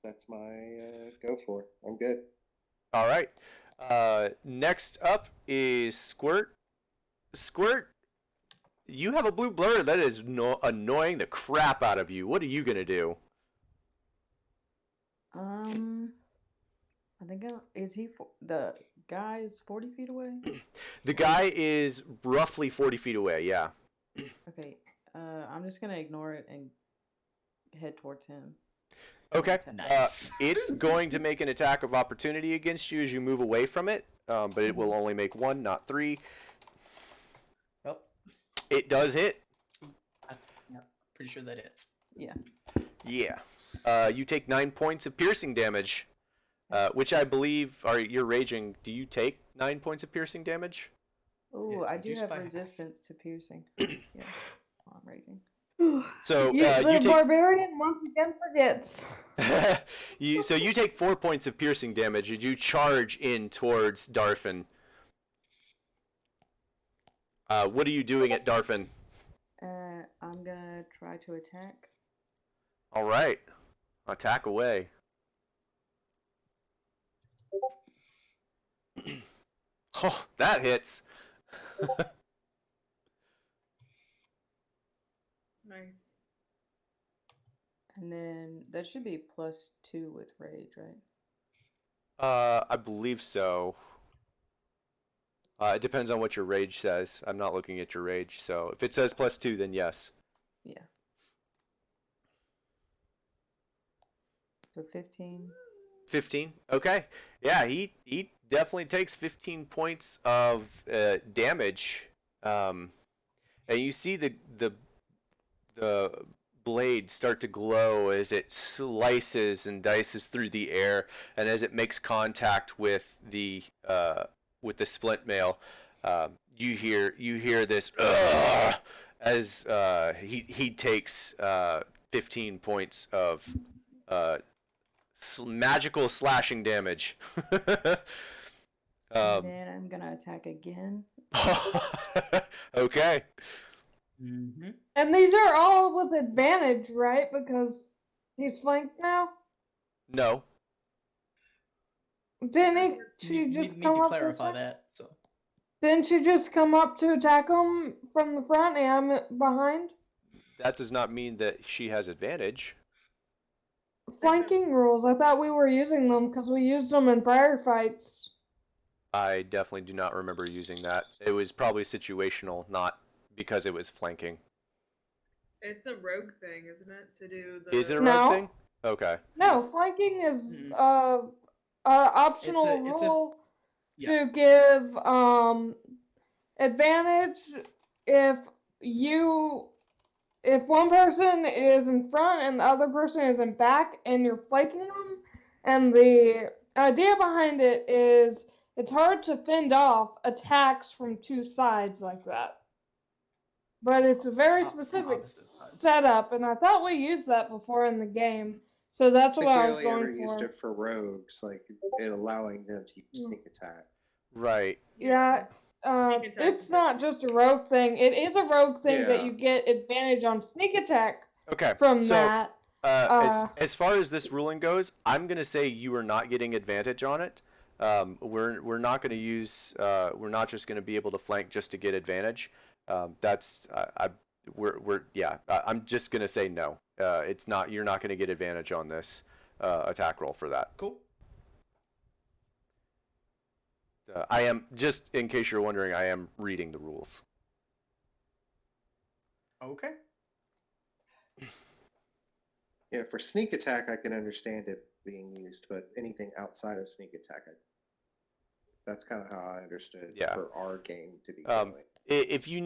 that's my go for it. I'm good. All right. Next up is Squirt. Squirt, you have a blue blur that is annoying the crap out of you. What are you gonna do? I think is he the guy's 40 feet away? The guy is roughly 40 feet away. Yeah. Okay, I'm just gonna ignore it and head towards him. Okay. Nice. It's going to make an attack of opportunity against you as you move away from it, but it will only make 1, not 3. Oh, It does hit. yeah, pretty sure that hits. Yeah. Yeah. You take 9 points of piercing damage, which I believe are you're raging. Do you take 9 points of piercing damage? Ooh, it's I do reduced have by half. resistance to piercing. Yeah, I'm raging. So You, the you take barbarian once again forgets. you take 4 points of piercing damage as you charge in towards Darfin. What are you doing at Darfin? I'm gonna try to attack. All right, attack away. Oh, that hits. Nice. And then that should be +2 with rage, right? I believe so. It depends on what your rage says. I'm not looking at your rage, so if it says +2, then yes. Yeah. So 15. 15. Okay. Yeah, he definitely takes 15 points of damage. And you see the blade start to glow as it slices and dices through the air, and as it makes contact with the splint mail, you hear this as he takes 15 points of magical slashing damage. And then I'm gonna attack again. Okay. Mm-hmm. And these are all with advantage, right? Because he's flanked now. No. Didn't she Need just to come up clarify to attack? that. So Didn't she just come up to attack him from the front and I'm behind? That does not mean that she has advantage. Flanking rules. I thought we were using them because we used them in prior fights. I definitely do not remember using that. It was probably situational, not because it was flanking. It's a rogue thing, isn't it? To do the. Is it a rogue No. thing? Okay. No, flanking is Mm. optional It's a- rule yeah. to give advantage if one person is in front and the other person is in back and you're flanking them. And the idea behind it is it's hard to fend off attacks from two sides like that. But it's a very From specific opposite sides. setup, and I thought we used that before in the game. So that's I what think we I was only ever going used for. it for rogues, like it allowing them to sneak attack. Right. Yeah, Sneak attack it's is not just a rogue thing. It is a rogue thing that Yeah. you get advantage on sneak attack Okay. from so, that. as far as this ruling goes, I'm gonna say you are not getting advantage on it. We're not gonna use. We're not just gonna be able to flank just to get advantage. That's I'm just gonna say no. It's not. You're not gonna get advantage on this attack roll for that. Cool. I am, just in case you're wondering, I am reading the rules. Okay. Yeah, for sneak attack, I can understand it being used, but anything outside of sneak attack, that's kind of how I understood Yeah. for our game to be Um, going. If you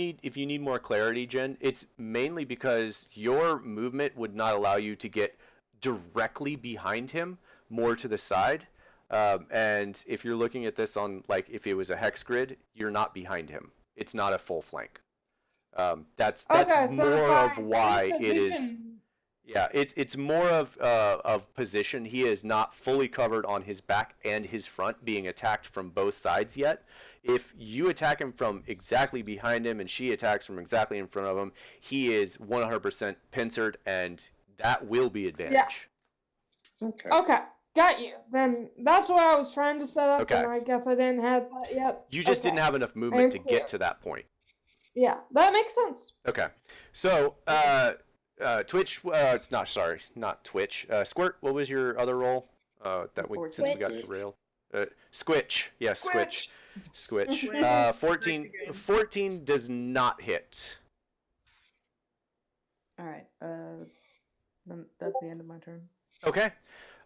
need more clarity, Jen, it's mainly because your movement would not allow you to get directly behind him, more to the side. And if you're looking at this on, like, if it was a hex grid, you're not behind him. It's not a full flank. That's Okay, so more if I of why take a it is. position- Yeah, it's more of position. He is not fully covered on his back and his front, being attacked from both sides yet. If you attack him from exactly behind him and she attacks from exactly in front of him, he is 100% pincered, and that will be advantage. Okay. Okay, got you. Then that's what I was trying to set up, Okay. and I guess I didn't have that yet. You just didn't Okay. have enough movement I'm to clear. get to that point. Yeah, that makes sense. Okay, so Twitch. It's not, sorry, not Twitch. Squirt. What was your other role? Since we got Twitch. derailed. Squitch. Yes, Squitch. Squitch. Squitch. 14. 14 does not hit. All right. Then that's the end of my turn. Okay.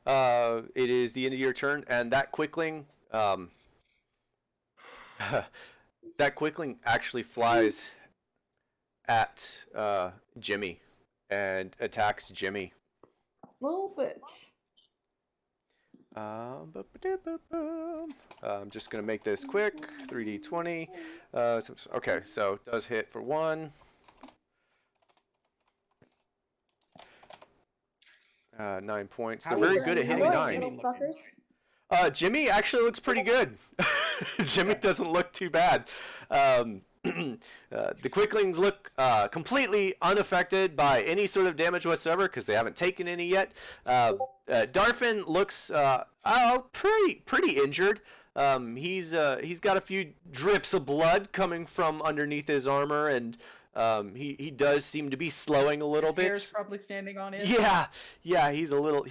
It is the end of your turn, and that quickling. That quickling actually flies at Jimmy and attacks Jimmy. little bitch. I'm just gonna make this quick. 3d20. Okay, so it does hit for 1. 9 points. They're How very is good at Jimmy- hitting how is 9. Jimmy Little looking? fuckers. Jimmy actually looks pretty good. Jimmy doesn't look too bad. The quicklings look completely unaffected by any sort of damage whatsoever because they haven't taken any yet. Darfin looks pretty injured. He's got a few drips of blood coming from underneath his armor, and he does seem to be slowing a little Hair's bit. probably standing on it. Yeah, he's a little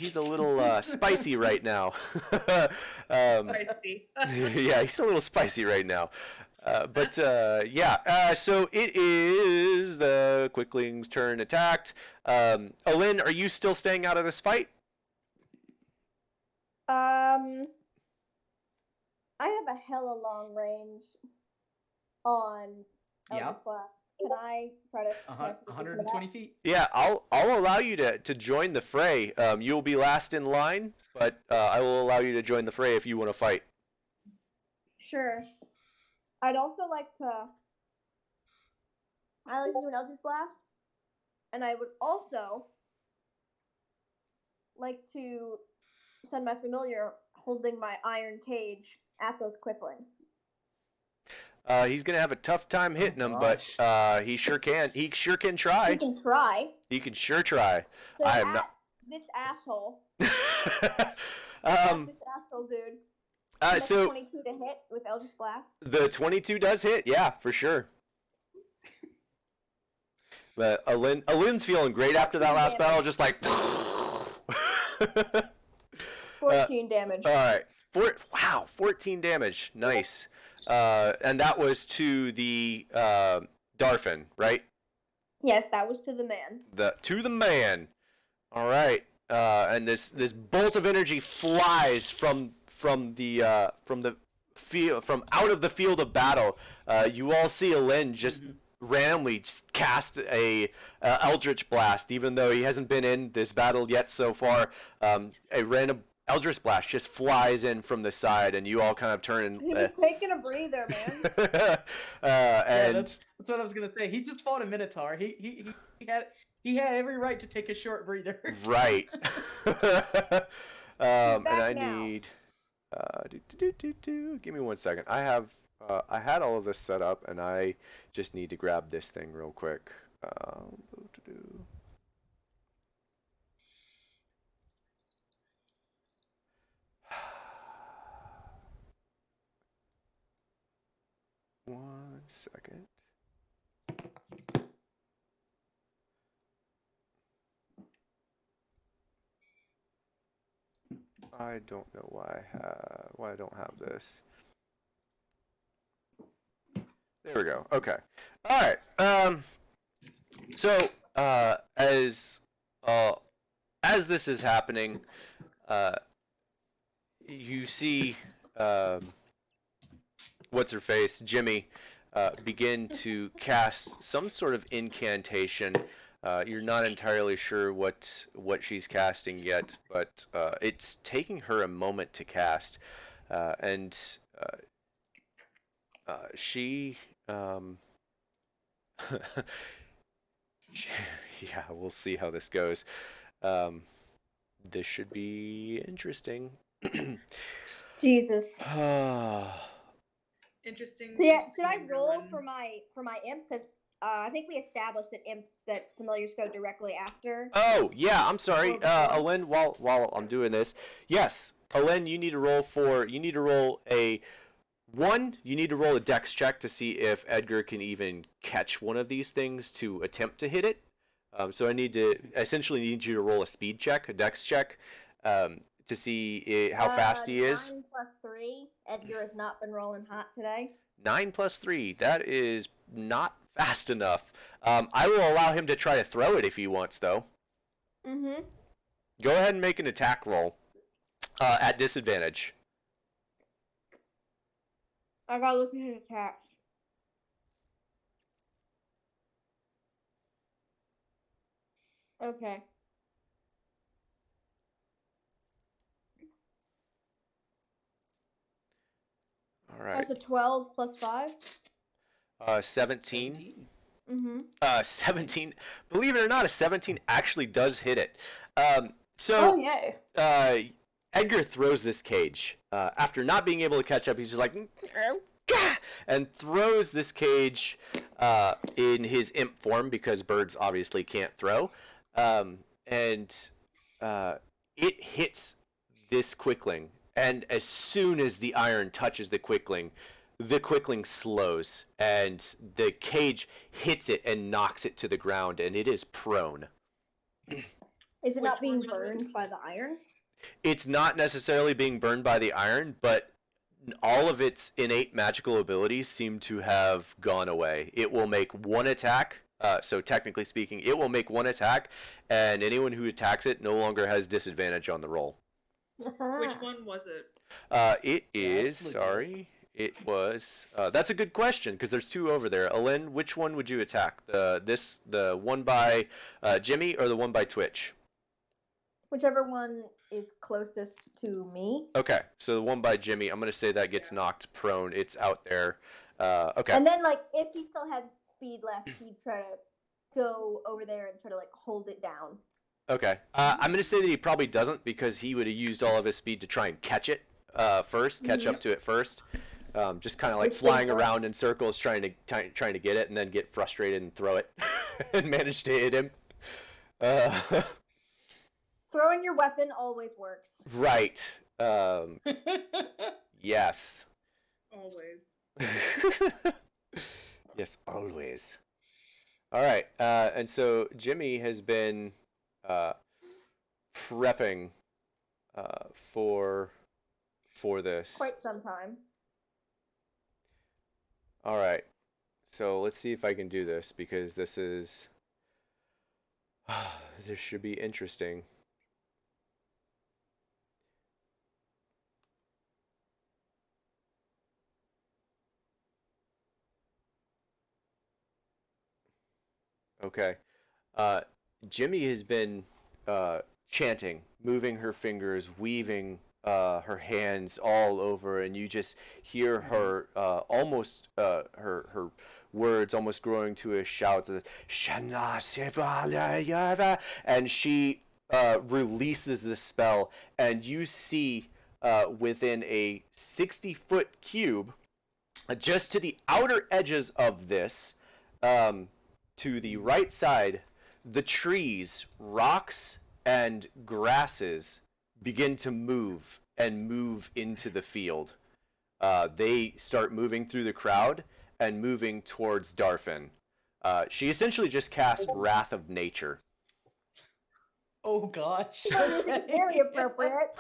spicy right now. Spicy. Yeah, he's a little spicy right now. So it is the Quickling's turn attacked. Olin, are you still staying out of this fight? I have a hella long range on Yeah. Eldritch Blast. Can I try to cast it with some of 120 that? feet. Yeah, I'll allow you to join the fray. You'll be last in line, but I will allow you to join the fray if you want to fight. Sure. I'd also like to. I like to do an Eldritch Blast, and I would also like to send my familiar holding my iron cage at those Quicklings. He's gonna have a tough time hitting him, but he sure can. He sure can try. You can try. He can sure try. So I am at not. this asshole. um, This asshole dude. uh, so 22 to hit with Eldritch Blast. the 22 does hit, yeah, for sure. But Alin's feeling great after that last battle, just like. 14 damage. All right, 14 damage, nice. And that was to the Darfin, right? Yes, that was to the man. To the man. All right. And this bolt of energy flies from the field, from out of the field of battle. You all see Alin just randomly cast a Eldritch Blast, even though he hasn't been in this battle yet so far. A random Eldritch Blast just flies in from the side, and you all kind of turn and. He was taking a breather, man. Yeah, that's what I was gonna say. He just fought a Minotaur. He had every right to take a short breather. Right. And I now. need. Give me 1 second. I had all of this set up, and I just need to grab this thing real quick. One second. I don't know why I don't have this. There we go. Okay. All right. So as this is happening, you see what's her face, Jimmy, begin to cast some sort of incantation. You're not entirely sure what she's casting yet, but it's taking her a moment to cast, and she, yeah, we'll see how this goes. This should be interesting. Jesus. Interesting. So yeah, should I name, roll Rowan. for my imp? Because I think we established that imps that familiars go directly after. Oh yeah, I'm sorry, Or before. Alen. While I'm doing this, yes, Alen, you need to roll a 1. You need to roll a dex check to see if Edgar can even catch one of these things to attempt to hit it. So I essentially need you to roll a speed check, a dex check, to see how fast he is. 9 plus 3. Edgar has not been rolling hot today. 9 plus 3. That is not fast enough. I will allow him to try to throw it if he wants, though. Mm-hmm. Go ahead and make an attack roll at disadvantage. I gotta look at his attacks. Okay. All right. That's a 12 plus 5. 17. Mm-hmm. 17. Believe it or not, a 17 actually does hit it. Oh So yay! Edgar throws this cage. After not being able to catch up, he's just like, "Gah!" and throws this cage in his imp form because birds obviously can't throw. And it hits this quickling. And as soon as the iron touches the quickling slows, and the cage hits it and knocks it to the ground, and it is prone. Is it not Which being one was burned this? by the iron? It's not necessarily being burned by the iron, but all of its innate magical abilities seem to have gone away. It will make one attack, so technically speaking, it will make one attack, and anyone who attacks it no longer has disadvantage on the roll. Which one was it? It is, legit. sorry, it was, that's a good question, because there's two over there. Alin, which one would you attack? The one by Jimmy or the one by Twitch? Whichever one is closest to me. Okay, so the one by Jimmy, I'm going to say that gets knocked prone. It's out there. Okay. And then, like, if he still has speed left, he'd try to go over there and try to, like, hold it down. Okay. I'm going to say that he probably doesn't because he would have used all of his speed to try and catch it first, catch up to it first. Just kind of like flying around in circles trying to get it and then get frustrated and throw it and manage to hit him. Throwing your weapon always works. Right. Yes. Always. Yes, always. All right. And so Jimmy has been prepping for this. Quite some time. All right. So let's see if I can do this because this is this should be interesting. Okay. Jimmy has been chanting, moving her fingers, weaving her hands all over, and you just hear her almost her words almost growing to a shout. And she releases the spell, and you see within a 60-foot cube, just to the outer edges of this, to the right side, the trees, rocks, and grasses begin to move and move into the field. They start moving through the crowd and moving towards Darfin. She essentially just cast Wrath of Nature. Oh gosh. It's very appropriate.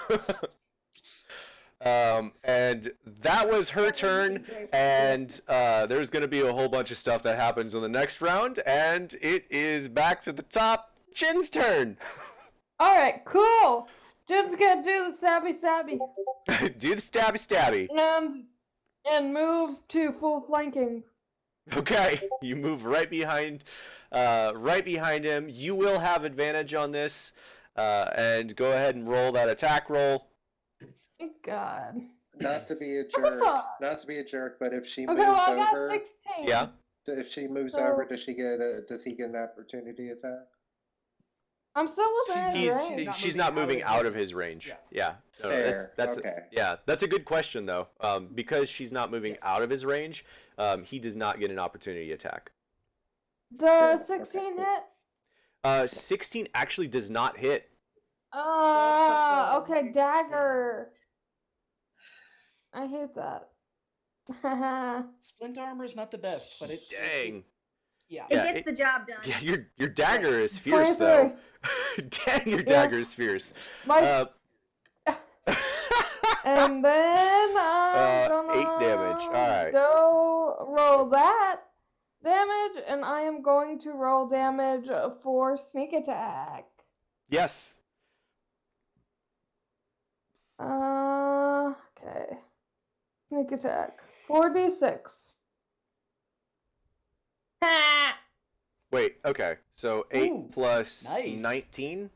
And that was her turn, and there's going to be a whole bunch of stuff that happens in the next round, and it is back to the top. Jin's turn. All right, cool. Just gonna do the stabby, Do the stabby. and move to full flanking. Okay, you move right behind him. You will have advantage on this, and go ahead and roll that attack roll. Thank God. Not to be a What the jerk. fuck? Not to be a jerk, but if she Okay, moves well I got over, 16. Yeah. if she moves So- over, does he get an opportunity attack? I'm still within He's- range. not She's moving not out moving of out his of his range. range. Yeah. No, Fair, that's okay. that's a good question though. Because she's not moving out of his range, he does not get an opportunity attack. Does Okay, 16 cool. hit? 16 actually does not hit. Okay, dagger. I hate that. Splint armor is not the best, but it's Dang. yeah. It Yeah, gets the job done. Yeah, your dagger is fierce though. Dang, your dagger is fierce. My Uh, and then I'm gonna 8 damage. Alright. go roll that damage, and I am going to roll damage for sneak attack. Yes. Okay. Sneak attack. 4d6. Ha! Wait, okay. So 8 Ooh, plus nice. 19?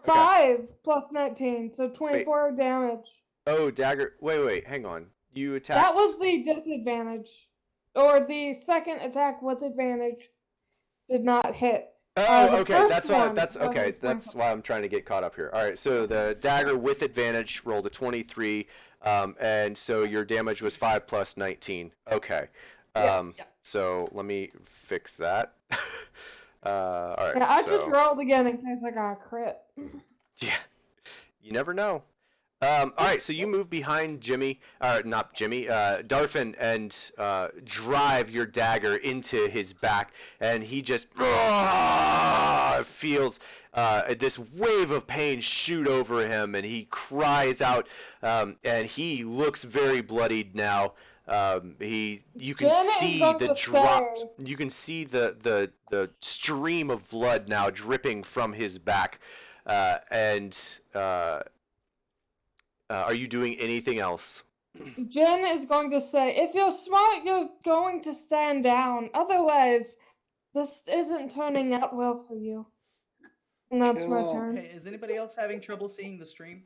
5 plus 19, so 24 damage. Oh, dagger. Wait, hang on. You attacked. That was the disadvantage. Or the second attack with advantage did not hit. Oh, The okay. first That's why. one That's was okay. a That's twenty. why I'm trying to get caught up here. All right. So the dagger with advantage rolled a 23, and so your damage was 5 plus 19. Okay. So let me fix that. All right. Yeah, I so, just rolled again in case I got a crit. Yeah. You never know. All right, so you move behind Jimmy, not Jimmy, Darfin, and drive your dagger into his back, and he just feels this wave of pain shoot over him, and he cries out, and he looks very bloodied now. You can Jen is see going the to drops. say- You can see the stream of blood now dripping from his back, and. Are you doing anything else? Jen is going to say, if you're smart, you're going to stand down. Otherwise, this isn't turning out well for you. And that's my Cool. turn. Hey, is anybody else having trouble seeing the stream?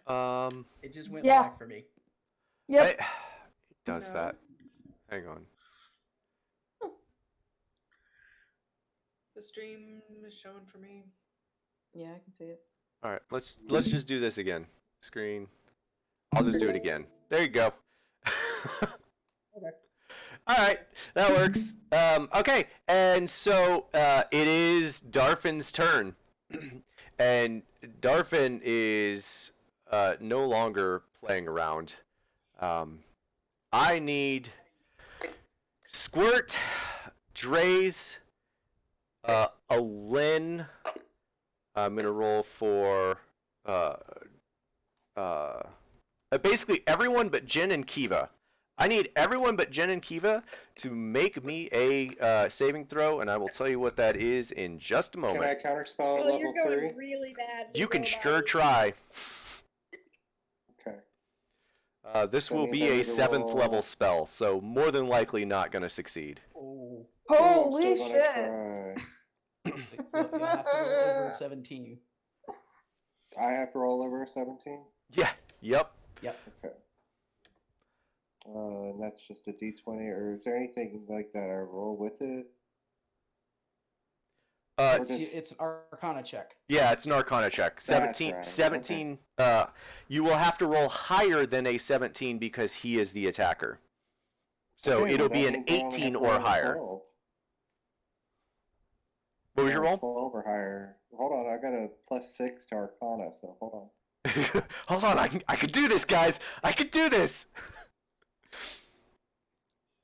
It just went Yeah. black for me. Yep. It does No. that. Hang on. The stream is showing for me. Yeah, I can see it. All right, let's just do this again. Screen. I'll just do it again. There you go. Okay. All right, that works. Okay, and so it is Darfin's turn, and Darfin is no longer playing around. I need Squirt, Draze, a Lynn. I'm gonna roll for basically everyone but Jin and Kiva. I need everyone but Jen and Kiva to make me a saving throw, and I will tell you what that is in just a Can I moment. counterspell at Oh, you're level going 3? really bad. You can Roll sure that. try. Okay. This That will means be I a need to 7th roll- level spell, so more than likely not gonna succeed. Oh, Holy I'm still gonna shit. try. you'll have to roll over 17. I have to roll over a 17? Yeah. Yep. Yep. Okay. And that's just a d20, or is there anything like that I roll with it? Or does- It's an Arcana check. Yeah, it's an Arcana check. 17. right, 17. You will have to roll higher than a 17 because he is the attacker. So Okay, it'll well, be that an means I only have 18 to or roll a higher. 12. What was your roll? 12 or higher. Hold on, I got a +6 to Arcana, so hold on. Hold on, I can do this, guys. I can do this.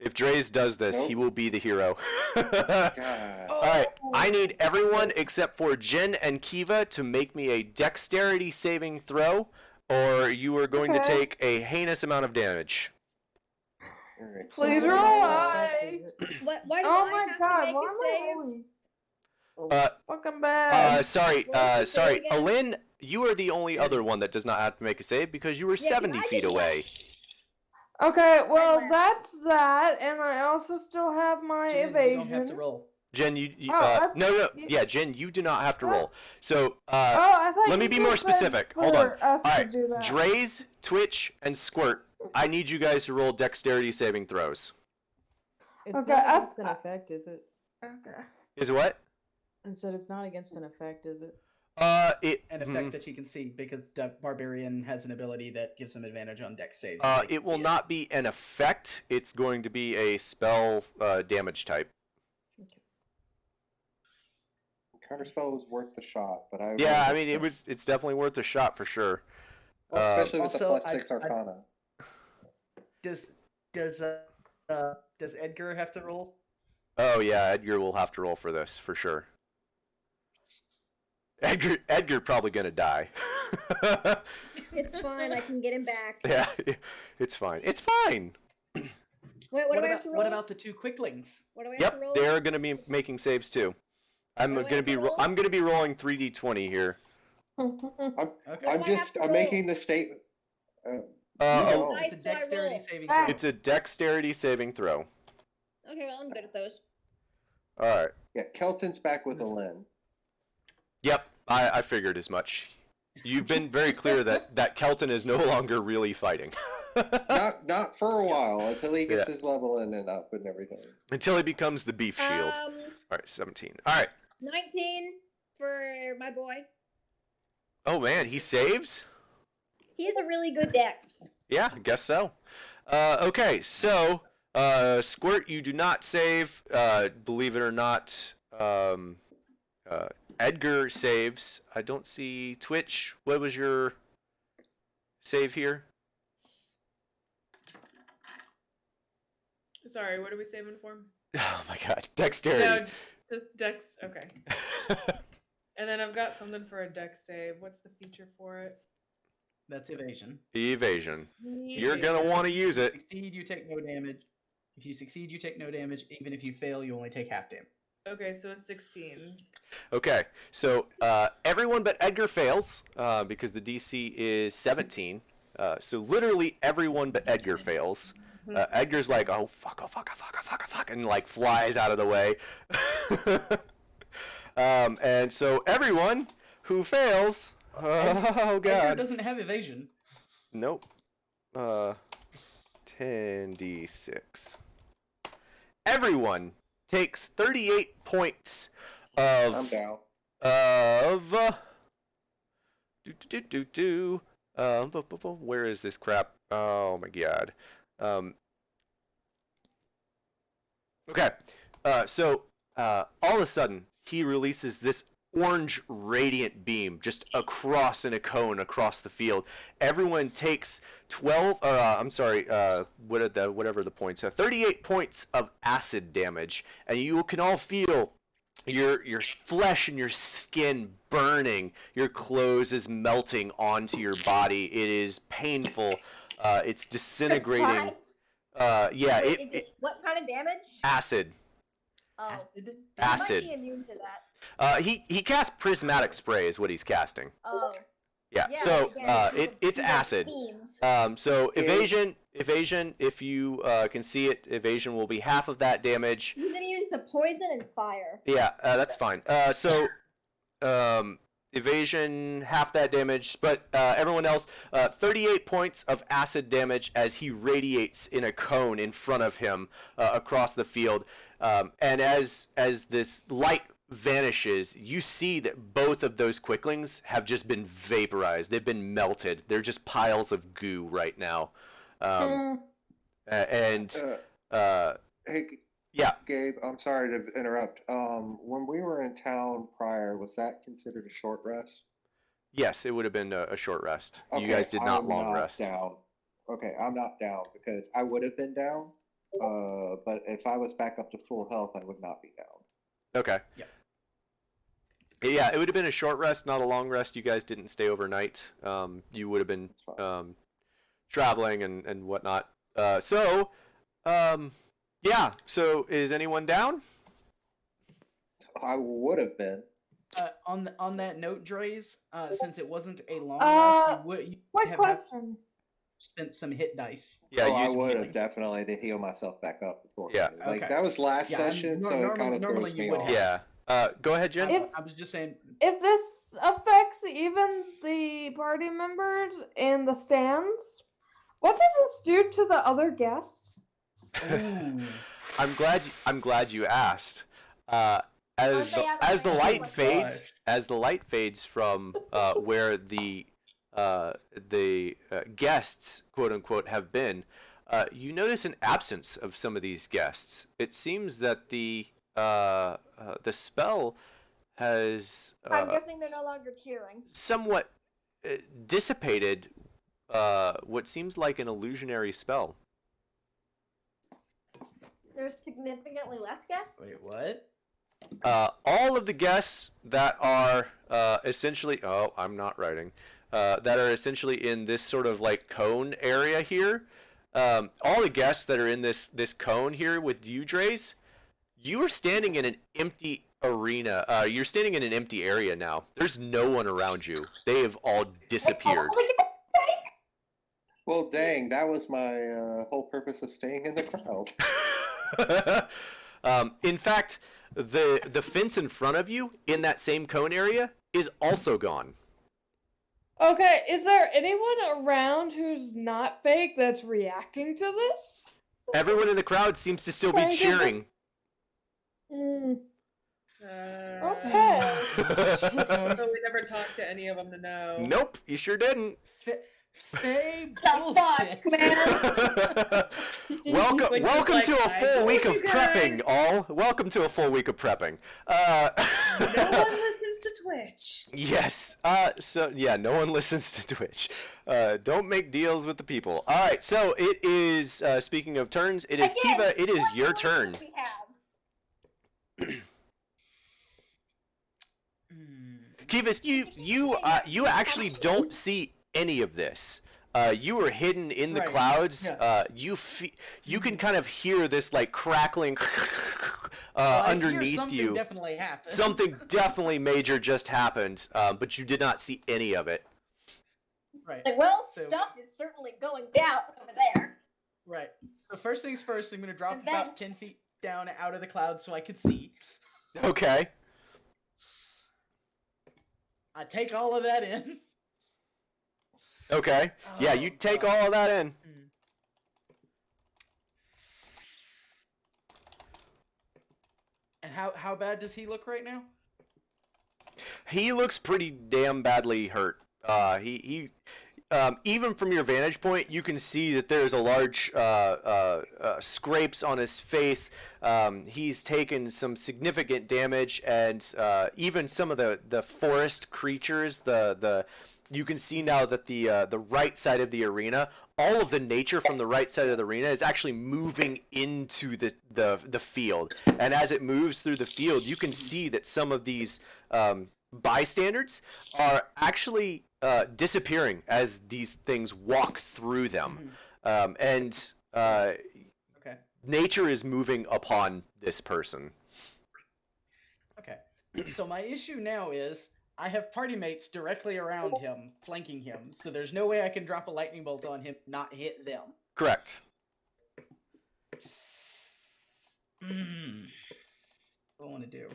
If Dre's does this, he Nope. will be the hero. God. All right, I need everyone except for Jin and Kiva to make me a dexterity saving throw, or you are going to Okay. take a heinous amount of damage. Alright, Please so- roll What effect high. is it? Why do Oh I my have god, to make why a am I save? rolling? Uh, Fucking bad. Sorry, What was the sorry, save again? Alin, you are the only other one that does not have to make a save because you were Yeah, 70 I feet did- away. Okay, well, left. that's that, and I also still have my Jen, you evasion. don't have to roll. Jen, Oh, no, yeah, Jen, you do not have to roll. So, I thought let me you be just more said specific. Hold on. for us to Alright, do that. Draze, Twitch, and Squirt, I need you guys to roll dexterity saving throws. It's Okay, not I- against an effect, is it? Okay. Is what? And said it's not against an effect, is it? An effect that you can see because the Barbarian has an ability that gives him advantage on dex saves. if they It can will see not be an effect. It's going to be a spell damage type. Counterspell was worth the shot, but I. Yeah, rolled I a mean, six. it's definitely worth a shot for sure. Well, especially with also, the +6 Arcana. Does Edgar have to roll? Oh yeah, Edgar will have to roll for this for sure. Edgar probably gonna die. It's fine. I can get him back. Yeah, it's fine. It's fine. What do I have to roll? What about the two quicklings? What do I have to Yep, roll? they're gonna be making saves too. I'm What do I gonna have to be roll? I'm gonna be rolling 3d20 here. I'm Okay. What do I have to roll? making the statement. Oh, No. It's a Dice do I dexterity roll? saving Ah. throw. it's a dexterity saving throw. Okay, well, I'm good at those. All right. Yeah, Kelton's back with a Lynn. Yep, I figured as much. You've been very clear that Kelton is no longer really fighting. Not for a while until he gets Yeah. his level in and up and everything. Until he becomes the beef shield. All right, 17. All right. 19 for my boy. Oh man, he saves? He has a really good dex. Yeah, I guess so. Okay, so Squirt, you do not save. Believe it or not, Edgar saves. I don't see Twitch. What was your save here? Sorry, what are we saving for? Oh my god, dexterity. No, just dex. Okay. And then I've got something for a dex save. What's the feature for it? That's evasion. Evasion. You're gonna want to use it. If you succeed, you take no damage. If you succeed, you take no damage. Even if you fail, you only take half damage. Okay, so a 16. Okay, so everyone but Edgar fails because the DC is 17. So literally everyone but Edgar fails. Edgar's like, oh fuck, and like flies out of the way. And so everyone who fails, oh Edgar god, doesn't have evasion. nope. 10d6. Everyone takes 38 points I'm of down. where is this crap? Oh my god. Okay. So all of a sudden he releases this orange radiant beam just across in a cone across the field. Everyone takes 12 whatever the points are, 38 points of acid damage, and you can all feel your flesh and your skin burning. Your clothes is melting onto your body. It is painful. It's disintegrating. Yeah, Wait, what kind of damage? acid. Oh, Acid. He might be immune to that. He casts prismatic spray is what he's casting. Oh. Yeah. Yeah, So yeah, it's he does acid. themes. So evasion. If you can see it, evasion will be half of that damage. He's immune to poison and fire. Yeah, that's fine. Evasion, half that damage, but everyone else, 38 points of acid damage as he radiates in a cone in front of him across the field. And as this light vanishes, you see that both of those quicklings have just been vaporized. They've been melted. They're just piles of goo right now. Hey, Yeah. Gabe, I'm sorry to interrupt. When we were in town prior, was that considered a short rest? Yes, it would have been a short rest. You Okay, guys did not I'm long rest. Down. Okay, I'm not down because I would have been down. But if I was back up to full health, I would not be down. Okay. Yeah. Yeah, it would have been a short rest, not a long rest. You guys didn't stay overnight. You would have been That's fine. traveling and whatnot. Yeah. So is anyone down? I would have been. On that note, Drays, since it wasn't a long rest, you Quick have question. spent some hit dice. Yeah, I you, would have definitely to heal myself back up before. Yeah. Like Okay. that was last Yeah, session, so it kind of normally throws you me would off. have. yeah. Go ahead, Jen. If- I was just saying. If this affects even the party members in the stands, what does this do to the other guests? Ooh. I'm glad you asked. As they have the a light gosh. fades from where the guests, quote unquote, have been, you notice an absence of some of these guests. It seems that the spell has I'm guessing they're no longer cheering. somewhat dissipated what seems like an illusionary spell. There's significantly less guests. Wait, what? All of the guests that are essentially I'm not writing that are essentially in this sort of like cone area here, all the guests that are in this cone here with you, Drays, you are standing in an empty arena. You're standing in an empty area now. There's no one around you. They have all disappeared. Well, dang, that was my whole purpose of staying in the crowd. In fact, the fence in front of you in that same cone area is also gone. Okay, is there anyone around who's not fake that's reacting to this? Everyone in the crowd seems to still be Trying to cheering. Mm, Uh, okay. So we never talked to any of them to know. Nope, you sure didn't. Faye The bullshit. fuck, man? welcome, Like, welcome like, to a I full told week of you prepping, guys. all. Welcome to a full week of prepping. No one listens to Twitch. Yes. So yeah, no one listens to Twitch. Don't make deals with the people. All right. So it is. Speaking of turns, it is Again, Kiva. It is what your choices turn. do we have? Kivas, you actually don't see any of this. You were hidden in the Right. clouds. Yeah. You can kind of hear this like crackling Well, I hear underneath something you. definitely happened. Something definitely major just happened, but you did not see any of it. Right. Like, well, So- stuff is certainly going down over there. Right. So first things first, I'm gonna drop about 10 Events. feet down out of the clouds so I could see. Okay. I take all of that in. Okay. Yeah, you Oh, take God. all of that in. And how bad does he look right now? He looks pretty damn badly hurt. Even from your vantage point, you can see that there's a large scrapes on his face. He's taken some significant damage, and even some of the forest creatures. You can see now that the right side of the arena, all of the nature from the right side of the arena is actually moving into the field. And as it moves through the field, you can see that some of these bystanders are actually disappearing as these things walk through them. Okay. Nature is moving upon this person. Okay. So my issue now is I have party mates directly around him, flanking him, so there's no way I can drop a lightning bolt on him, not hit them. Correct. What do I want to do?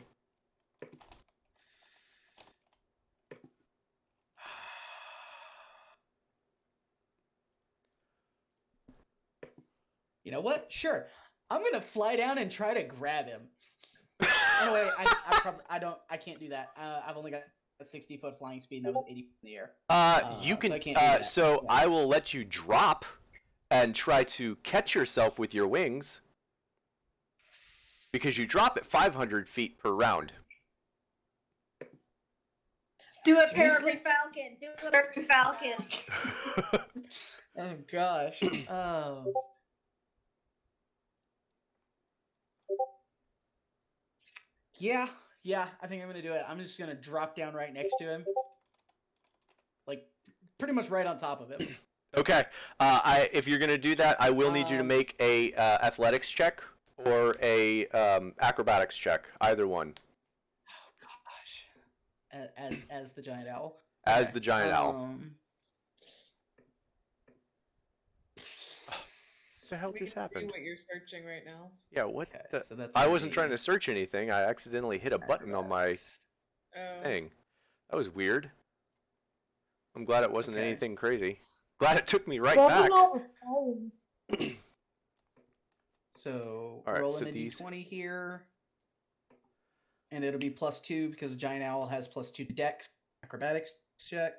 You know what? Sure. I'm gonna fly down and try to grab him. Oh wait, I can't do that. I've only got a 60-foot flying speed, and that was 80 in the air. You So can. I can't do that. So Yeah. I will let you drop and try to catch yourself with your wings, because you drop at 500 feet per round. Do a Seriously? peregrine falcon. Do a peregrine falcon. Oh gosh. Oh. Yeah, I think I'm gonna do it. I'm just gonna drop down right next to him. Like, pretty much right on top of him. Okay. If you're gonna do that, I will need you to make a athletics check or a acrobatics check. Either one. Oh gosh. As the giant owl. As Okay, the giant owl. What the hell We just can see happened? what you're searching right now. Yeah. What? Okay, The... so that's I gonna wasn't be trying to search anything. I accidentally hit a button on my acrobatics. Oh. thing. That was weird. I'm glad it wasn't Okay. anything crazy. Glad it took me right Buzzing back. all the phone. So All right, rolling so a these- d20 here, and it'll be +2 because giant owl has +2 to Dex. Acrobatics check.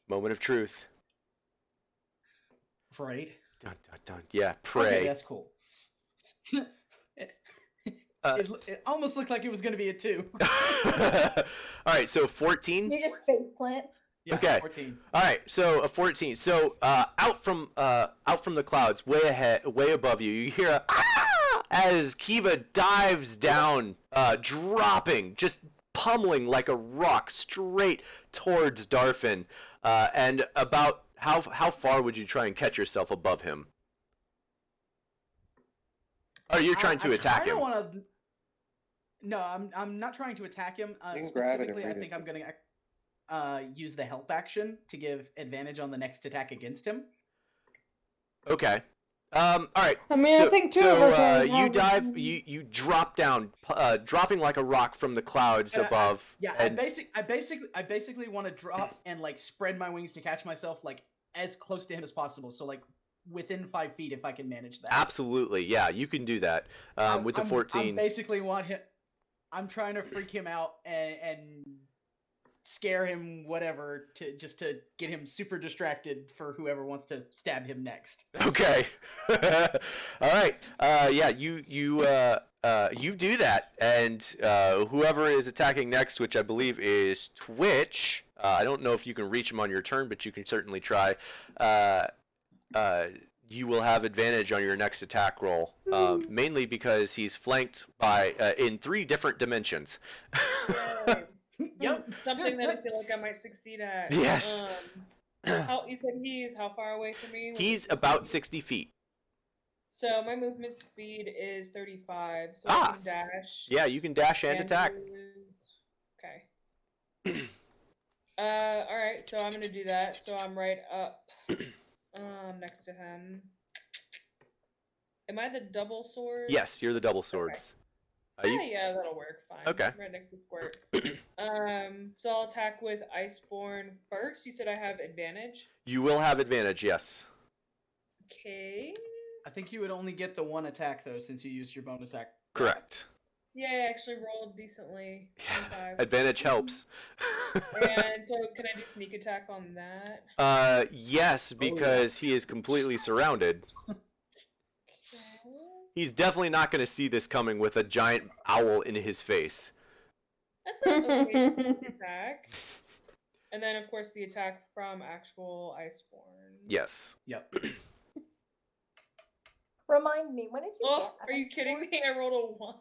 Moment of truth. Right. Dun dun dun. Yeah. Okay, Pray. that's cool. Uh, It almost looked like it was going to be a 2. All right. So 14. You just faceplant. Yeah, Okay. 14. All right, so a 14. So out from the clouds, way ahead, way above you, you hear a "Ah!" as Kiva dives down, dropping, just pummeling like a rock straight towards Darfin. And about how far would you try and catch yourself above him? Or you're trying to attack him? No, I'm not trying to attack him. You can grab it and Specifically, I read think it. I'm gonna use the help action to give advantage on the next attack against him. Okay. All right. I mean, I think two of us already you have dive, it. you drop down, dropping like a rock from the clouds above. I basically want to drop and like spread my wings to catch myself like as close to him as possible. So like within 5 feet if I can manage that. Absolutely, yeah, you can do that. With the 14. I basically want him. I'm trying to freak him out and scare him, whatever, to get him super distracted for whoever wants to stab him next. Okay. All right. Yeah, you do that, and whoever is attacking next, which I believe is Twitch. I don't know if you can reach him on your turn, but you can certainly try. You will have advantage on your next attack roll, mainly because he's flanked by in 3 different dimensions. Yep. Something that I feel like I might succeed at. Yes. You said he's how far away from me? He's about 60 feet. So my movement speed is 35, so I can dash. Yeah, you can dash and attack. Okay. Alright, so I'm gonna do that. So I'm right up next to him. Am I the double sword? Yes, you're the double swords. Okay. Yeah, that'll work fine. Okay. Right next to Squirt. So I'll attack with Iceborne first. You said I have advantage? You will have advantage, yes. Okay. I think you would only get the 1 attack though, since you used your bonus act. Correct. Yeah, I actually rolled decently. 25. Advantage helps. And so can I do sneak attack on that? Yes, because he is completely surrounded. He's definitely not going to see this coming with a giant owl in his face. That's an okay attack. And then, of course, the attack from actual Iceborne. Yes. Yep. Remind me, when did you Oh, get are you kidding me? I rolled a 1.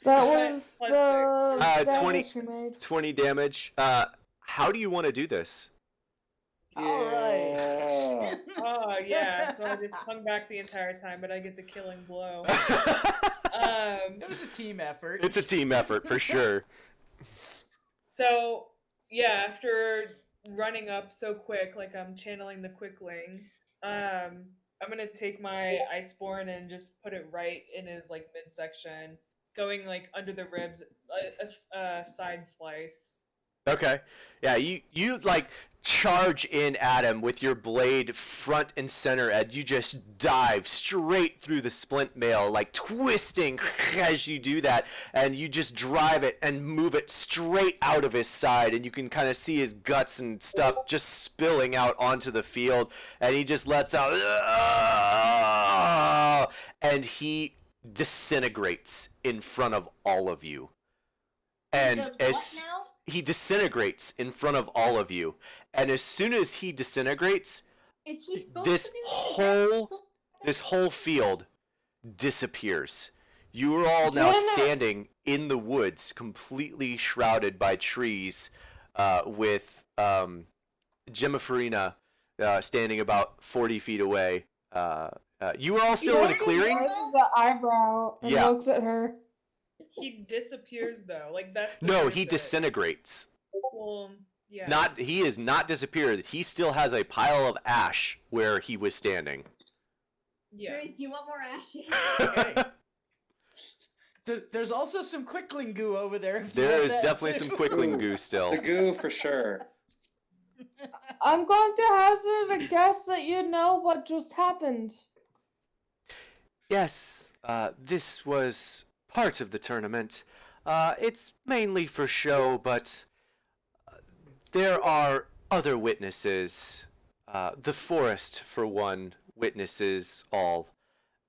That was the 20 damage you made. 20 damage. How do you want to do this? All right. Oh, yeah. So I just hung back the entire time, but I get the killing blow. It was a team effort. It's a team effort for sure. So, yeah, after running up so quick, like I'm channeling the Quickling, I'm gonna take my Iceborne and just put it right in his like midsection, going like under the ribs, a side slice. Okay. Yeah, you like charge in at him with your blade front and center, and you just dive straight through the splint mail, like twisting as you do that, and you just drive it and move it straight out of his side, and you can kind of see his guts and stuff just spilling out onto the field, and he just lets out, and he disintegrates in front of all of you. And he disintegrates in front of all of you, and as soon as he disintegrates, Is he supposed this to do whole field disappears. You are all now standing in the woods, completely shrouded by trees, with Gemmafarina standing about 40 feet away. You are all still in a clearing. The eyebrow and looks at her. He disappears though, like that's. No, he disintegrates. Well, yeah. He is not disappeared. He still has a pile of ash where he was standing. Yeah. Grace, do you want more ashes? Okay. There's also some Quickling goo over there. There is definitely some Quickling goo still. The goo for sure. I'm going to hazard a guess that you know what just happened. Yes, this was part of the tournament. It's mainly for show, but there are other witnesses. The forest, for one, witnesses all.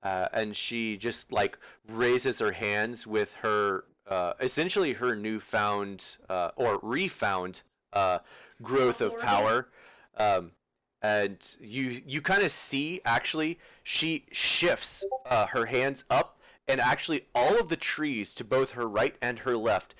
And she just, like, raises her hands with her, essentially her newfound, or refound, growth of power. And you kind of see, actually, she shifts her hands up, and actually all of the trees to both her right and her left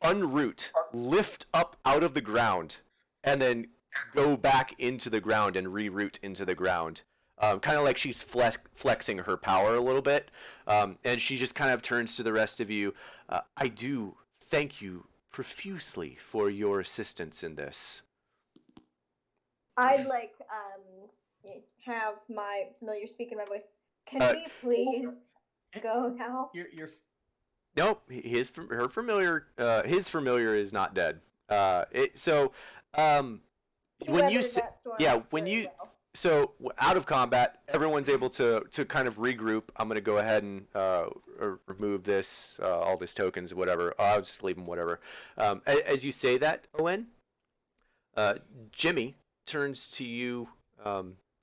unroot, lift up out of the ground, and then go back into the ground and reroot into the ground. Kind of like she's flexing her power a little bit. And she just kind of turns to the rest of you. I do thank you profusely for your assistance in this. I'd like have my familiar speak in my voice. Can Uh, we please go now? You're Nope, his familiar is not dead. So He when you weathered say, that storm yeah, when very you well. so out of combat, everyone's able to kind of regroup. I'm gonna go ahead and remove this all these tokens, whatever. I'll just leave them, whatever. As you say that, Owen, Jimmy turns to you,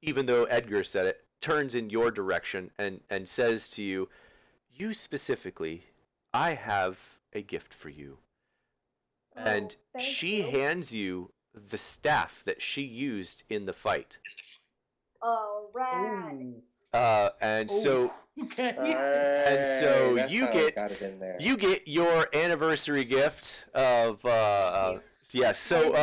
even though Edgar said it, turns in your direction and says to you, "You specifically, I have a gift for you." And thank she you. hands you the staff that she used in the fight. Oh, rad. And so okay. That's you how get I got it in there. your anniversary gift of Thank you. yes. So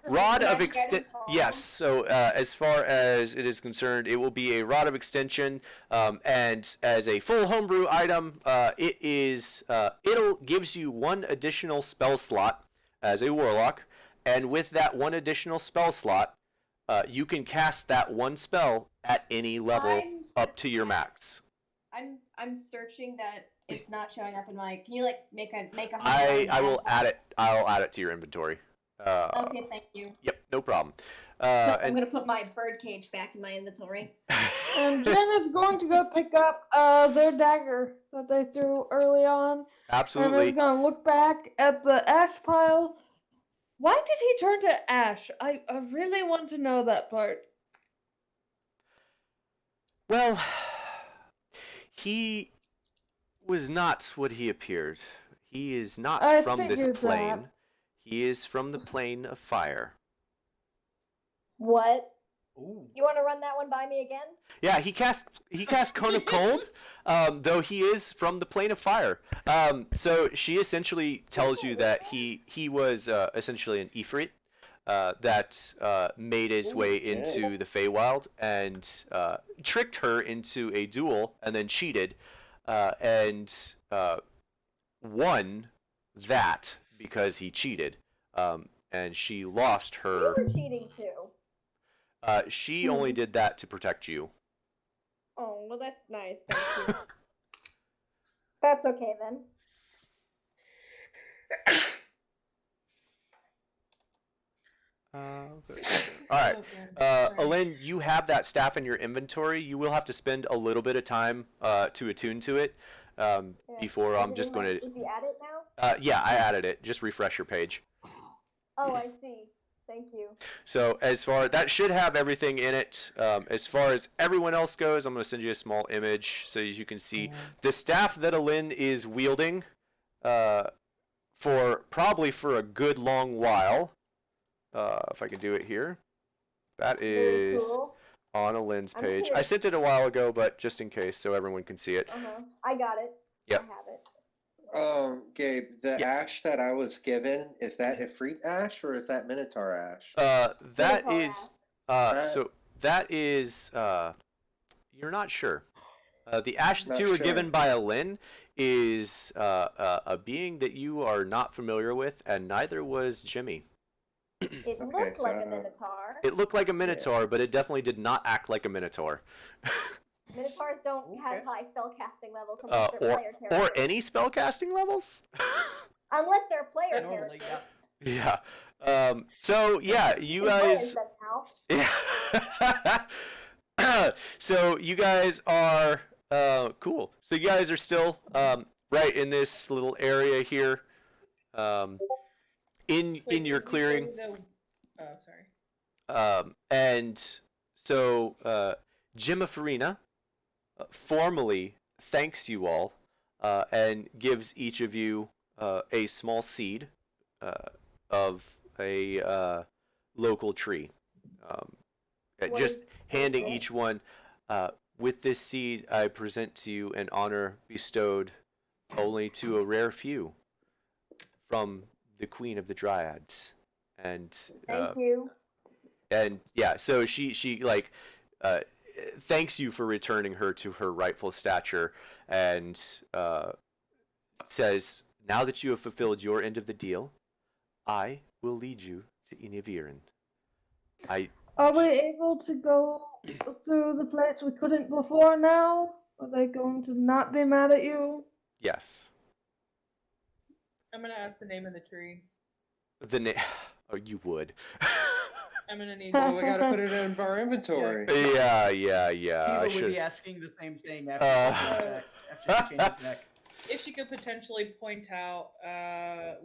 rod of Magic extent. item palm. Yes. So as far as it is concerned, it will be a rod of extension, and as a full homebrew item, it'll gives you one additional spell slot as a warlock, and with that one additional spell slot, you can cast that one spell at any level I'm up to your searching that. max. I'm searching that it's not showing up in my. Can you like make a I will add it. I'll add it to your inventory. Okay, thank you. Yep, no problem. I'm And gonna put my bird cage back in my inventory. And Jen is going to go pick up their dagger that they threw early on. And absolutely. is going to look back at the ash pile. Why did he turn to ash? I really want to know that part. Well, he was not what he appeared. He is not I from this figured plane. that. He is from the plane of fire. What? Ooh. You want to run that one by me again? Yeah, he cast Cone of Cold, though he is from the plane of fire. So she essentially tells you that he was essentially an Ifrit that made his way into the Feywild and tricked her into a duel and then cheated and won that because he cheated. And she lost her. You were cheating too. She only did that to protect you. Oh, well, that's nice. Thank you. That's okay then. All right. Alin, you have that staff in your inventory. You will have to spend a little bit of time to attune to it before Is I'm it just in going my- to. Did you add it now? Yeah, I added it. Just refresh your page. Oh, I see. Thank you. So as far that should have everything in it. As far as everyone else goes, I'm going to send you a small image so you can see the staff that Alin is wielding for a good long while. If I can do it here, that Very is cool. on Alin's I'm page. I curious. sent it a while ago, but just in case, so everyone can see it. I got it. Yep. I have it. Gabe, the Yes. ash that I was given, is that Ifrit ash or is that Minotaur ash? That Minotaur is ash. so that is you're not sure. The ash that Not you were sure. given by Alin is a being that you are not familiar with, and neither was Jimmy. It Okay, looked like a so- minotaur. It looked like a minotaur, but it definitely did not act like a minotaur. Minotaurs don't have Okay. high spell casting level compared to their player Or characters. any spellcasting levels. Unless they're player Normally, characters. yeah. Yeah. So yeah, you They play guys. as them now. Yeah. So you guys are cool. So you guys are still right in this little area here. In your clearing. Oh, sorry. And so Jimma Farina formally thanks you all and gives each of you a small seed of a local tree. What Just is handing local? each one, with this seed, I present to you an honor bestowed only to a rare few from the Queen of the Dryads. And Thank you. and yeah, so she like thanks you for returning her to her rightful stature and says, now that you have fulfilled your end of the deal, I will lead you to Inaviran. Are we able to go through the place we couldn't before now? Are they going to not be mad at you? Yes. I'm gonna ask the name of the tree. The name. Oh, you would. I'm gonna need. Well, we gotta put it in our inventory. Yeah. Kiva I would should. be asking the same thing after she changes back. If she could potentially point out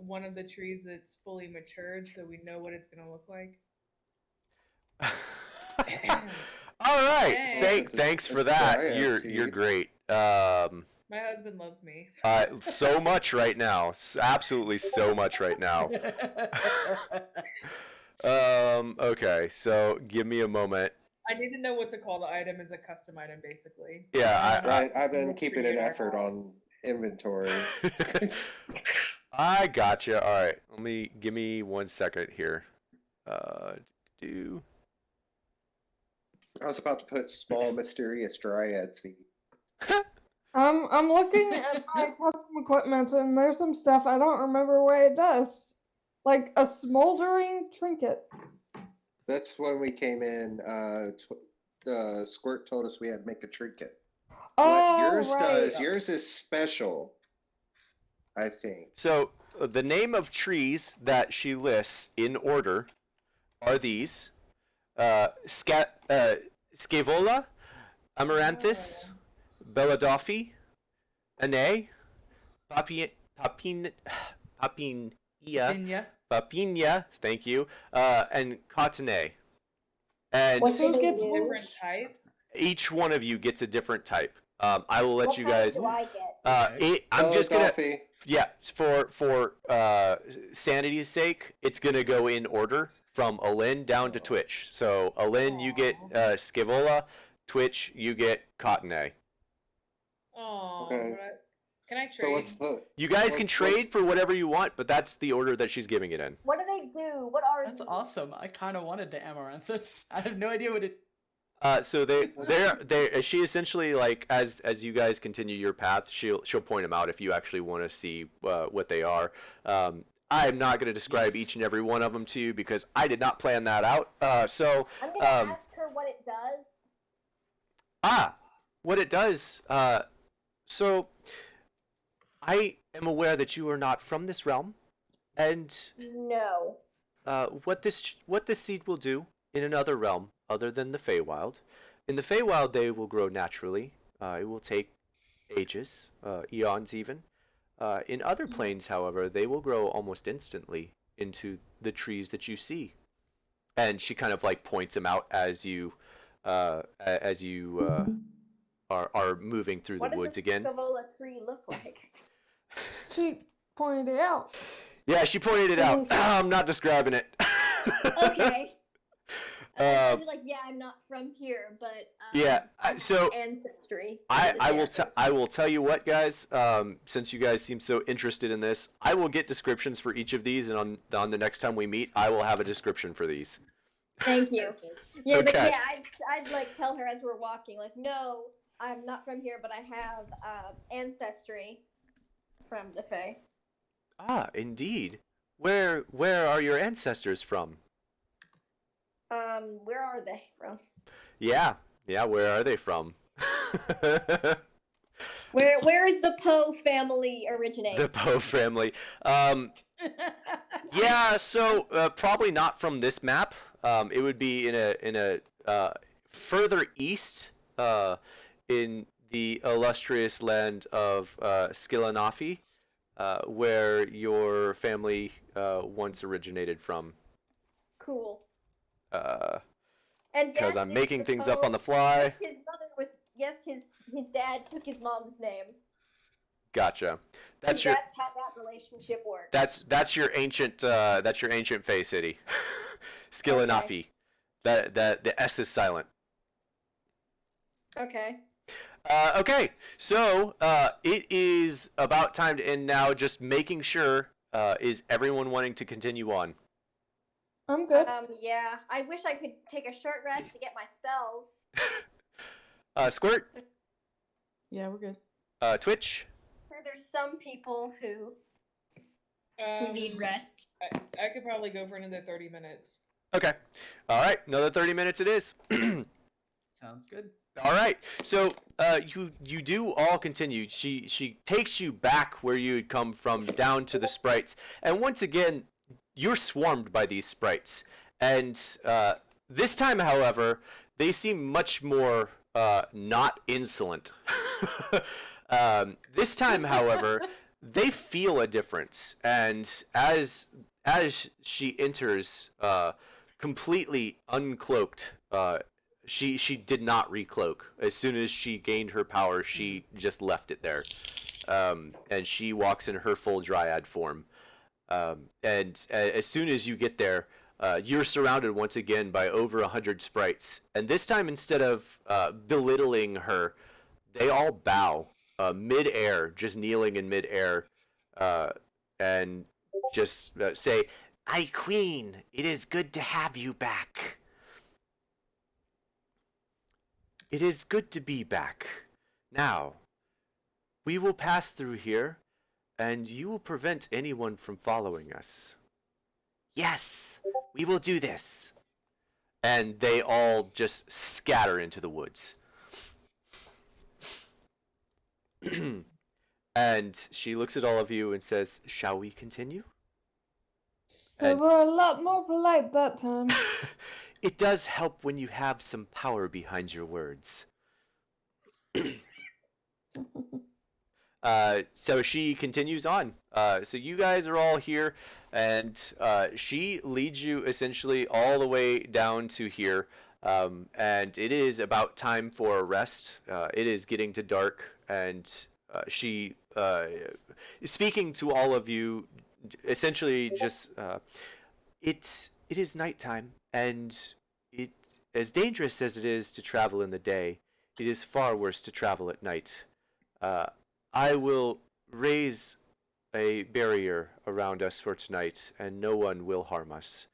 one of the trees that's fully matured, so we know what it's gonna look like. All right. Hey. Thanks for that. Giant, You're see? great. My husband loves me. So much right now. Absolutely so much right now. Okay. So give me a moment. I need to know what to call the item as a custom item, basically. Yeah. I've been keeping an effort on inventory. I gotcha. All right. Give me 1 second here. Do. I was about to put small mysterious dryad seed. I'm looking at my custom equipment and there's some stuff I don't remember what it does. Like a smoldering trinket. That's when we came in. Squirt told us we had to make a trinket. Oh, What yours right. does, yours is special, I think. So the name of trees that she lists in order are these: Scaevola, Amaranthus, Belladoffi, Ane, Papinia, thank you, and Cotonet. And What's Who the gets new? Different type. each one of you gets a different type. I will let What you kind guys. do I get? I'm just gonna. Coffee. Yeah, for sanity's sake, it's gonna go in order from Alin down to Twitch. So Alin, you get Scaevola. Twitch, you get Cotonet. Oh, Okay. can I trade? So what's the? You guys can what's- trade for whatever you want, but that's the order that she's giving it in. What do they do? What are That's these? awesome. I kind of wanted the Amaranthus. I have no idea what it. So they she essentially, like, as you guys continue your path, she'll point them out if you actually want to see what they are. I'm not going to describe each and every one of them to you because I did not plan that out. So I'm gonna ask her what it does. what it does. So I am aware that you are not from this realm, and No. what this seed will do in another realm other than the Feywild. In the Feywild, they will grow naturally. It will take ages, eons even. In other planes, however, they will grow almost instantly into the trees that you see. And she kind of like points them out as you are moving through What the does woods a again. Scaevola tree look like? She pointed it out. Yeah, she pointed it out. I'm not describing it. Okay. Uh, I'd be like, yeah, I'm not from here, but Yeah, so ancestry. I will tell you what, guys. Since you guys seem so interested in this, I will get descriptions for each of these, and on the next time we meet, I will have a description for these. Thank you. Yeah, but Okay. yeah, I'd like tell her as we're walking, like, no, I'm not from here, but I have ancestry from the Fae. Ah, indeed. Where are your ancestors from? Where are they from? Yeah, where are they from? Where is the Poe family originate? The Poe family. Yeah, so probably not from this map. It would be in a further east in the illustrious land of Skillanafi, where your family once originated from. Cool. Because I'm making things up on the fly. His brother was his dad took his mom's name. Gotcha. That's That's how that relationship works. that's your ancient Fey city, Skillanafi. That the S is silent. Okay. Okay, so it is about time to end now. Just making sure, is everyone wanting to continue on? I'm good. Yeah. I wish I could take a short rest to get my spells. Squirt, Yeah, we're good. Twitch. There's some people who need rest. I could probably go for another 30 minutes. Okay. All right. Another 30 minutes it is. Sounds good. All right. So you do all continue. She takes you back where you had come from, down to the sprites, and once again, you're swarmed by these sprites. And this time, however, they seem much more not insolent. This time, however, they feel a difference, and as she enters, completely uncloaked, she did not recloak. As soon as she gained her power, she just left it there, and she walks in her full dryad form. And as soon as you get there, you're surrounded once again by over 100 sprites, and this time instead of belittling her, they all bow mid-air, just kneeling in mid-air, and just say, "Aye, Queen, it is good to have you back." It is good to be back. Now, we will pass through here, and you will prevent anyone from following us. Yes, we will do this. And they all just scatter into the woods. And she looks at all of you and says, "Shall we continue?" They And were a lot more polite that time. it does help when you have some power behind your words. So she continues on. So you guys are all here, and she leads you essentially all the way down to here. And it is about time for a rest. It is getting to dark, and she is speaking to all of you, essentially just it is nighttime, and it, as dangerous as it is to travel in the day, it is far worse to travel at night. I will raise a barrier around us for tonight, and no one will harm us.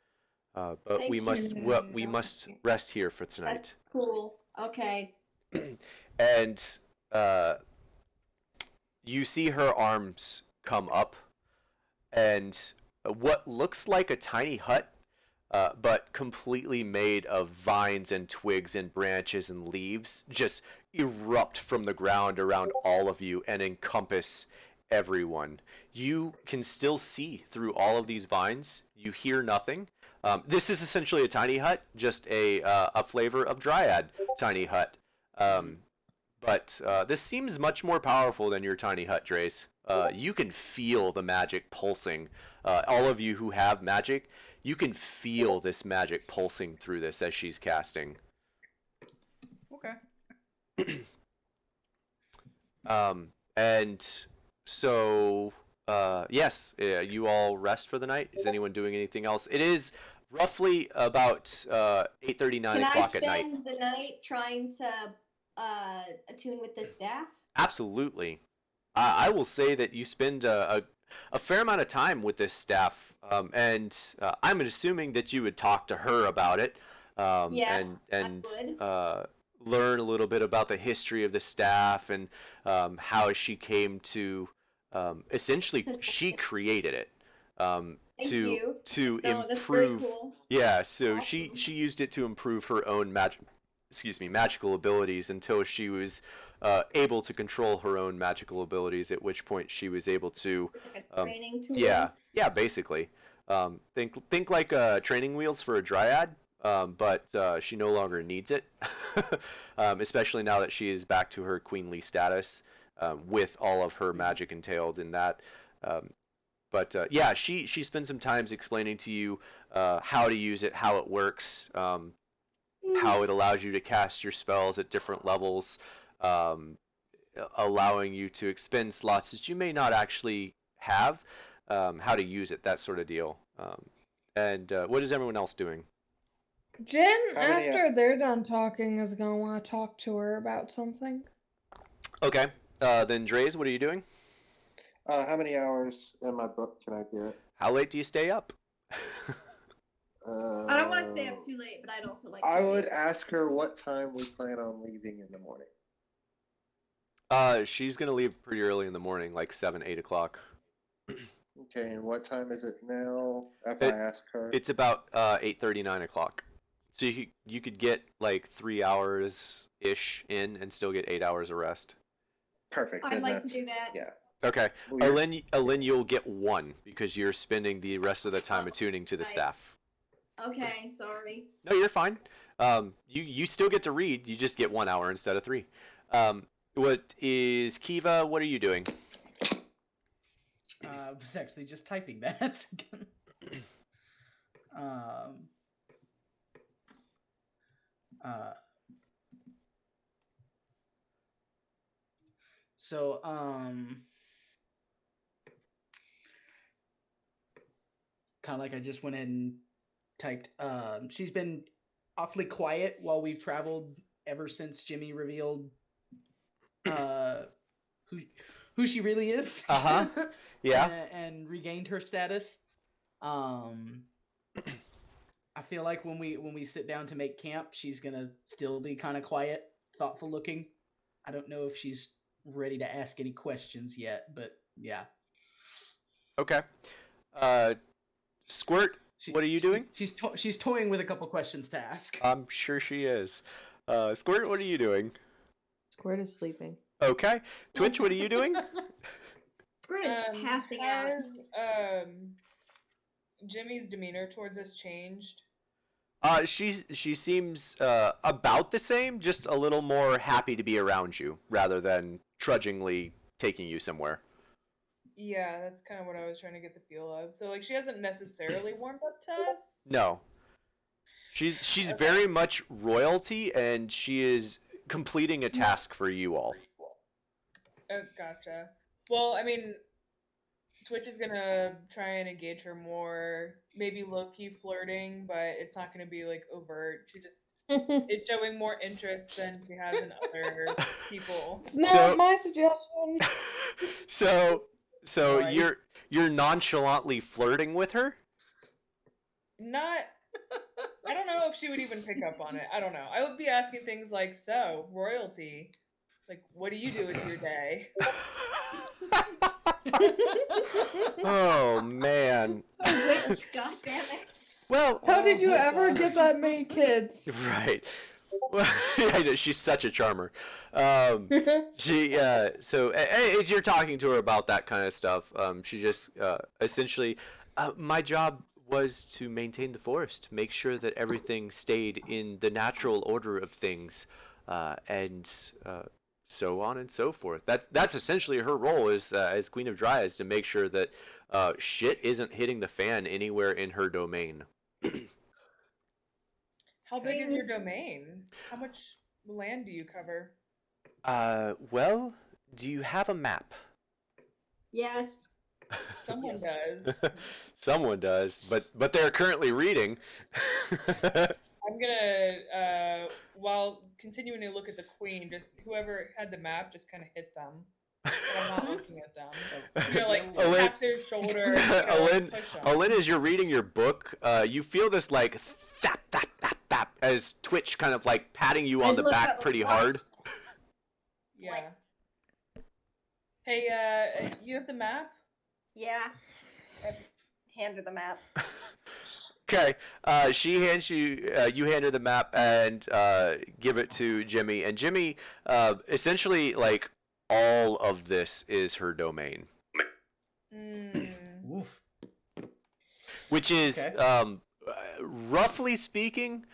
But Thank we you. must rest here for tonight. That's cool. Okay. And you see her arms come up, and what looks like a tiny hut, but completely made of vines and twigs and branches and leaves, just erupt from the ground around all of you and encompass everyone. You can still see through all of these vines. You hear nothing. This is essentially a tiny hut, just a flavor of Dryad tiny hut. But this seems much more powerful than your tiny hut, Drace. You can feel the magic pulsing. All of you who have magic, you can feel this magic pulsing through this as she's casting. Okay. And so, yes, you all rest for the night. Is anyone doing anything else? It is roughly about 8:30, 9 o'clock at night. Can I spend the night trying to attune with the staff? Absolutely. I will say that you spend a fair amount of time with this staff, and I'm assuming that you would talk to her about it, Yes, and I would. learn a little bit about the history of the staff and how she came to essentially she created it Thank you. to No, that's very improve. cool. Yeah, so Awesome. she used it to improve her own magical abilities until she was able to control her own magical abilities, at which point she was able to It's like a training tool. yeah, basically. Think like training wheels for a dryad, but she no longer needs it, especially now that she is back to her queenly status, with all of her magic entailed in that. But yeah, she spends some time explaining to you how to use it, how it works, how it allows you to cast your spells at different levels, allowing you to expend slots that you may not actually have, how to use it, that sort of deal. And what is everyone else doing? Jen, How many, after they're done talking, is gonna want to talk to her about something. Okay, then Dre's, what are you doing? How many hours in my book can I get? How late do you stay up? I don't want to stay up too late, but I'd also like. I to would leave. ask her what time we plan on leaving in the morning. She's gonna leave pretty early in the morning, like 7, 8 o'clock. Okay, and what time is it now? If It- I ask her. It's about 8:30, 9 o'clock. So you could get like 3 hours ish in and still get 8 hours of rest. Perfect. I'd then like to that's, do that. Yeah. Okay, Well, you're- Alin, you'll get one because you're spending the rest of the time attuning to the right. staff. Okay, sorry. No, you're fine. You still get to read. You just get 1 hour instead of 3. What is Kiva? What are you doing? I was actually just typing that. um. So, kind of like I just went ahead and typed. She's been awfully quiet while we've traveled ever since Jimmy revealed who she really is. Uh-huh. Yeah. and regained her status. I feel like when we sit down to make camp, she's gonna still be kind of quiet, thoughtful looking. I don't know if she's ready to ask any questions yet, but yeah. Okay. Squirt, what are you doing? She's toying with a couple questions to ask. I'm sure she is. Squirt, what are you doing? Squirt is sleeping. Okay. Twitch, what are you doing? Squirt is passing out. Has Jimmy's demeanor towards us changed? She seems about the same, just a little more happy to be around you rather than trudgingly taking you somewhere. Yeah, that's kind of what I was trying to get the feel of. So like she hasn't necessarily warmed up to us. No. She's Okay. very much royalty, and she is completing a task for you all. Gotcha. Well, I mean, Twitch is gonna try and engage her more, maybe low-key flirting, but it's not gonna be like overt. She just it's showing more interest than she has in other people. It's not So- my suggestion. So Right. you're nonchalantly flirting with her? Not I don't know if she would even pick up on it. I don't know. I would be asking things like, so, royalty, like, what do you do with your day? Oh man. God damn it. Well, How did you my ever God. get that many kids? right. Well, I know, she's such a charmer. She so as you're talking to her about that kind of stuff, she just essentially, my job was to maintain the forest, make sure that everything stayed in the natural order of things, and so on and so forth. That's essentially her role as Queen of Dryads, to make sure that shit isn't hitting the fan anywhere in her domain. How big is your Things- domain? How much land do you cover? Well, do you have a map? Yes. Someone does. Someone does, but they're currently reading. I'm gonna, while continuing to look at the queen, just whoever had the map, just kind of hit them. But I'm not looking at them. You know, like Alin- tap their shoulder. Alin, push them. Alin, as you're reading your book, you feel this like thap thap thap thap as Twitch kind of like patting you on I the look back up, pretty what? hard. Yeah. Hey, you have the map? Yeah. I hand her the map. Okay, she hands you, you hand her the map and give it to Jimmy, and Jimmy, essentially, like, all of this is her domain, Mm. Oof. which is, Okay. roughly speaking,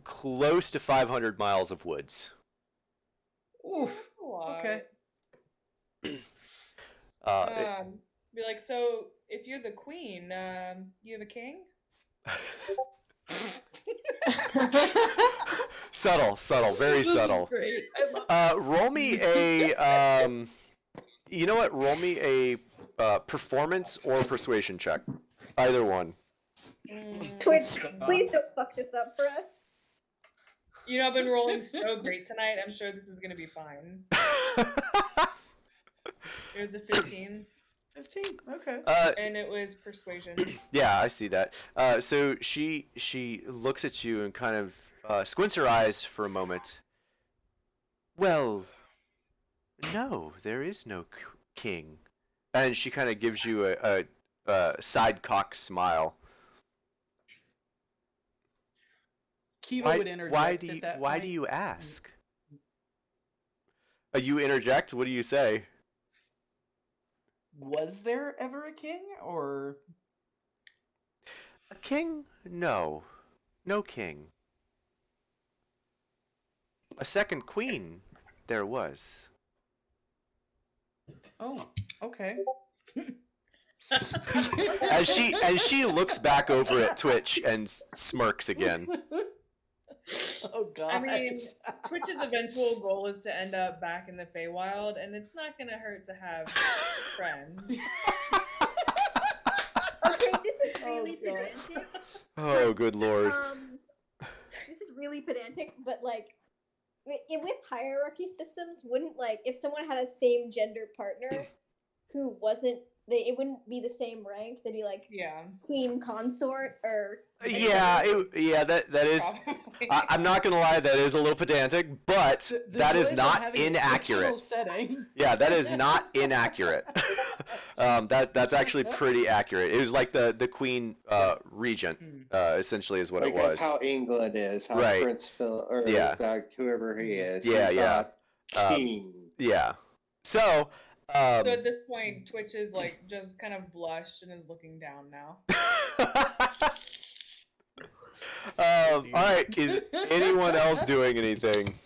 close to 500 miles of woods. Oof. A lot. Okay. Be like, so if you're the queen, you have a king? Subtle, very This is subtle. Great. I love Roll me a, you know what? Roll me a performance or persuasion check. Either one. Twitch, God. please don't fuck this up for us. You know, I've been rolling so great tonight. I'm sure this is gonna be fine. It was a 15, 15. Okay. and it was persuasion. Yeah, I see that. So she looks at you and kind of squints her eyes for a moment. Well, no, there is no king. and she kind of gives you a side cock smile. Kiva would interject at that why point. do you ask? You interject. What do you say? Was there ever a king, or A king? No, no king. A second queen there was. oh, okay. As she looks back over at Twitch and smirks again. Oh god. I mean, Twitch's eventual goal is to end up back in the Feywild, and it's not gonna hurt to have friends. Okay, this is really Oh, God. pedantic. Oh, good lord. This is really pedantic, but like, with hierarchy systems, wouldn't like if someone had a same gender partner who wasn't it wouldn't be the same rank. They'd be like Yeah. queen consort or Yeah, that is. Probably. I'm not gonna lie, that is a little pedantic, but The that joys is of not having a inaccurate. fictional setting. Yeah, that is not inaccurate. That's actually pretty accurate. It was like the queen regent, essentially, is what Like it was. how England is, how Right. Prince Philip, or Yeah. like whoever he is. Yeah, he's yeah. not king. Yeah. So. So at this point, Twitch is like just kind of blushed and is looking down now. All right. Is anyone else doing anything?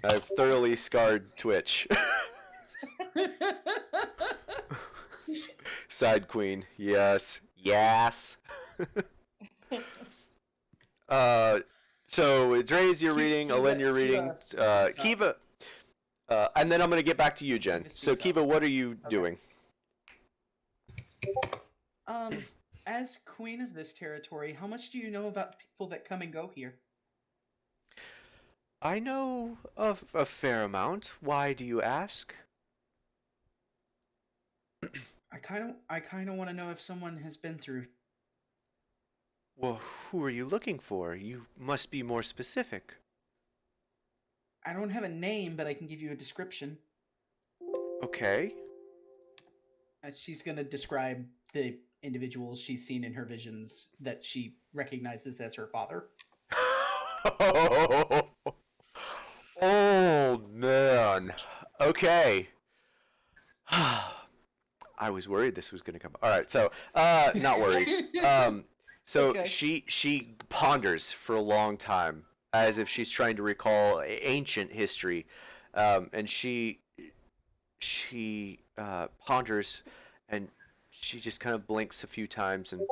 I've thoroughly scarred Twitch. Side queen. Yes. Yes. So Dre's you're reading, Alen you're reading, Kiva, and then I'm gonna get back to you, Jen. So Kiva, what are you doing? As queen of this territory, how much do you know about the people that come and go here? I know of a fair amount. Why do you ask? I kind of want to know if someone has been through. Well, who are you looking for? You must be more specific. I don't have a name, but I can give you a description. Okay. She's gonna describe the individuals she's seen in her visions that she recognizes as her father. Oh man. Okay. I was worried this was going to come. All right, so not worried. So Okay. she ponders for a long time, as if she's trying to recall ancient history, and she ponders, and she just kind of blinks a few times, and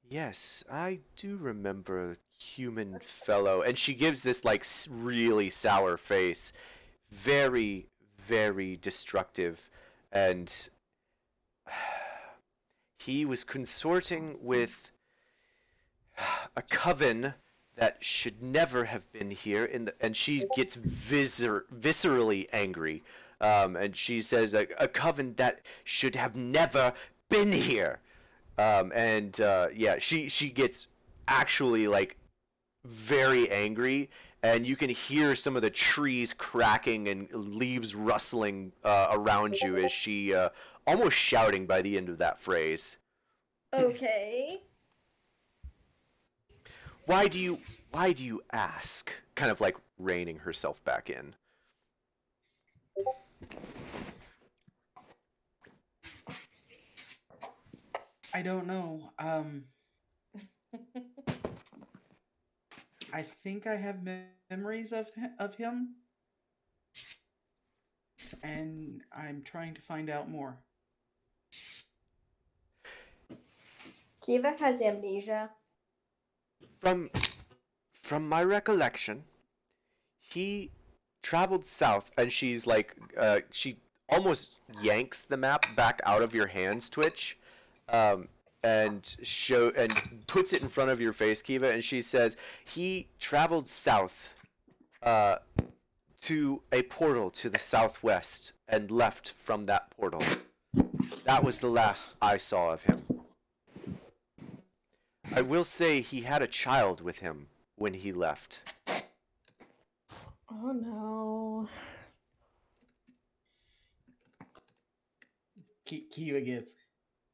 yes, I do remember a human fellow, and she gives this like really sour face, very, very destructive, and he was consorting with a coven that should never have been here, and she gets viscerally angry, and she says a coven that should have never been here, and yeah, she gets actually like very angry, and you can hear some of the trees cracking and leaves rustling around you as she almost shouting by the end of that phrase. Okay. Why do you ask? Kind of like reining herself back in. I don't know. I think I have memories of him, and I'm trying to find out more. Kiva has amnesia. From my recollection, he traveled south, and she's like, she almost yanks the map back out of your hands, Twitch, and puts it in front of your face, Kiva, and she says he traveled south, to a portal to the southwest and left from that portal. That was the last I saw of him. I will say he had a child with him when he left. Oh no. Kiva gets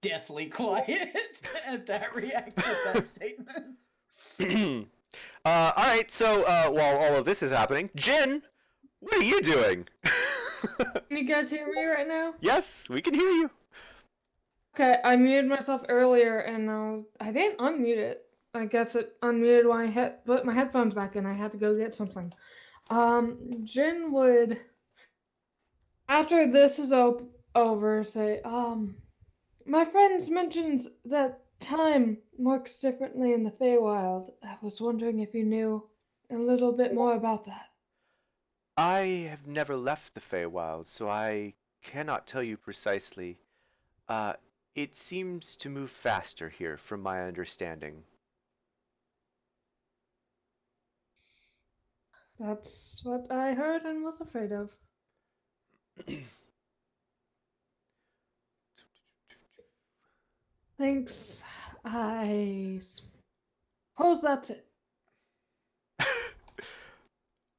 deathly quiet at that statement. All right. So while all of this is happening, Jin, what are you doing? Can you guys hear me right now? Yes, we can hear you. Okay, I muted myself earlier and I didn't unmute it. I guess it unmuted when I put my headphones back in. I had to go get something. Jin would, after this is over, say, my friends mentions that time works differently in the Feywild. I was wondering if you knew a little bit more about that. I have never left the Feywild, so I cannot tell you precisely. It seems to move faster here, from my understanding. That's what I heard and was afraid of. Thanks. I suppose that's it.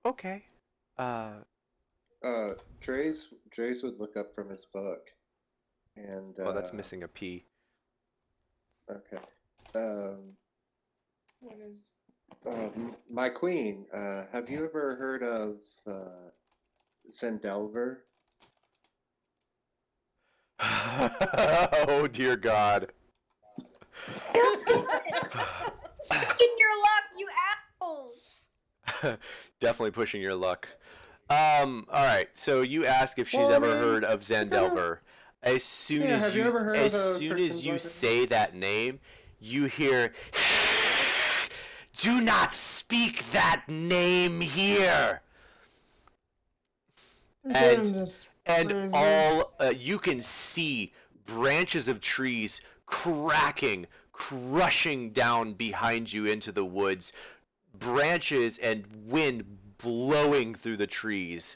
Okay. Dre's would look up from his book, and Oh, that's missing a P. Okay. What is? My queen, have you ever heard of Zendelver? Oh dear God. In your luck, you assholes! Definitely pushing your luck. All right. So you ask if she's Well, I ever mean, heard of Zendelver. As soon Yeah, as have you ever heard as of a soon person as you by the- say that name, you hear, "Do not speak that name here." And all you can see branches of trees cracking, crushing down behind you into the woods, branches and wind blowing through the trees.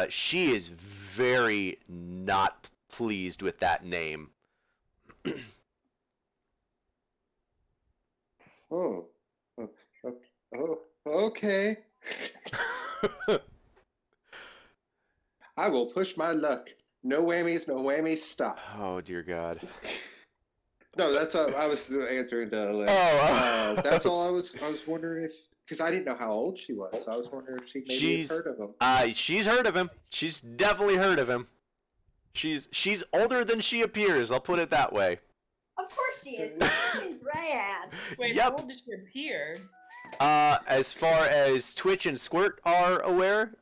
She is very not pleased with that name. Oh, okay. I will push my luck. No whammies, stop. Oh dear God. No, that's I was answering to Liz. Oh, That's all I was wondering if, because I didn't know how old she was, so I was wondering if she maybe had heard of him. She's heard of him. She's definitely heard of him. She's older than she appears. I'll put it that way. Of course she is. She's Dryad. Wait, Yep. how old did she appear? As far as Twitch and Squirt are aware,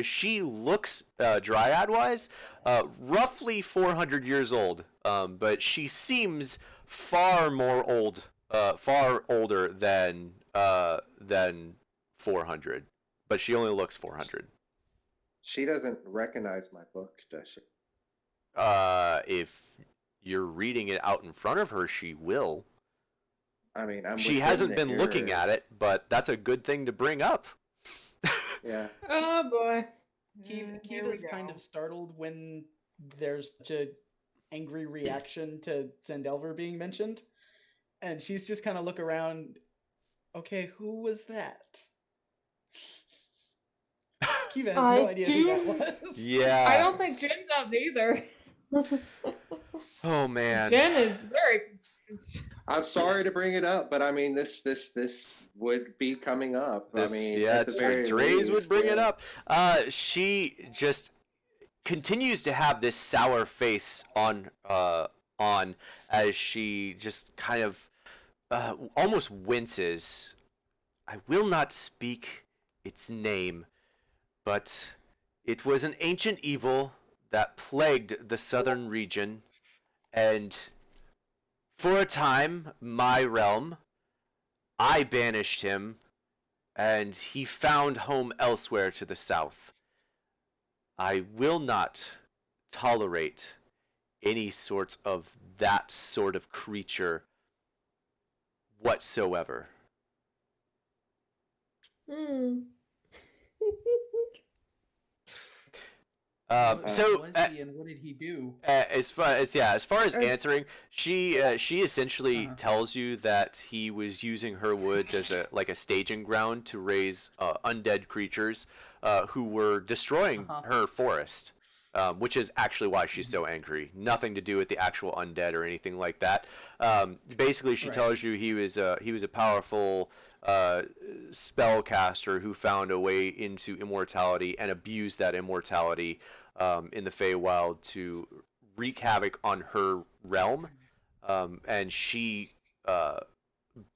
she looks, Dryad-wise, roughly 400 years old. But she seems far older than 400. But she only looks 400. She doesn't recognize my book, does she? If you're reading it out in front of her, she will. I mean, She hasn't been looking at it, but that's a good thing to bring up. Yeah. Oh boy. Here we Kiva's go. kind of startled when there's such a angry reaction to Zendelver being mentioned, and she's just kind of look around. Okay, who was that? Kiva has no idea who that was. Yeah. I don't think Jen does either. Oh man. Jen is very confused. I'm sorry to bring it up, but I mean, this would be coming up. This, I mean, yeah, at the very Dre's would least, bring it yeah. up. She just continues to have this sour face on as she just kind of almost winces. I will not speak its name, but it was an ancient evil that plagued the southern region, and for a time, my realm, I banished him, and he found home elsewhere to the south. I will not tolerate any sorts of that sort of creature whatsoever. Hmm. What So was he and what did he do? as far as answering, she essentially tells you that he was using her woods as a staging ground to raise undead creatures who were destroying her forest. which is actually why she's so angry. Nothing to do with the actual undead or anything like that. Basically, she Right. tells you he was a powerful spellcaster who found a way into immortality and abused that immortality in the Feywild to wreak havoc on her realm, and she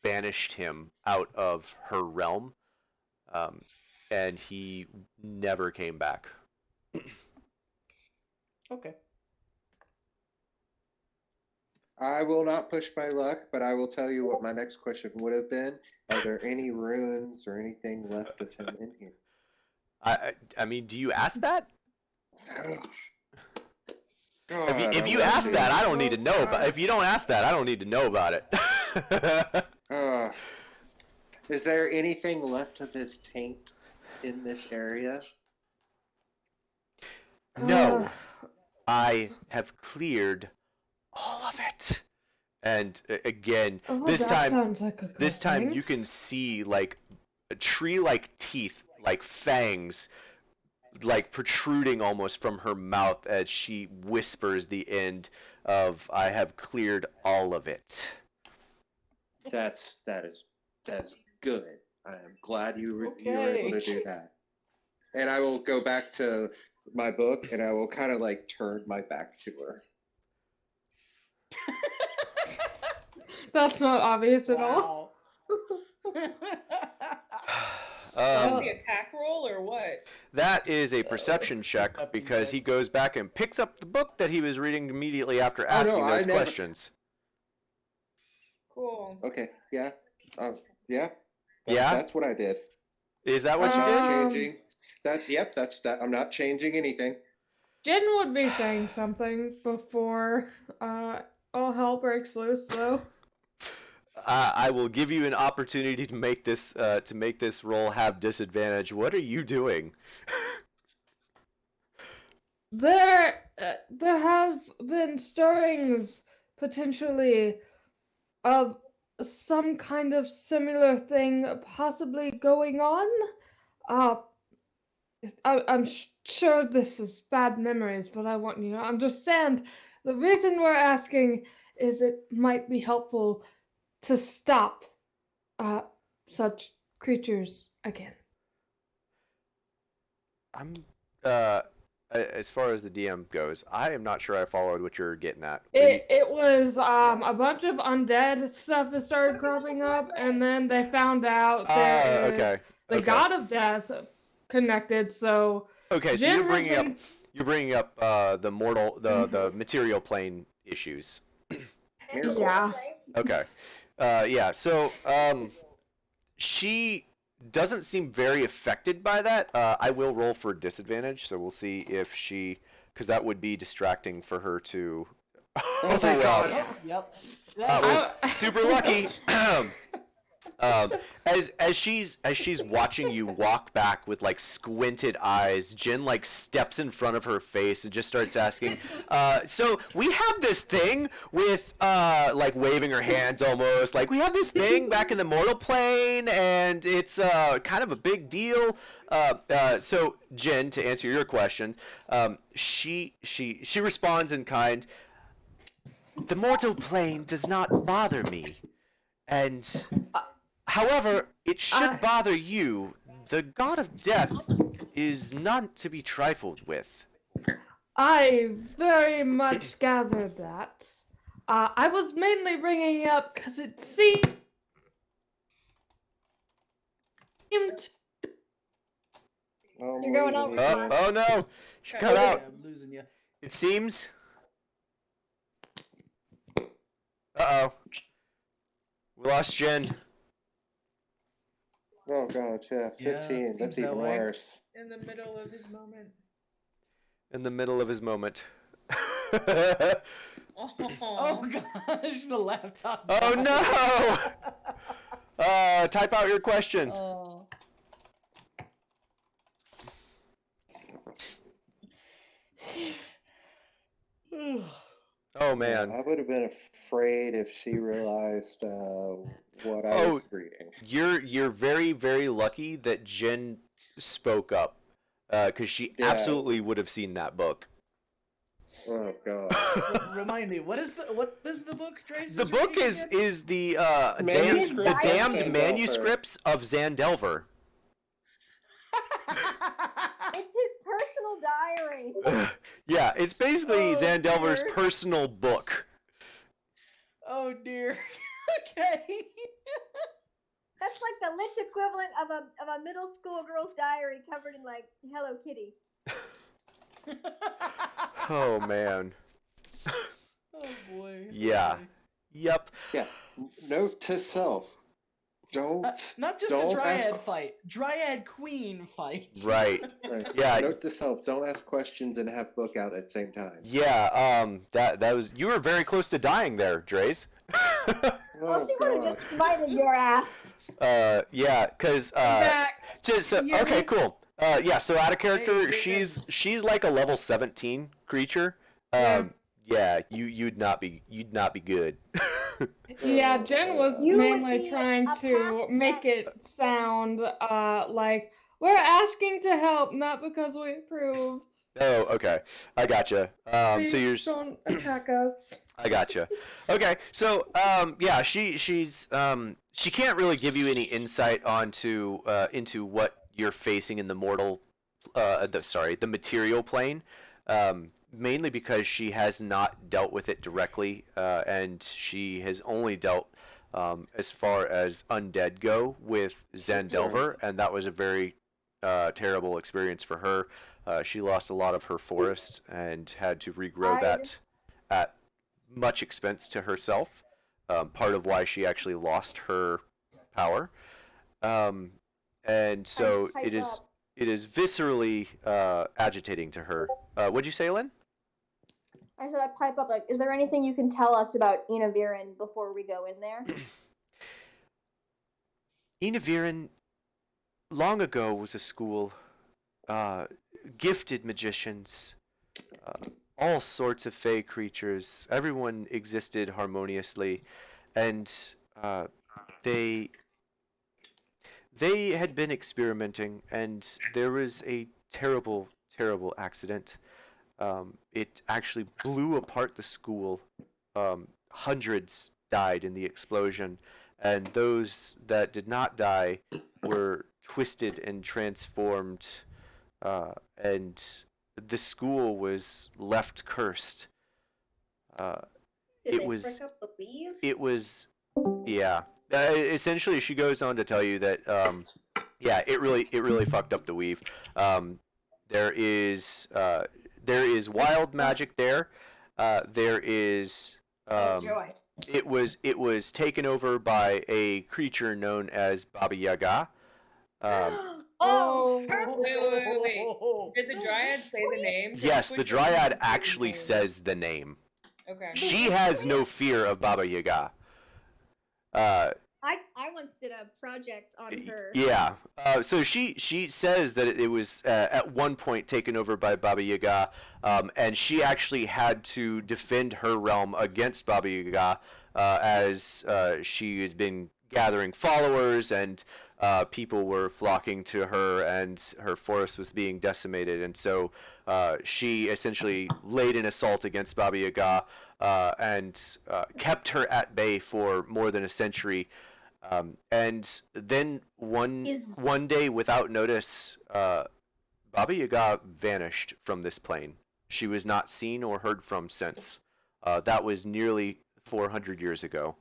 banished him out of her realm, and he never came back. Okay. I will not push my luck, but I will tell you what my next question would have been. Are there any ruins or anything left of him in here? I mean, do you ask that? God, If I you love ask these. that, I don't need to know. But if you don't ask that, I don't need to know about it. Is there anything left of his taint in this area? No, I have cleared all of it. And again, this that time, sounds like a good thing. you can see like tree-like teeth, like fangs, like protruding almost from her mouth as she whispers the end of "I have cleared all of it." That's good. I am glad you were able to do that. And I will go back to my book and I will kind of like turn my back to her. That's not obvious at all. Wow. Is the attack roll or what? That is a perception check because he goes back and picks up the book that he was reading immediately after asking those questions. Cool. Okay, yeah. Yeah. Yeah? That's what I did. Is that what you I'm did? not changing. That's that. I'm not changing anything. Jen would be saying something before all hell breaks loose, though. I will give you an opportunity to make this roll have disadvantage. What are you doing? There have been stirrings potentially of some kind of similar thing possibly going on. I'm sure this is bad memories, but I want you to understand the reason we're asking is it might be helpful to stop such creatures again. I'm as far as the DM goes, I am not sure I followed what you're getting at. It was a bunch of undead stuff that started cropping up, and then they found out there is the god of death connected. So okay, so Jen you're bringing up the material plane issues. Yeah. Okay. Yeah, so she doesn't seem very affected by that. I will roll for disadvantage, so we'll see if because that would be distracting for her to. Oh my god. Yep. That was super lucky. As she's watching you walk back with like squinted eyes, Jen like steps in front of her face and just starts asking, so we have this thing with like waving her hands almost, like we have this thing back in the mortal plane and it's kind of a big deal. So Jen, to answer your question, she responds in kind, the mortal plane does not bother me. And however, it should bother you. The god of death is not to be trifled with. I very much gathered that. I was mainly bringing it up because it seemed You're going out. Oh no! She cut out. I'm losing you. It seems. Uh-oh. We lost Jen. Oh god, yeah, 15. Yeah, That's seems even that way. worse. In the middle of his moment. In the middle of his moment. Oh gosh, the laptop. Oh died. no! Type out your question. Oh. Oh man. I would have been afraid if she realized what I was reading. You're very, very lucky that Jen spoke up, because she absolutely would have seen that book. Oh god. Remind me, what is the book, Trace? The book is the Manuscript of damned Zandelver. manuscripts of Zandelver. It's his personal diary. Yeah, it's basically Oh, Zandelver's dear. personal book. Oh dear. Okay. That's like the lit equivalent of a middle school girl's diary covered in like Hello Kitty. Oh man. Oh boy. Yeah. Okay. Yep. Yeah. Note to self. Don't. Not just don't a dryad ask, fight. Dryad queen fight. Right. Right. Yeah. Note to self. Don't ask questions and have book out at the same time. Yeah. That was, you were very close to dying there, Drace. Well, she would have just smited your ass. Yeah, cause Back. just Yeah. okay, cool. Yeah, so out of character, Hey, she's like a level 17 creature. Yeah, you'd not be good. Yeah, Jen was You would mainly be trying a to pack make rat. it sound like we're asking to help, not because we approve. Oh, okay, I gotcha. So Please you're don't attack us. I gotcha. Okay, so yeah, she's she can't really give you any insight onto into what you're facing in the the material plane, mainly because she has not dealt with it directly, and she has only dealt as far as undead go with Zandelver, and that was a very terrible experience for her. She lost a lot of her forest and had to regrow that at much expense to herself. Part of why she actually lost her power, and so Pipe it is up. it is viscerally agitating to her. What'd you say, Lynn? I should pipe up like, is there anything you can tell us about Inaviran before we go in there? Inaviran long ago was a school, gifted magicians, all sorts of fey creatures. Everyone existed harmoniously, and they had been experimenting, and there was a terrible, terrible accident. It actually blew apart the school. Hundreds died in the explosion, and those that did not die were twisted and transformed, and the school was left cursed. Did It they was- frick up the weave? It was, yeah. Essentially, she goes on to tell you that, yeah, it really fucked up the weave. There is wild magic there. There is, Joy. it was taken over by a creature known as Baba Yaga. Oh, Wait. Did the Dryad say the name? Yes, the Which Dryad one? actually says the name. Okay. She has no fear of Baba Yaga. I once did a project on her. Yeah. So she says that it was at one point taken over by Baba Yaga, and she actually had to defend her realm against Baba Yaga, as she has been gathering followers, and people were flocking to her, and her forest was being decimated, and so she essentially laid an assault against Baba Yaga, and kept her at bay for more than a century. And then one day, without notice, Baba Yaga vanished from this plane. She was not seen or heard from since. That was nearly 400 years ago.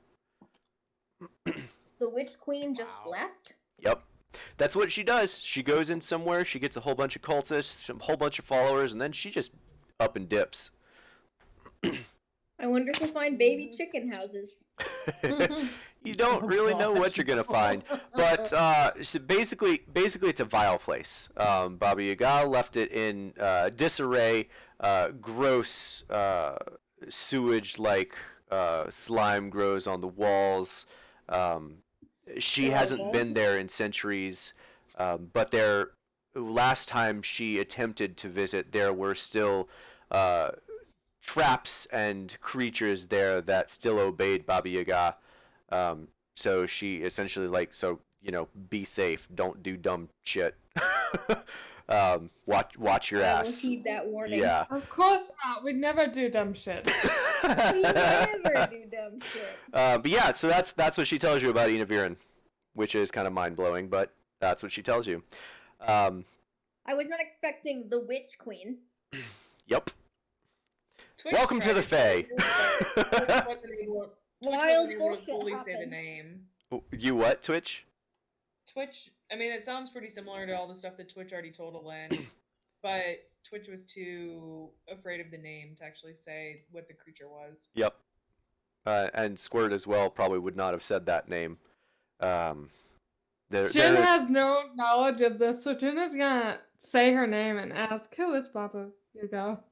The Witch Queen just left? Yep. That's what she does. She goes in somewhere, she gets a whole bunch of cultists, a whole bunch of followers, and then she just up and dips. I wonder if we'll find baby chicken houses. You don't really know what you're gonna find, but so basically it's a vile place. Baba Yaga left it in disarray, gross sewage-like slime grows on the walls. She hasn't been there in centuries, but last time she attempted to visit, there were still traps and creatures there that still obeyed Baba Yaga. So she essentially be safe, don't do dumb shit. Watch your I will ass. heed that warning. Yeah. Of course not. We never do dumb shit. We never do dumb shit. But yeah, so that's what she tells you about Inaviran, which is kind of mind blowing, but that's what she tells you. I was not expecting the Witch Queen. Yep. Twitch Welcome to tried the Fae. Wild Twitch bullshit fully say the happens. name. You what, Twitch? Twitch, I mean, it sounds pretty similar to all the stuff that Twitch already told Alen, but Twitch was too afraid of the name to actually say what the creature was. Yep. And Squirt as well probably would not have said that name. There Jin is has no knowledge of this, so Jin is gonna say her name and ask, "Who is Papa Hugo?"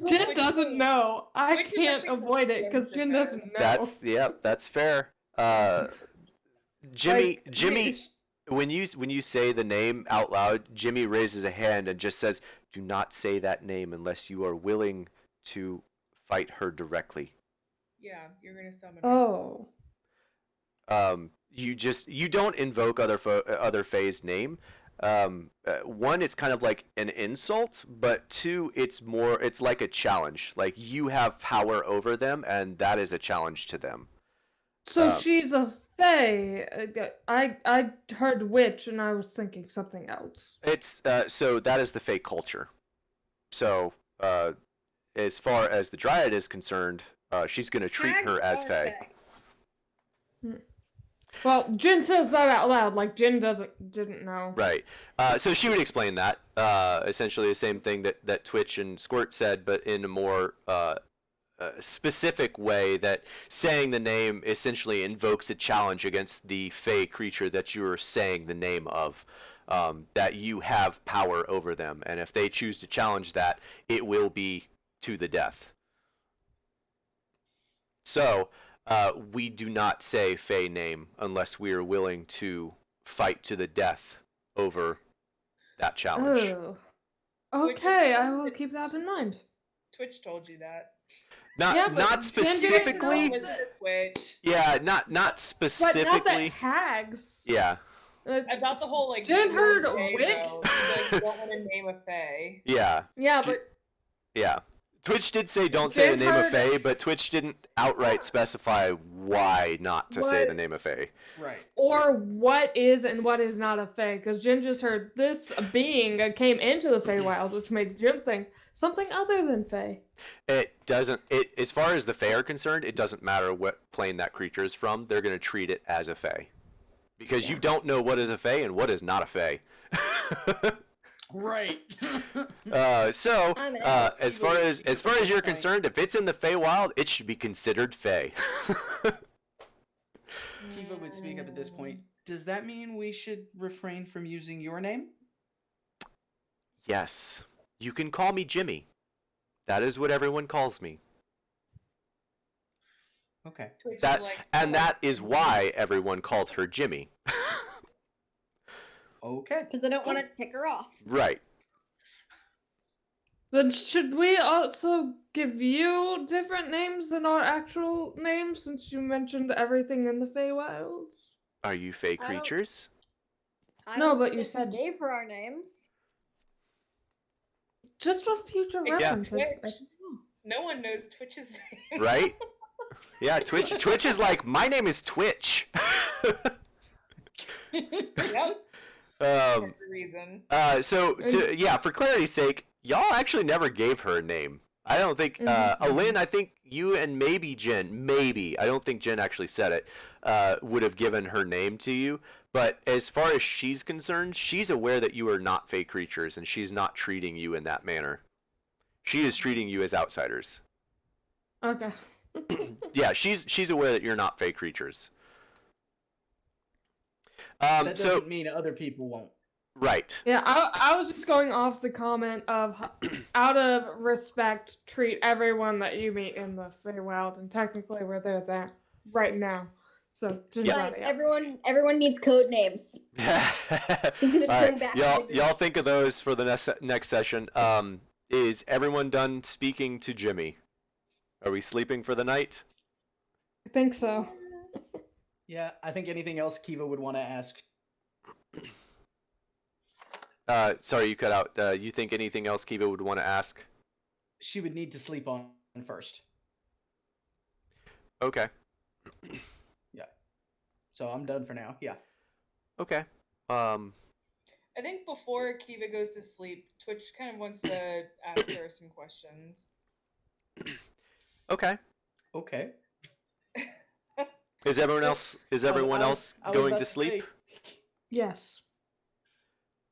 Jin doesn't know. I Twitch is can't actually avoid it because close to Jin that. doesn't know. that's fair. Jimmy, Like, Jimmy, when you say the name out loud, Jimmy raises a hand and just says, "Do not say that name unless you are willing to fight her directly." Yeah, you're gonna summon her. Oh. You don't invoke other Fae's name. One, it's kind of like an insult, but two, it's like a challenge. Like you have power over them, and that is a challenge to them. So she's a fae. I heard witch and I was thinking something else. It's so that is the Fae culture. So as far as the Dryad is concerned, she's going to treat her as Fae. Well, Jin says that out loud, like Jin didn't know. Right. So she would explain that. Essentially the same thing that Twitch and Squirt said, but in a more specific way, that saying the name essentially invokes a challenge against the Fae creature that you are saying the name of. That you have power over them, and if they choose to challenge that, it will be to the death. So, we do not say Fae name unless we are willing to fight to the death over that challenge. Oh. Okay, I will keep that in mind. Twitch told you that. Not Yeah, but not specifically. Listen to Twitch. Yeah, not But not the specifically. hags. Yeah. About the whole like. Jen heard a Fae, witch. though. Like, you don't want to name a Fae. Yeah. Yeah, J- but Yeah. Twitch did say don't say the Jen name of heard- Fae, but Twitch didn't outright specify why not to say What? the name of Fae. Right. or what is and what is not a fae? Because Jin just heard this being came into the Feywild, which made Jin think something other than fae. It doesn't. It as far as the Fae are concerned, it doesn't matter what plane that creature is from. They're going to treat it as a Fae, because you don't know what is a Fae and what is not a Fae. Right. So I'm an as far as you're concerned, if it's in the Feywild, it should be considered Fae. Kiva would speak up at this point. Does that mean we should refrain from using your name? Yes, you can call me Jimmy. That is what everyone calls me. Okay. Twitch That is like, and oh, that is why everyone called her Jimmy. Okay. Because I don't want to tick her off. Right. Then should we also give you different names than our actual names, since you mentioned everything in the Feywild? Are you Fae I don't- creatures? I No, don't but know you that said- gave her our names. Just for future Yeah. reference. Twitch. I don't know. No one knows Twitch's name. Right? Yeah, Twitch is like, my name is Twitch. Yep. Um, For a reason. so for clarity's sake, y'all actually never gave her a name. I don't think Alin, I think you and maybe Jen, I don't think Jen actually said it, would have given her name to you. But as far as she's concerned, she's aware that you are not Fae creatures, and she's not treating you in that manner. She is treating you as outsiders. Okay. Yeah, she's aware that you're not Fae creatures. That doesn't So mean other people won't. right. Yeah, I was just going off the comment of, out of respect, treat everyone that you meet in the Feywild, and technically we're there right now. So just Yeah. brought Like, it up. everyone needs code names. All Bring right, back y'all the- y'all think of those for the next session. Is everyone done speaking to Jimmy? Are we sleeping for the night? I think so. Yeah, I think anything else Kiva would want to ask. Sorry, you cut out. You think anything else Kiva would want to ask? She would need to sleep on first. Okay. Yeah. So I'm done for now. Yeah. Okay. I think before Kiva goes to sleep, Twitch kind of wants to ask her some questions. Okay. Okay. Is everyone else I was going about to sleep? say- Yes.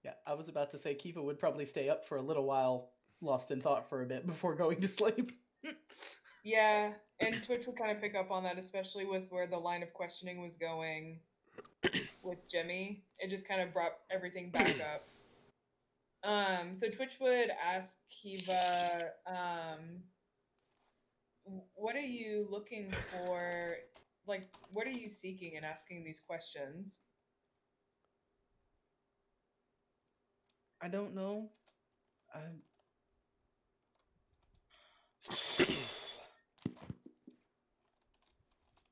yeah, I was about to say Kiva would probably stay up for a little while, lost in thought for a bit before going to sleep. Yeah, and Twitch would kind of pick up on that, especially with where the line of questioning was going with Jimmy. It just kind of brought everything back up. So Twitch would ask Kiva, what are you looking for? Like, what are you seeking in asking these questions? I don't know.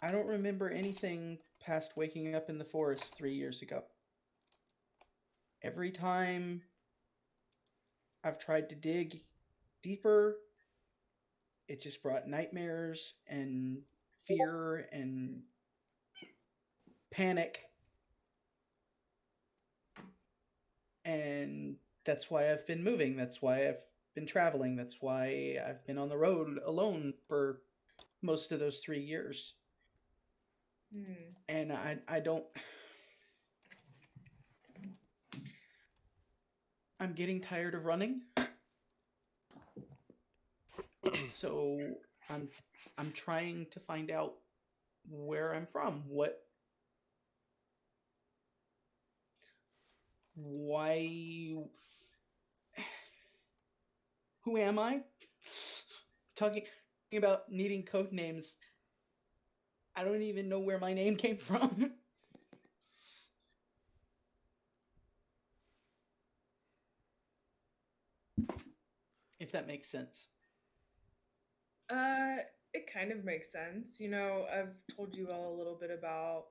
I don't remember anything past waking up in the forest 3 years ago. Every time I've tried to dig deeper, it just brought nightmares and fear and panic. And that's why I've been moving. That's why I've been traveling. That's why I've been on the road alone for most of those 3 years. And I don't. I'm getting tired of running. So I'm trying to find out where I'm from. Why? Who am I? Talking about needing code names. I don't even know where my name came from. If that makes sense. It kind of makes sense. You know, I've told you all a little bit about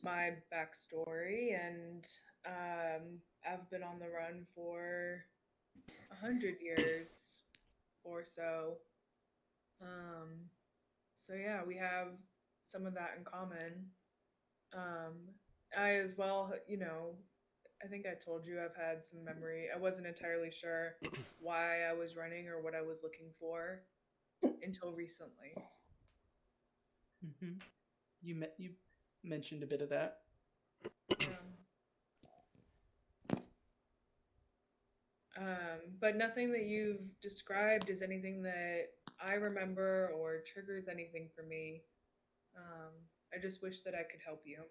my backstory, and I've been on the run for 100 years or so. So yeah, we have some of that in common. I as well, you know, I think I told you I've had some memory. I wasn't entirely sure why I was running or what I was looking for until recently. Mm-hmm. You mentioned a bit of that. But nothing that you've described is anything that I remember or triggers anything for me. I just wish that I could help you.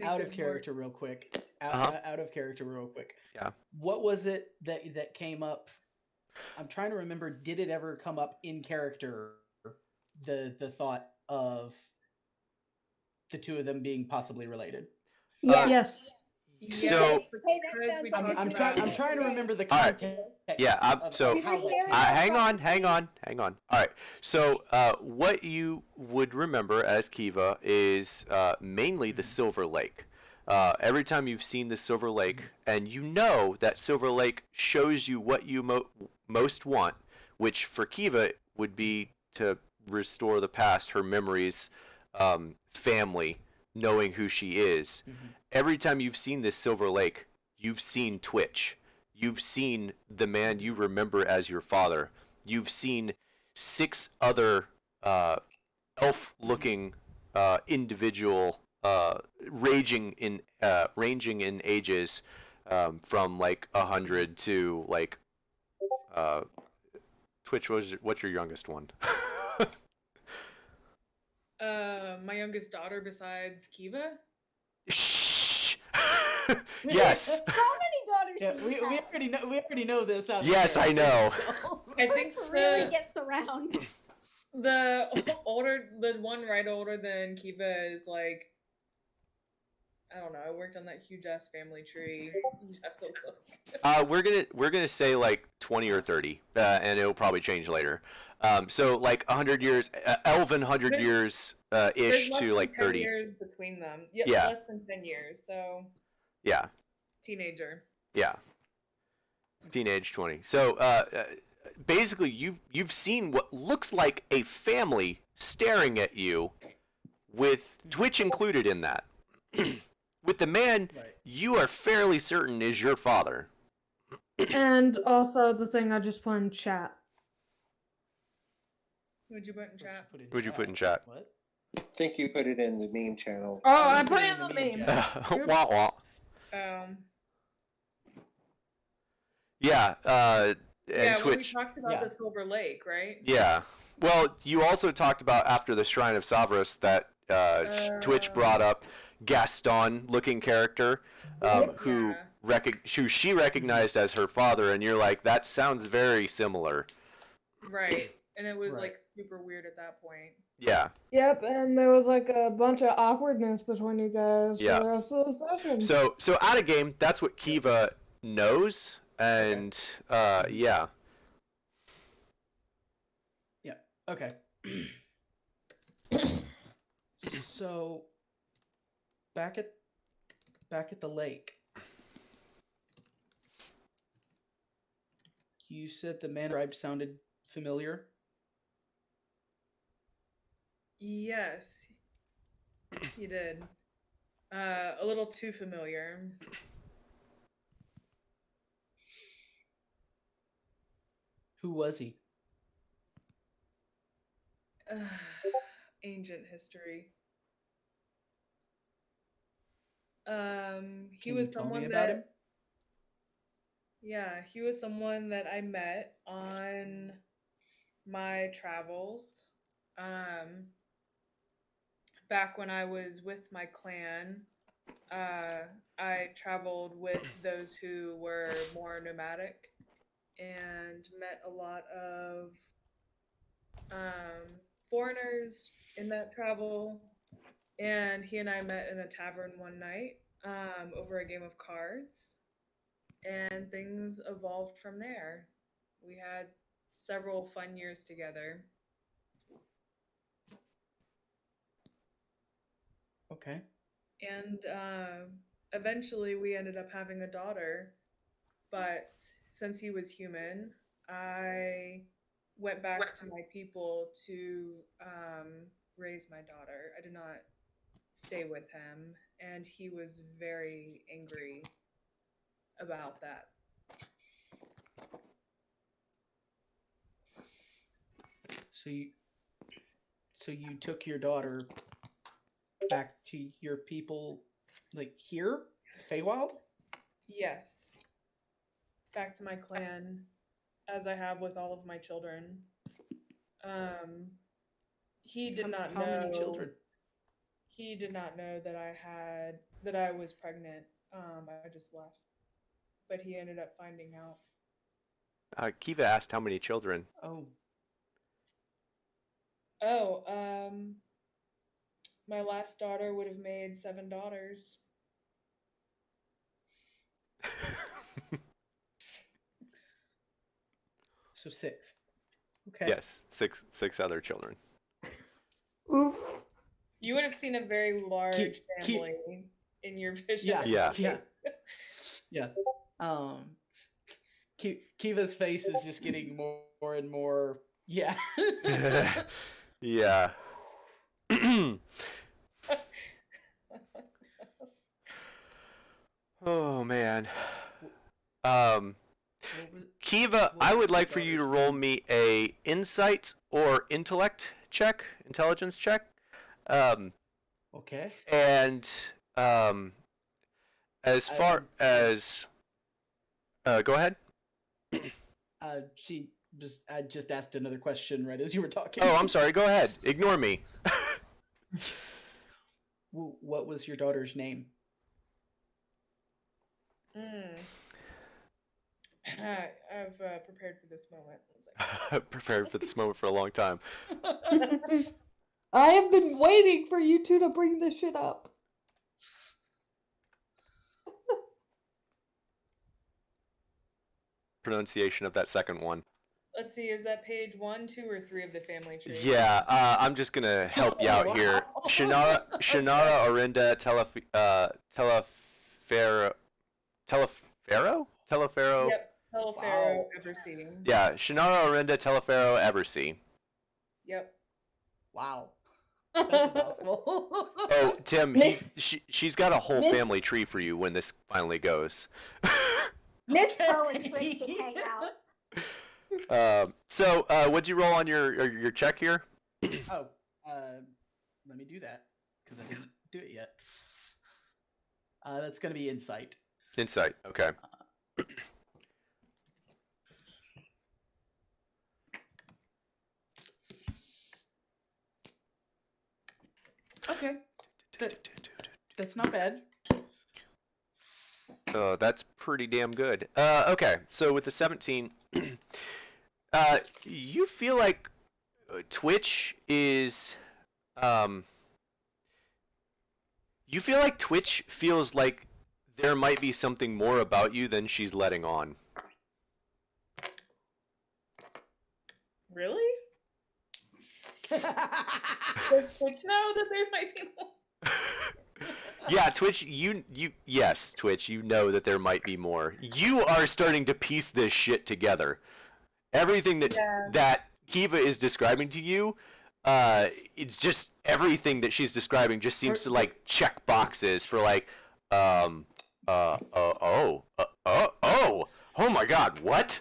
Out of character, real quick. Out of character, real quick. Yeah. What was it that came up? I'm trying to remember. Did it ever come up in character? The thought of the two of them being possibly related. Yes. So I'm trying to remember the context. Yeah. Hang on. All right. So what you would remember as Kiva is mainly the Silver Lake. Every time you've seen the Silver Lake, and you know that Silver Lake shows you what you most want, which for Kiva would be to restore the past, her memories, family, knowing who she is. Mm-hmm. Every time you've seen this Silver Lake, you've seen Twitch. You've seen the man you remember as your father. You've seen 6 other elf-looking individual ranging in ages from like 100 to like Twitch. What's your youngest one? My youngest daughter besides Kiva? Shh. Yes. How many daughters? Yeah, do you have? we already know this. Yes, I know. I think really gets around. The one right older than Kiva is like I don't know. I worked on that huge ass family tree. You have to look. We're gonna say like 20 or 30, and it'll probably change later. So like 100 years, 1,100 There's- years There's ish less to than like 10 30. years between them. Yeah, Yeah. less than 10 years. So Yeah, teenager. yeah. Teenage 20. So basically, you've seen what looks like a family staring at you, with Twitch included in that. With the man Right. you are fairly certain is your father. And also the thing I just put in chat. Would you put in chat? What'd you put in chat? What? I think you put it in the meme channel. Oh, I I didn't put put it in in the the meme meme. chat. Wah wah. Yeah, and Yeah, when we Twitch. talked about Yeah. the Silver Lake, right? Yeah. Well, you also talked about after the Shrine of Savras that Twitch brought up Gaston-looking character, who who she recognized as her father, and you're like, that sounds very similar. Right. And it was Right. like super weird at that point. Yeah. Yep, and there was like a bunch of awkwardness between you guys Yeah. for the rest of the session. So out of game, that's what Kiva knows, and yeah. Yeah. Okay. So back at the lake. You said the man described sounded familiar. Yes. He did. A little too familiar. Who was he? Ancient history. He Can was you tell someone me about that him? Yeah, he was someone that I met on my travels. Back when I was with my clan, I traveled with those who were more nomadic and met a lot of foreigners in that travel. And he and I met in a tavern one night over a game of cards, and things evolved from there. We had several fun years together. Okay. And eventually we ended up having a daughter, but since he was human, I went back to my people to raise my daughter. I did not stay with him, and he was very angry about that. So you took your daughter back to your people, like here, Feywild? Yes. Back to my clan, as I have with all of my children. He did not know. How many children? He did not know that I was pregnant. I just left, but he ended up finding out. Kiva asked how many children. Oh, Oh, my last daughter would have made 7 daughters. so 6. Okay. Yes, six other children. Oof. You would have seen a very large keep- family in your vision. Yeah. Yeah. Yeah. Yeah. Kiva's face is just getting more and more. Yeah. Yeah. Oh man. Kiva, I would like for you to roll me a insight or intelligence check. Okay. And as far as go ahead. I just asked another question right as you were talking. Oh, I'm sorry. Go ahead. Ignore me. What was your daughter's name? I've prepared for this moment. 1 second. Prepared for this moment for a long time. I have been waiting for you two to bring this shit up. pronunciation of that second one. Let's see, is that page 1, 2, or 3 of the family tree? Yeah, I'm just gonna help you out here. Wow. Shannara, Orinda, Telefero. Yep. Telefaro, Wow. Eversea. Yeah, Shannara, Orinda, Telefero, Eversea. Yep. Wow. That's a mouthful. Oh, Tim, Miss- she's got a whole Miss- family tree for you when this finally goes. Miss Okay. Poe and Twitch can hang out. So, what'd you roll on your check here? Oh, let me do that because I didn't do it yet. That's gonna be insight. Insight. Okay. Okay, that's not bad. Oh, that's pretty damn good. Okay, so with the 17, you feel like Twitch is, you feel like Twitch feels like there might be something more about you than she's letting on. Really? Does Twitch know that there might be more? Yeah, Twitch, yes, Twitch, you know that there might be more. You are starting to piece this shit together. Everything that Kiva is describing to you, it's just everything that she's describing just seems to like check boxes for like, oh my God, what?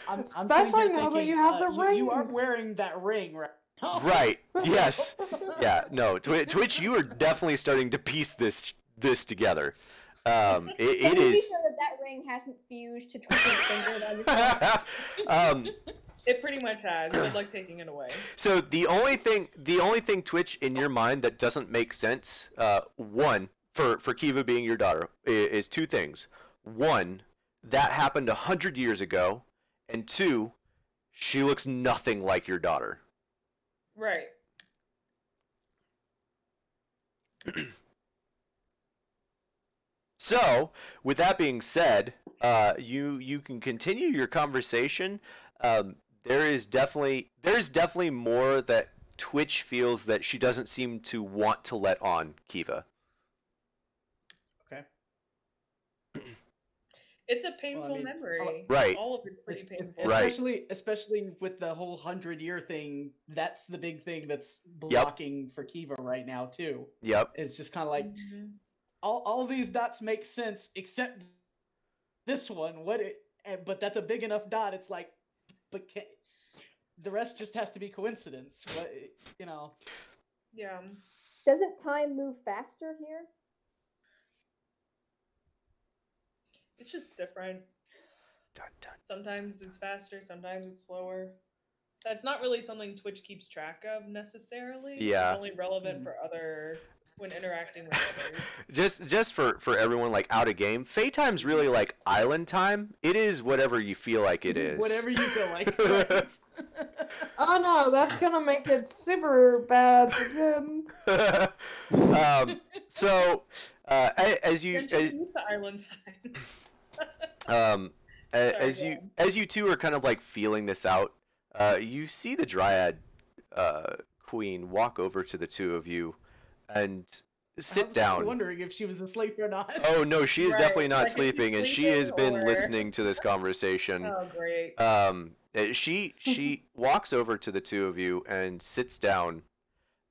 I'm Especially sitting here now that thinking, you have the You are ring. wearing that ring, right? Right. Yes. Yeah. No. Twitch, you are definitely starting to piece this together. It Can we be is. sure that ring hasn't fused to Twitch's finger by this point? It pretty much has. Good luck taking it away. So the only thing, Twitch, in your mind that doesn't make sense, one, for Kiva being your daughter, is two things. One, that happened 100 years ago, and two, she looks nothing like your daughter. Right. So, with that being said, you can continue your conversation. There's definitely more that Twitch feels that she doesn't seem to want to let on Kiva. Okay. It's a painful mean, memory. right. All of it's pretty painful. Right. Especially with the whole 100-year thing. That's the big thing that's blocking for Kiva right now too. Yep. It's just kind of like Mhm. all these dots make sense except this one. But that's a big enough dot. It's like, but the rest just has to be coincidence. What you know? Yeah. Doesn't time move faster here? It's just different. Dun, dun. Sometimes it's faster, sometimes it's slower. That's not really something Twitch keeps track of necessarily. Yeah. It's only relevant for other when interacting with others. Just for everyone like out of game, Fay time's really like island time. It is whatever you feel like it is. Whatever you feel like. Right? Oh no, that's gonna make it super bad again. So as you Friendship is the island time. as Sorry, you go on. as you two are kind of like feeling this out, you see the Dryad queen walk over to the two of you and sit I was down. wondering if she was asleep or not. Oh no, she is Right, definitely not like, is she sleeping, and she has sleeping, been or- listening to this conversation. Oh, great. She walks over to the two of you and sits down,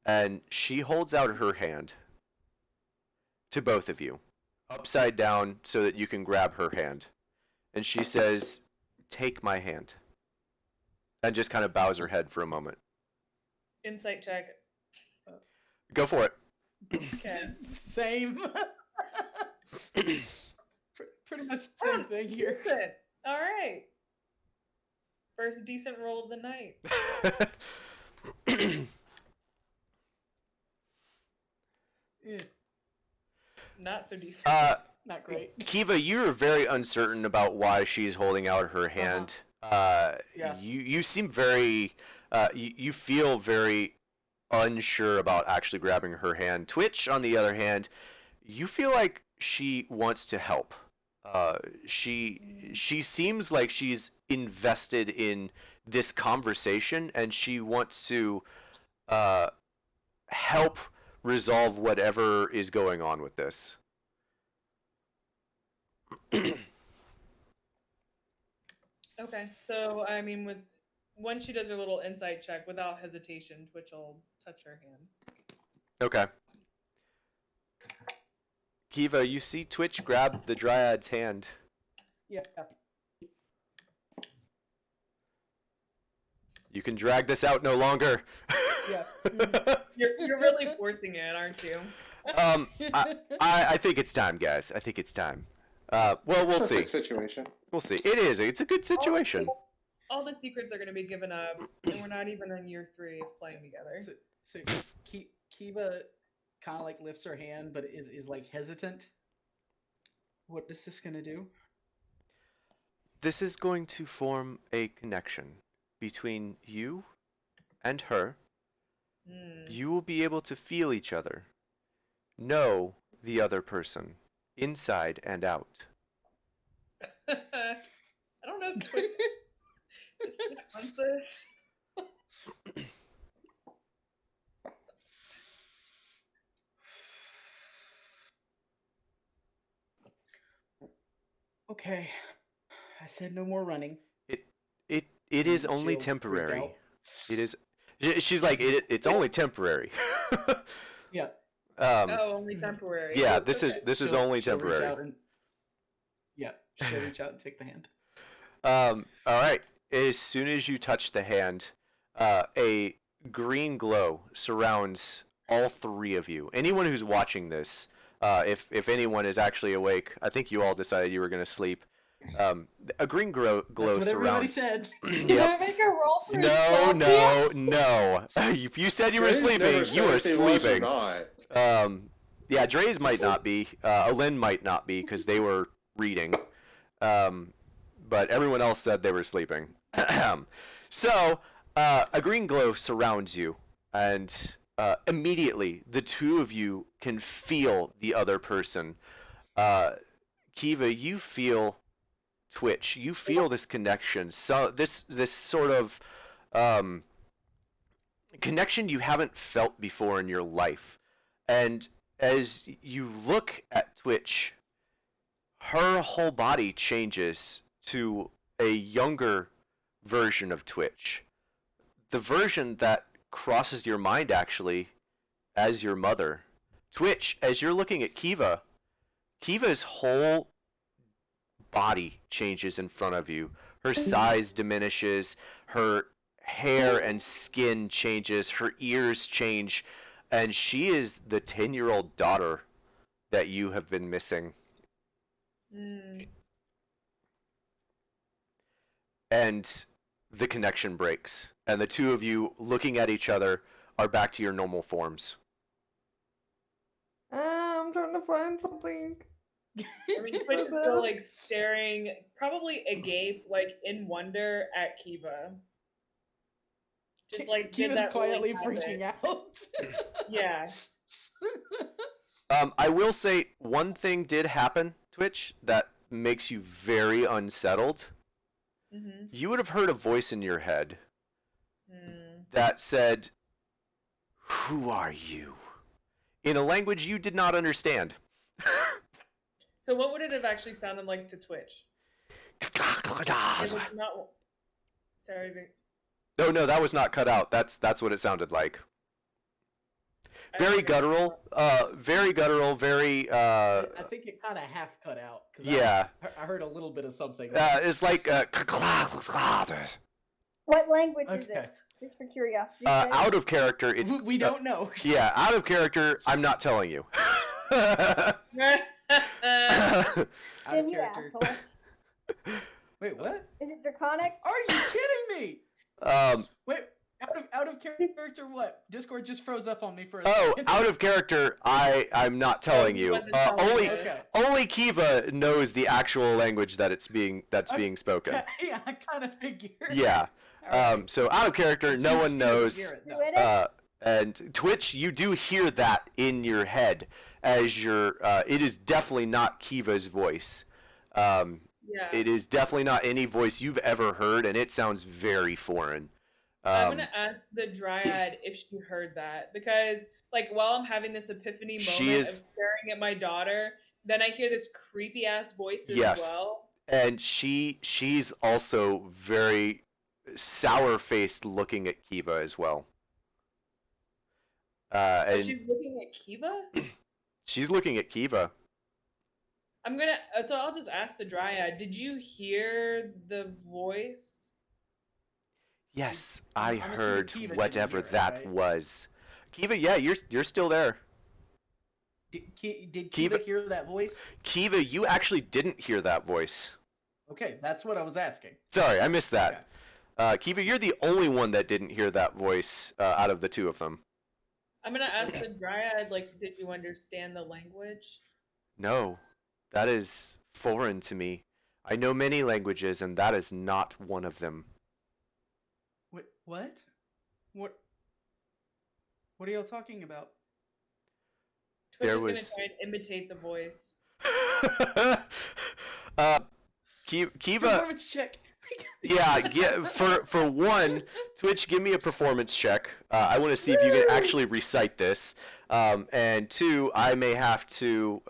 and she holds out her hand to both of you, upside down so that you can grab her hand, and she says, "Take my hand," and just kind of bows her head for a moment. Insight check. Go for it. Okay. Same. Pretty much the same thing here. Decent. All right. First decent roll of the night. Eh, Not so decent. not great. Kiva, you're very uncertain about why she's holding out her hand. Yeah. You seem very, you feel very unsure about actually grabbing her hand. Twitch, on the other hand, you feel like she wants to help. She seems like she's invested in this conversation, and she wants to help resolve whatever is going on with this. Okay, so I mean, with once she does her little insight check, without hesitation, Twitch will touch her hand. Okay. Kiva, you see Twitch grab the Dryad's hand. Yeah. You can drag this out no longer. Yeah. You're really forcing it, aren't you? I think it's time, guys. I think it's time. Well, we'll see. Perfect situation. We'll see. It is. It's a good situation. All the secrets are going to be given up, and we're not even in year 3 of playing together. So Kiva kind of like lifts her hand, but is like hesitant. What is this gonna do? This is going to form a connection between you and her. You will be able to feel each other, know the other person, inside and out. I don't know if Twitch wants this. Okay, I said no more running. It is only She'll freak temporary. out. It is. She's like it's only temporary. Yeah. Only temporary. Yeah, Okay. this is She'll- only she'll reach temporary. out and- yeah, she'll reach out and take the hand. All right. As soon as you touch the hand, a green glow surrounds all 3 of you. Anyone who's watching this, if anyone is actually awake, I think you all decided you were going to sleep. A green glow That's what everybody surrounds. said. Can Yep. I make a roll for No, insomnia? no. If you said you were Dre's sleeping, never you said were if he was or sleeping. not. Yeah, Dre's might not be. Alin might not be because they were reading. But everyone else said they were sleeping. So, a green glow surrounds you, and immediately the 2 of you can feel the other person. Kiva, you feel Twitch. You feel this connection. So this sort of connection you haven't felt before in your life. And as you look at Twitch, her whole body changes to a younger version of Twitch. The version that crosses your mind, actually, as your mother. Twitch, as you're looking at Kiva, Kiva's whole body changes in front of you. Her size diminishes, her hair and skin changes, her ears change, and she is the 10-year-old daughter that you have been missing. And the connection breaks, and the 2 of you, looking at each other, are back to your normal forms. I'm trying to find something. I mean, Twitch is still like staring, probably agape, like in wonder at Kiva. Just like did Kiva's that quietly really freaking happen? out. Yeah. I will say one thing did happen, Twitch, that makes you very unsettled. Mm-hmm. You would have heard a voice in your head that said, "Who are you?" in a language you did not understand. So what would it have actually sounded like to Twitch? It was not... Sorry. No, that was not cut out. That's what it sounded like. Very guttural. Very guttural. Very. I think it kind of half cut out. 'Cause Yeah. I heard a little bit of something. It's like. What language is Okay. it? Just for curiosity. Out of character. It's. We don't know. Yeah, out of character. I'm not telling you. Out of Then you character. asshole. Wait, what? Is it draconic? Are you kidding me? Wait, out of character what? Discord just froze up on me for a second. Out of character. I'm not telling you. Okay. Only Kiva knows the actual language that's being spoken. Yeah, I kind of figured. Yeah. Alright. So out of character, no one knows. Hear it, Do no. it? And Twitch, you do hear that in your head as it is definitely not Kiva's voice. Yeah. It is definitely not any voice you've ever heard, and it sounds very foreign. I'm gonna ask the Dryad if she heard that, because like while I'm having this epiphany She moment of is- staring at my daughter, then I hear this creepy ass voice as Yes. well. And she's also very sour-faced looking at Kiva as well. So And she's looking at Kiva. she's looking at Kiva. I'm gonna. So I'll just ask the Dryad. Did you hear the voice? Yes, I'm I assuming heard Kiva didn't whatever hear it, that right? was. Kiva, yeah, you're still there. Did Kiva- Kiva hear that voice? Kiva, you actually didn't hear that voice. Okay, that's what I was asking. Sorry, I missed that. Kiva, you're the only one that didn't hear that voice out of the two of them. I'm gonna ask the Dryad. Like, did you understand the language? No, that is foreign to me. I know many languages, and that is not one of them. Wait, what? What? What are y'all talking about? Twitch There is was- gonna try and imitate the voice. Kiva, Performance check. yeah. For one, Twitch, give me a performance check. I want to see if you can actually recite this. And two, I may have to.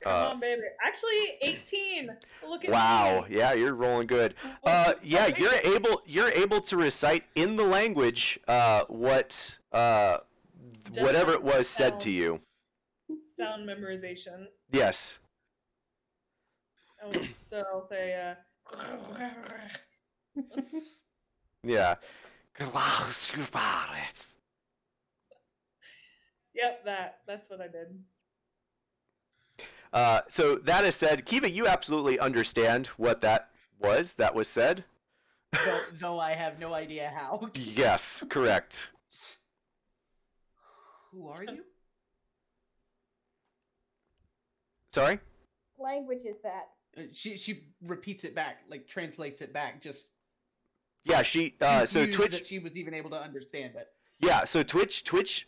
Come on, baby. Actually, 18. Look at Wow, me. yeah, you're rolling good. Yeah, you're able to recite in the language what whatever it was said to you. Sound memorization. Yes. Oh, so I'll say, Yeah. yep, that's what I did. So that is said, Kiva, you absolutely understand what that was said. Though I have no idea how. Yes, correct. Who are you? What Sorry? language is that? She repeats it back, like translates it back, just Yeah, so confused Twitch, that she was even able to understand it. yeah, so Twitch,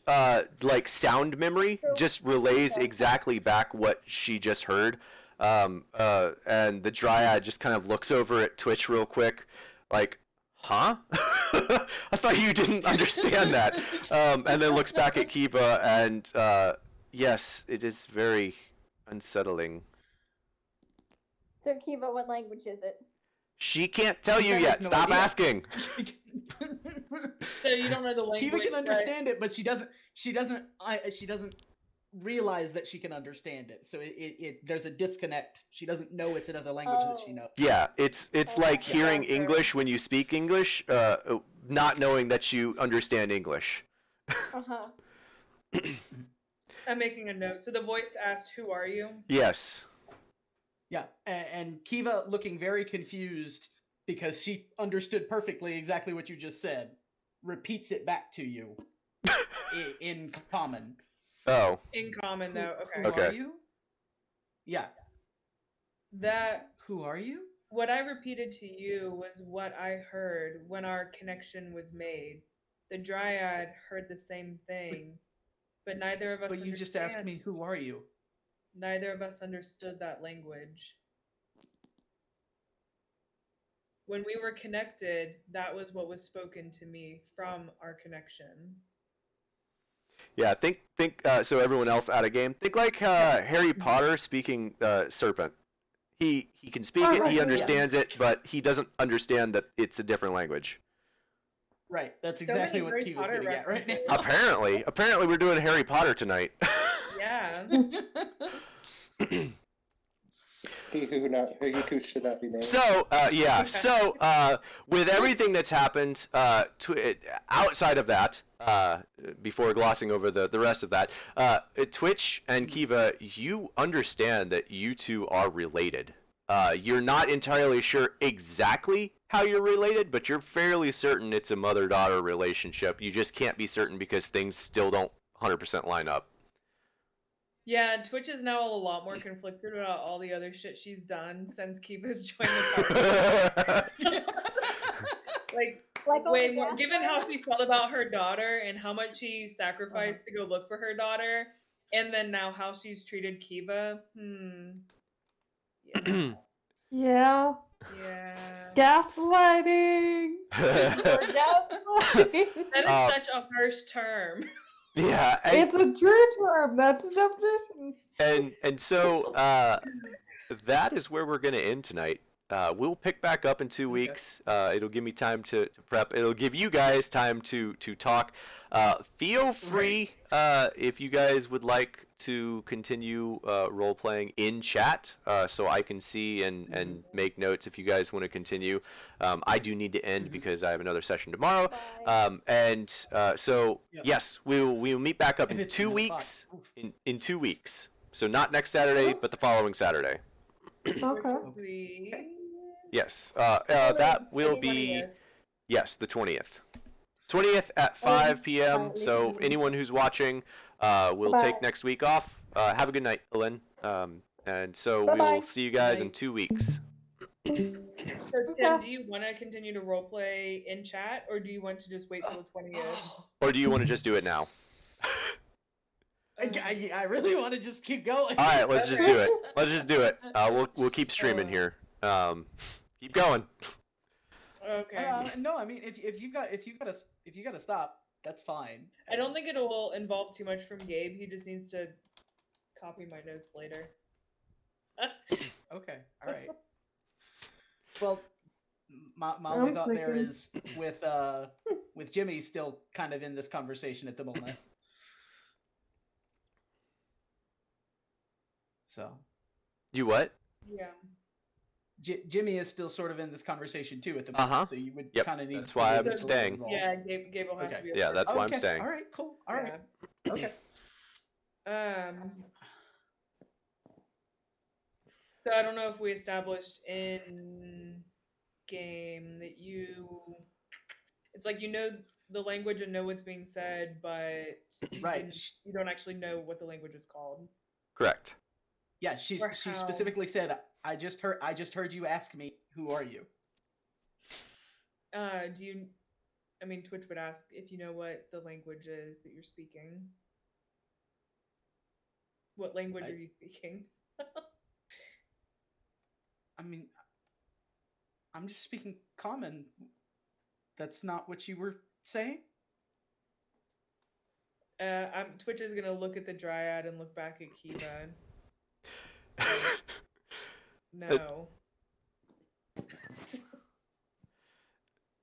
like sound memory just relays exactly back what she just heard. And the Dryad just kind of looks over at Twitch real quick, like, huh? I thought you didn't understand that. And then looks back at Kiva, and yes, it is very unsettling. So Kiva, what language is it? She can't tell you Kiva yet. has no Stop idea. asking. So you don't know the language. Kiva can but- understand it, but she doesn't realize that she can understand it. So there's a disconnect. She doesn't know it's another language that she Oh. knows. Yeah, it's like Yeah, hearing sure. English when you speak English, not knowing that you understand English. Uh-huh. I'm making a note. So the voice asked, "Who are you?" Yes. Yeah, and Kiva looking very confused because she understood perfectly exactly what you just said, repeats it back to you in common. Oh. In common, though. Okay. Who Okay. are you? Yeah. That Who are you? what I repeated to you was what I heard when our connection was made. The Dryad heard the same thing, but neither of us. But you just asked me, who are you? Neither of us understood that language. When we were connected, that was what was spoken to me from our connection. Yeah, think so everyone else out of game. Think like Harry Potter speaking serpent. He can speak it, he yeah. understands it, but he doesn't understand that it's a different language. Right, that's So exactly many what Harry Kiva's Potter gonna get right now. references. Apparently we're doing Harry Potter tonight. Yeah. He who should not be named. So, yeah. So, with everything that's happened outside of that, before glossing over the rest of that, Twitch and Kiva, you understand that you two are related. You're not entirely sure exactly how you're related, but you're fairly certain it's a mother-daughter relationship. You just can't be certain because things still don't 100% line up. Yeah, Twitch is now a lot more conflicted about all the other shit she's done since Kiva's joined the party. Like all way the more. gas Given how fires? she felt about her daughter and how much she sacrificed to go look for her daughter, And then now how she's treated Kiva. Yeah. Yeah. Yeah. Gaslighting. Or gaslighting. That is such a harsh term. Yeah, It's a true term. That's the definition. and so that is where we're gonna end tonight. We'll pick back up in 2 weeks. It'll give me time to prep. It'll give you guys time to talk. Feel free if you guys would like to continue role playing in chat, so I can see and make notes if you guys want to continue. I do need to end because I have another session tomorrow. So yes, we'll meet back up in 2 weeks. In 2 weeks. So not next Saturday, but the following Saturday. Okay. Yes, that will be, yes, the 20th. 20th at 5 p.m. So anyone who's watching, we'll take next week off. Have a good night, Lynn. And so we'll see you guys in 2 weeks. So Tim, do you want to continue to roleplay in chat, or do you want to just wait till the 20th? Or do you want to just do it now? I really want to just keep going. All right, let's just do it. Let's just do it. We'll keep streaming here. Keep going. Okay. No, I mean if you gotta stop, that's fine. I don't think it will involve too much from Gabe. He just needs to copy my notes later. Okay, all right. Well, my only thought there is with Jimmy still kind of in this conversation at the moment. So. Yeah. Jimmy is still sort of in this conversation too at the moment, so you would kind of need. That's why I'm staying. Yeah, Gabe will have to be. Yeah, that's why I'm staying. All right, cool. All right. Okay. So I don't know if we established in game that it's like you know the language and know what's being said, but you don't actually know what the language is called. Correct. Yeah, she specifically said, I just heard you ask me, who are you? Twitch would ask if you know what the language is that you're speaking. What language are you speaking? I mean, I'm just speaking common. That's not what you were saying? Twitch is gonna look at the dryad and look back at Kiva. No.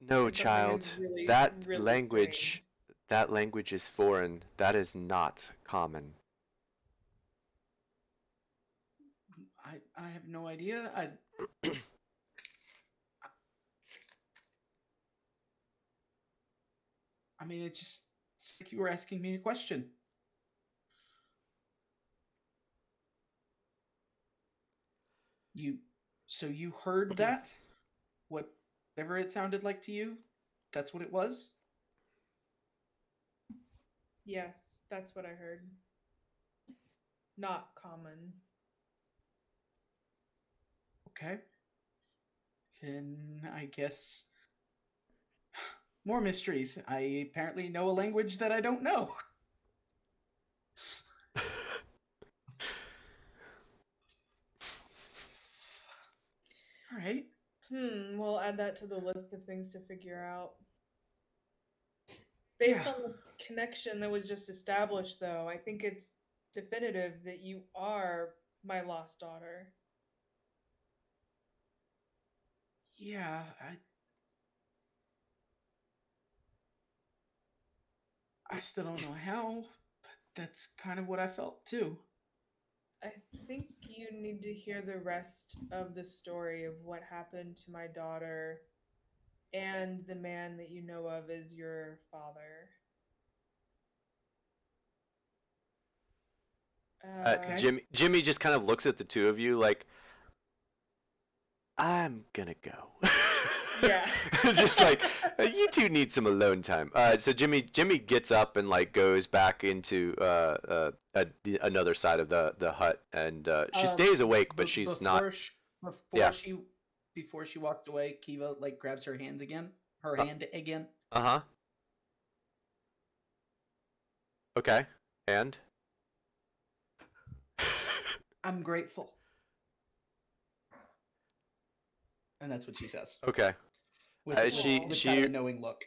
No, child. That language is foreign. That is not common. I have no idea. I mean, it's just like you were asking me a question. So you heard that? Whatever it sounded like to you, that's what it was? Yes, that's what I heard. Not common. Okay. Then I guess more mysteries. I apparently know a language that I don't know. All right. We'll add that to the list of things to figure out. Based on the connection that was just established, though, I think it's definitive that you are my lost daughter. Yeah, I still don't know how, but that's kind of what I felt too. I think you need to hear the rest of the story of what happened to my daughter and the man that you know of as your father. Jimmy just kind of looks at the two of you like, I'm gonna go. Yeah. Just like, you two need some alone time. So Jimmy gets up and like goes back into another side of the hut, and she stays awake, but she's not. Before she walked away, Kiva like grabs her hand again. Hand again. Okay. And I'm grateful. And that's what she says. Okay. With, She- with she- kind of a knowing look.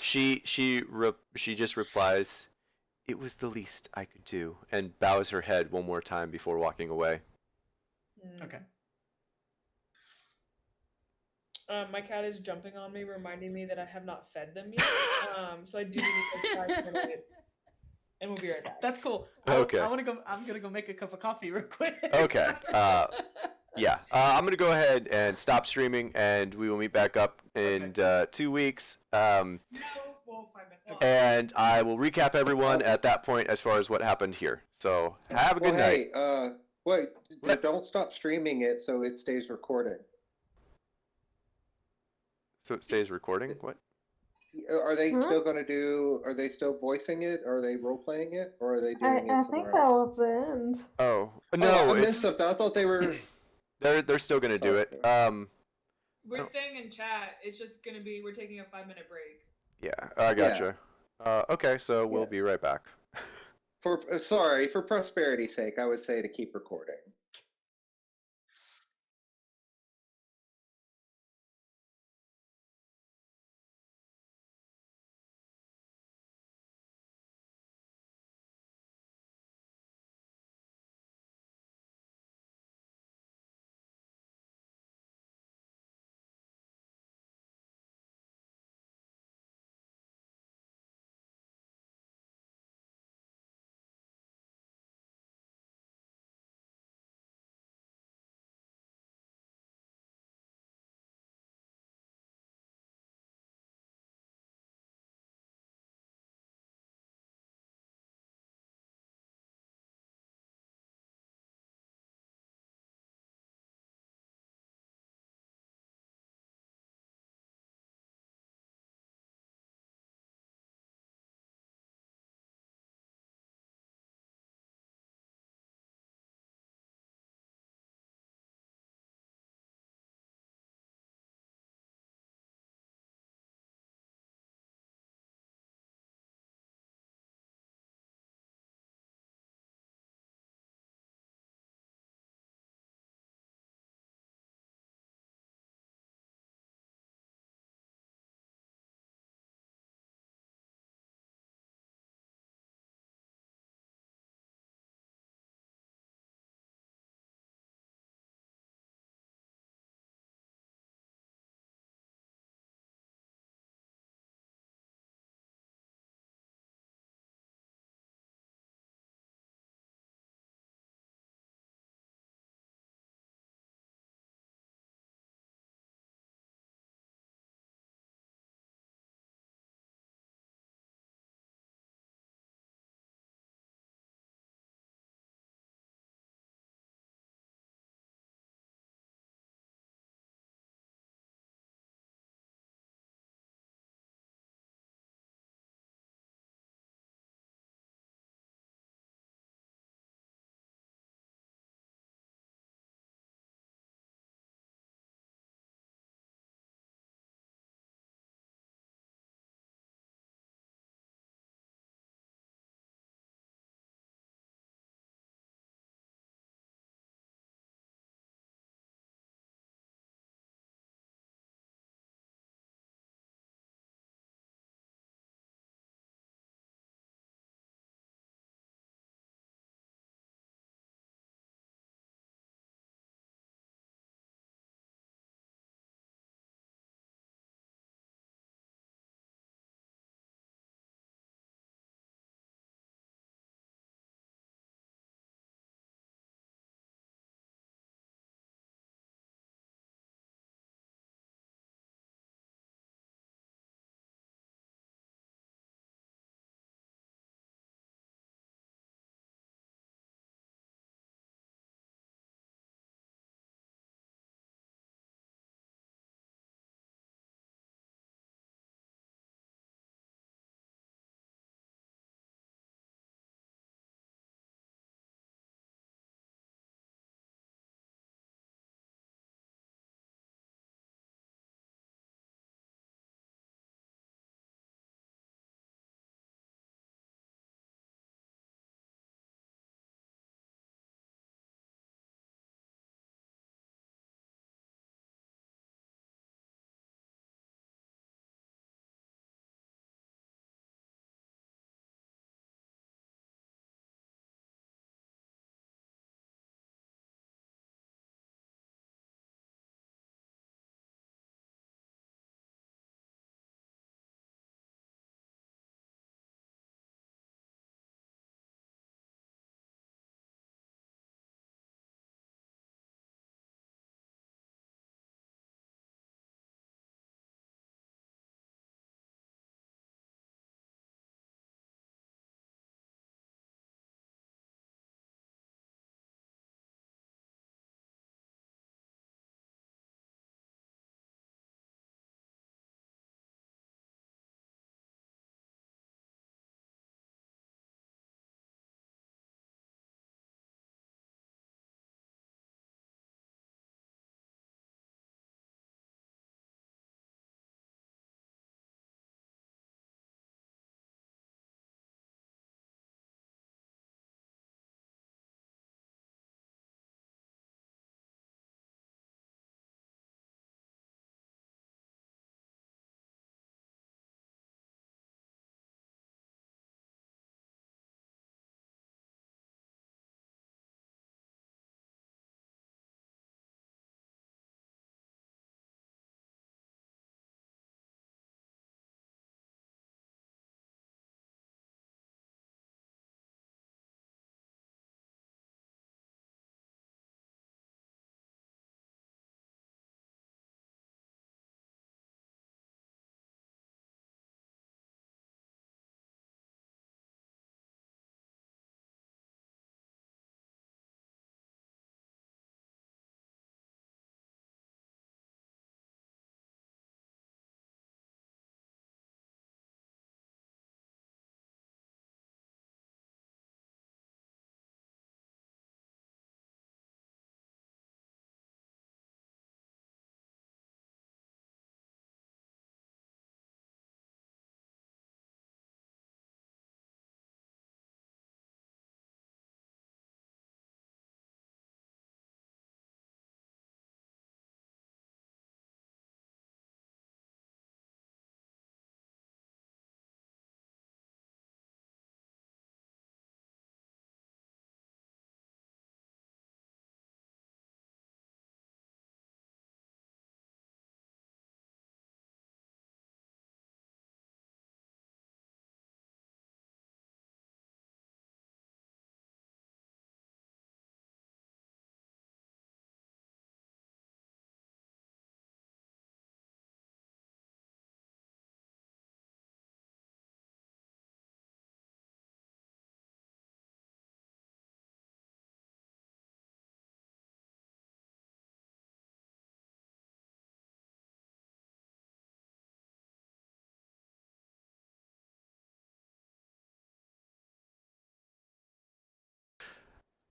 she just replies, "It was the least I could do," and bows her head one more time before walking away. Okay. My cat is jumping on me, reminding me that I have not fed them yet. So I do need to like 5 minutes, and we'll be right back. That's cool. Okay. I'm gonna go make a cup of coffee real quick. Okay. Yeah. I'm gonna go ahead and stop streaming, and we will meet back up in 2 weeks. No, well, 5 minutes. Well, And I will recap everyone at that point as far as what happened here. So have a good night. Hey, wait, What? don't stop streaming it so it stays recording. So it stays recording. What? Are they Huh? still going to do? Are they still voicing it? Are they role playing it? Or are they I doing it think somewhere that else? was the end. Oh Oh, no, I missed it's something. I thought they were. they're still gonna do it. we're Oh. staying in chat. It's just gonna be we're taking a 5-minute break. Yeah, I gotcha. Okay, so we'll Yeah. be right back. For prosperity's sake, I would say to keep recording.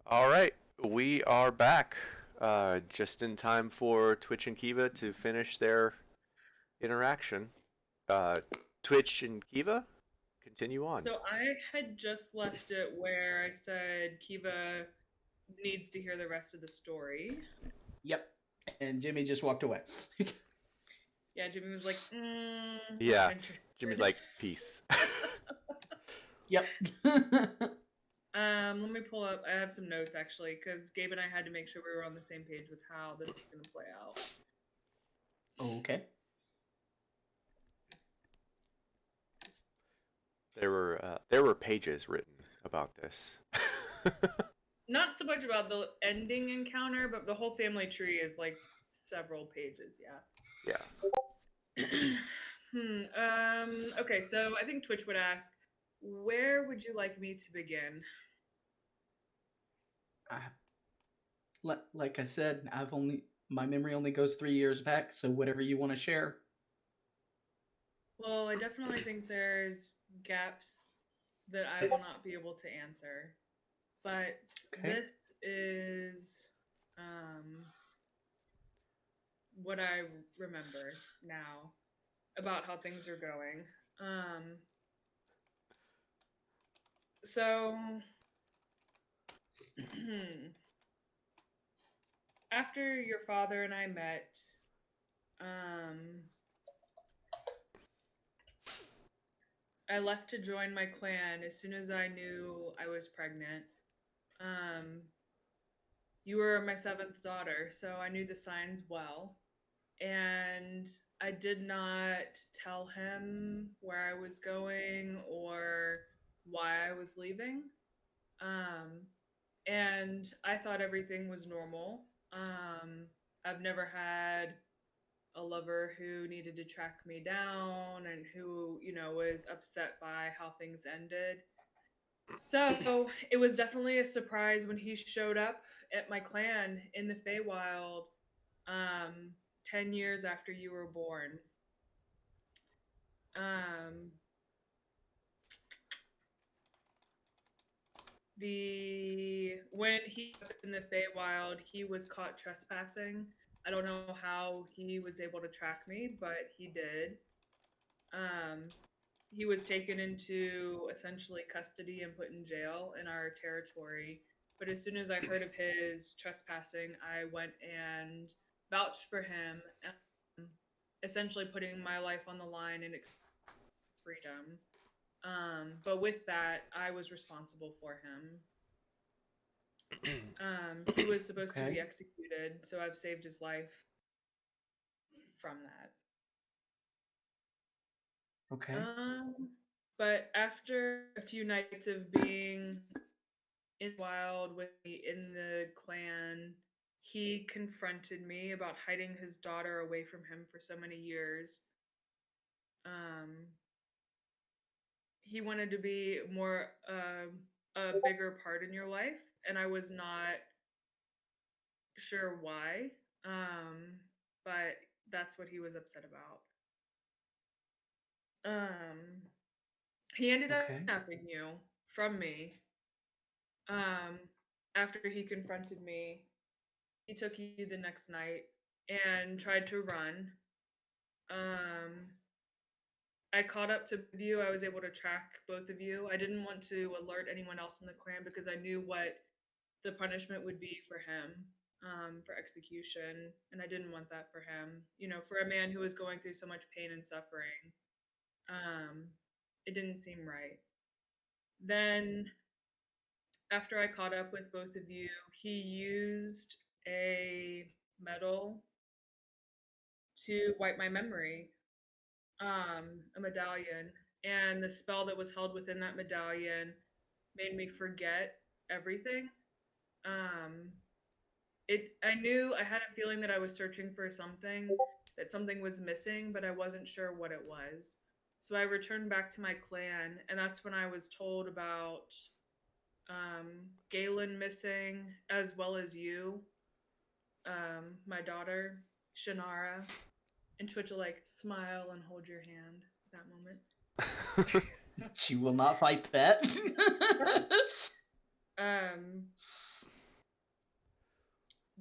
All right, we are back. Just in time for Twitch and Kiva to finish their interaction. Uh, Twitch and Kiva, continue on. So I had just left it where I said Kiva needs to hear the rest of the story. Yep. And Jimmy just walked away. Yeah, Jimmy was like, Yeah, not interested. Jimmy's like, peace. Yep. Let me pull up. I have some notes actually, because Gabe and I had to make sure we were on the same page with how this was going to play out. Okay. There were pages written about this. Not so much about the ending encounter, but the whole family tree is like several pages. Yeah. Yeah. Okay, so I think Twitch would ask, where would you like me to begin? Like I said, my memory only goes 3 years back, so whatever you want to share. Well, I definitely think there's gaps that I will not be able to answer. But Okay. this is what I remember now about how things are going. So after your father and I met, I left to join my clan as soon as I knew I was pregnant. You were my 7th daughter, so I knew the signs well. And I did not tell him where I was going or why I was leaving. And I thought everything was normal. I've never had a lover who needed to track me down and who, was upset by how things ended. So it was definitely a surprise when he showed up at my clan in the Feywild 10 years after you were born. When he was in the Feywild, he was caught trespassing. I don't know how he was able to track me, but he did. He was taken into essentially custody and put in jail in our territory. But as soon as I heard of his trespassing, I went and vouched for him, essentially putting my life on the line and freedom. But with that, I was responsible for him. He was supposed to be executed, so I've saved his life from that. Okay. But after a few nights of being in the wild with me in the clan, he confronted me about hiding his daughter away from him for so many years. He wanted to be more a bigger part in your life, and I was not sure why. But that's what he was upset about. He ended up kidnapping you from me. After he confronted me, he took you the next night and tried to run. I caught up to you. I was able to track both of you. I didn't want to alert anyone else in the clan because I knew what the punishment would be for him, for execution, and I didn't want that for him. For a man who was going through so much pain and suffering, it didn't seem right. Then, after I caught up with both of you, he used a medal to wipe my memory, a medallion, and the spell that was held within that medallion made me forget everything. I knew, I had a feeling that I was searching for something, that something was missing, but I wasn't sure what it was. So I returned back to my clan, and that's when I was told about Galen missing, as well as you, my daughter, Shannara. And Twitch will smile and hold your hand at that moment. She will not fight that.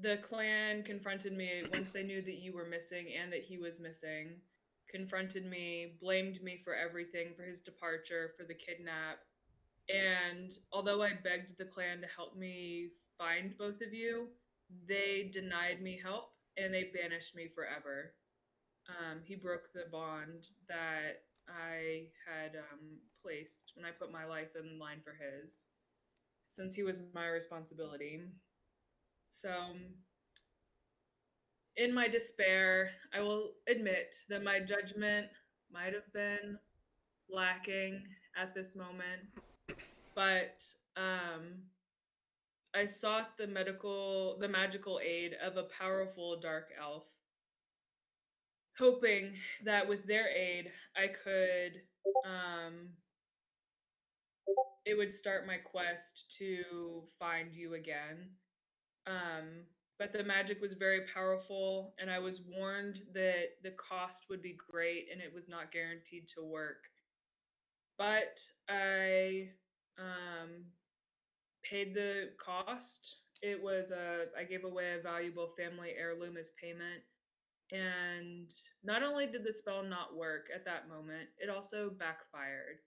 the clan confronted me once they knew that you were missing and that he was missing. Confronted me, blamed me for everything, for his departure, for the kidnap. And although I begged the clan to help me find both of you, they denied me help and they banished me forever. He broke the bond that I had placed when I put my life in line for his, since he was my responsibility. So, in my despair, I will admit that my judgment might have been lacking at this moment, but I sought the magical aid of a powerful dark elf, hoping that with their aid, I could, it would start my quest to find you again. Um, but the magic was very powerful, and I was warned that the cost would be great and it was not guaranteed to work. But I paid the cost. I gave away a valuable family heirloom as payment. And not only did the spell not work at that moment, it also backfired.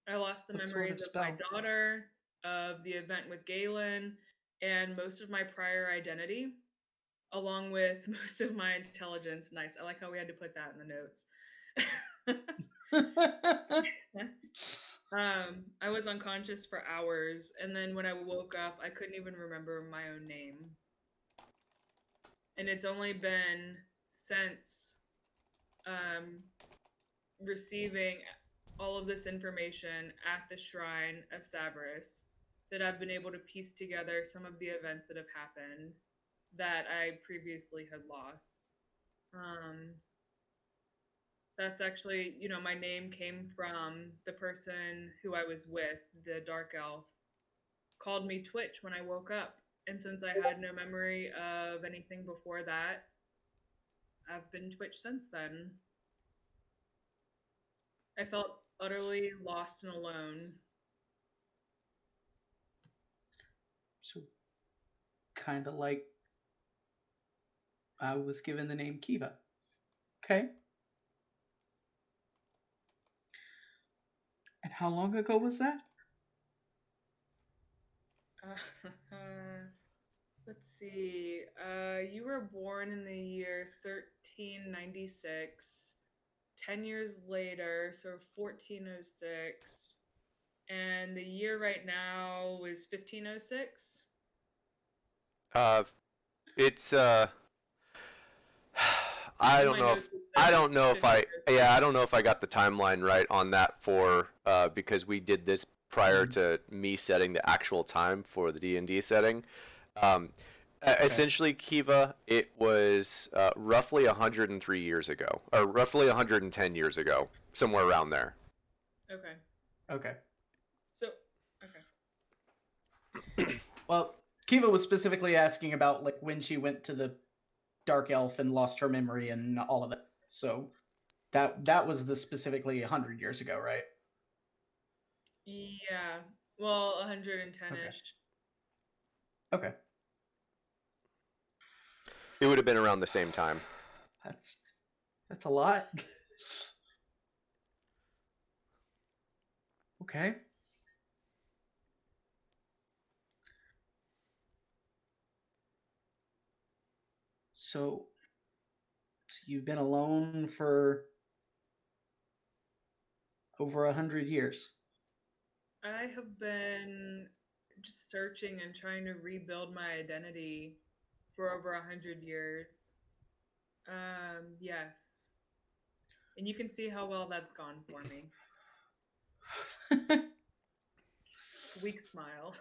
I lost the What sort memories of of my spell? daughter, of the event with Galen, and most of my prior identity, along with most of my intelligence. Nice. I like how we had to put that in the notes. I was unconscious for hours, and then when I woke up, I couldn't even remember my own name. And it's only been since receiving all of this information at the shrine of Savarus that I've been able to piece together some of the events that have happened that I previously had lost. That's actually, my name came from the person who I was with, the dark elf, called me Twitch when I woke up. And since I had no memory of anything before that, I've been Twitch since then. I felt utterly lost and alone. So, kind of like I was given the name Kiva. Okay. And how long ago was that? Let's see. You were born in the year 1396. 10 years later, so 1406. And the year right now is 1506. It's I In don't my know if notes, it I says don't know if I 1506. yeah I don't know if I got the timeline right on that for because we did this prior to me setting the actual time for the D&D setting. Um, Essentially, Kiva, it was roughly 103 years ago, or roughly 110 years ago, somewhere around there. Okay. Okay. So, okay. Well, Kiva was specifically asking about like when she went to the dark elf and lost her memory and all of it. So that was the specifically 100 years ago, right? Yeah. Well, 110-ish. Okay. It would have been around the same time. That's a lot. Okay. So you've been alone for over 100 years. I have been just searching and trying to rebuild my identity for over 100 years. Yes. And you can see how well that's gone for me. Weak smile.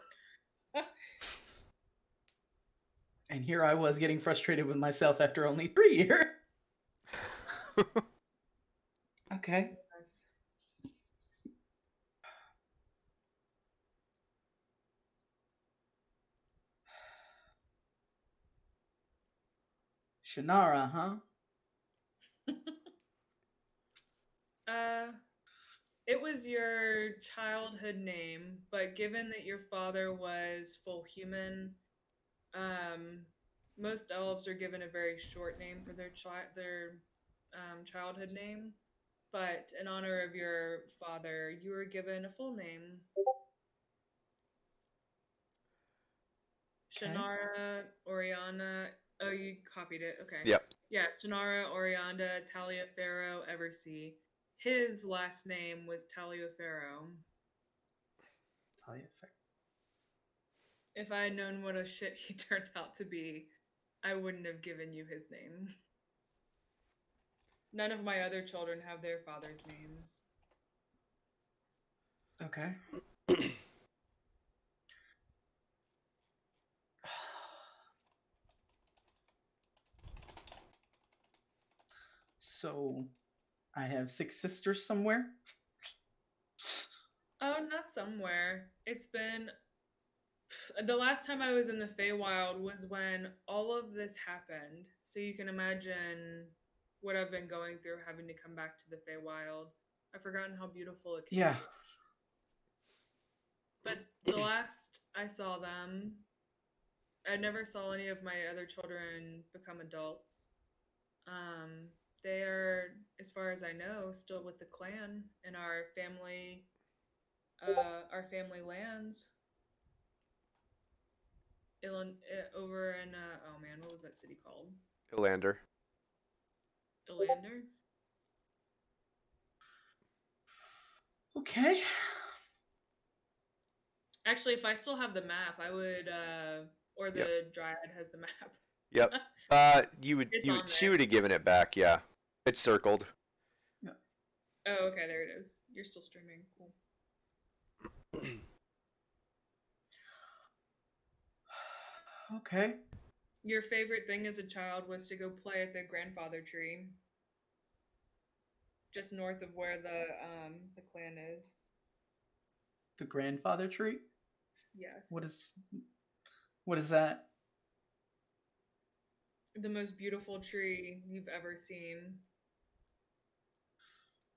And here I was getting frustrated with myself after only 3 years. Okay. Shannara, huh? It was your childhood name, but given that your father was full human, Most elves are given a very short name for their childhood name, but in honor of your father, you were given a full name. Okay. Shannara Oriana. Oh, you copied it. Okay. Yep. Yeah, Shannara Orianda Taliaferro Eversea. His last name was Taliaferro. If I had known what a shit he turned out to be, I wouldn't have given you his name. None of my other children have their father's names. Okay. So, I have 6 sisters somewhere? Oh, not somewhere. It's been... The last time I was in the Feywild was when all of this happened. So you can imagine what I've been going through having to come back to the Feywild. I've forgotten how beautiful it can Yeah. be. But the last I saw them, I never saw any of my other children become adults. They are, as far as I know, still with the clan in our family lands. Over in oh man, what was that city called? Ilander. Ilander? Okay. Actually, if I still have the map, I would or the Yep. Dryad has the map. Yep. It's on She there. would have given it back. Yeah. It's circled. Oh, okay, there it is. You're still streaming. Cool. Okay. Your favorite thing as a child was to go play at the grandfather tree, just north of where the clan is. The grandfather tree? Yes. What is that? The most beautiful tree you've ever seen.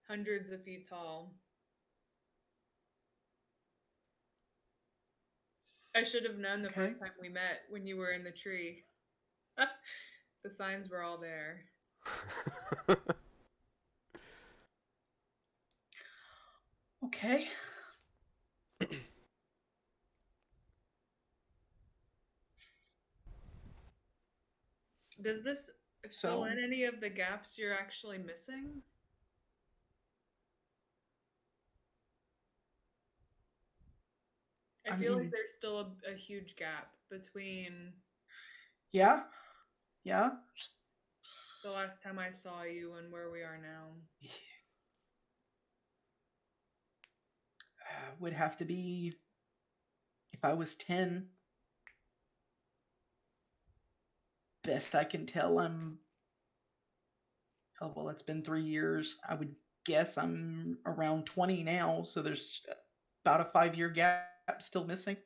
Hundreds of feet tall. I should have known the Okay. first time we met when you were in the tree. The signs were all there. Okay. Does this fill in any of the gaps you're actually missing? I feel like there's still a huge gap between Yeah. Yeah. the last time I saw you and where we are now. Would have to be if I was 10. Best I can tell, oh well, it's been 3 years. I would guess I'm around 20 now, so there's about a 5-year gap still missing.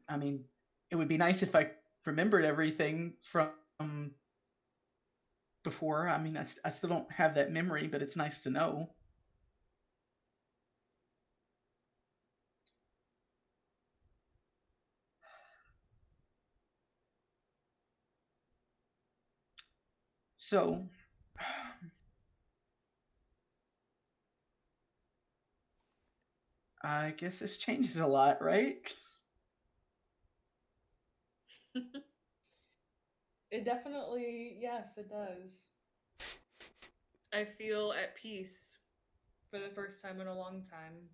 I mean, it would be nice if I remembered everything from before. I mean, I still don't have that memory, but it's nice to know. So, I guess this changes a lot, right? It definitely, yes, it does. I feel at peace for the first time in a long time.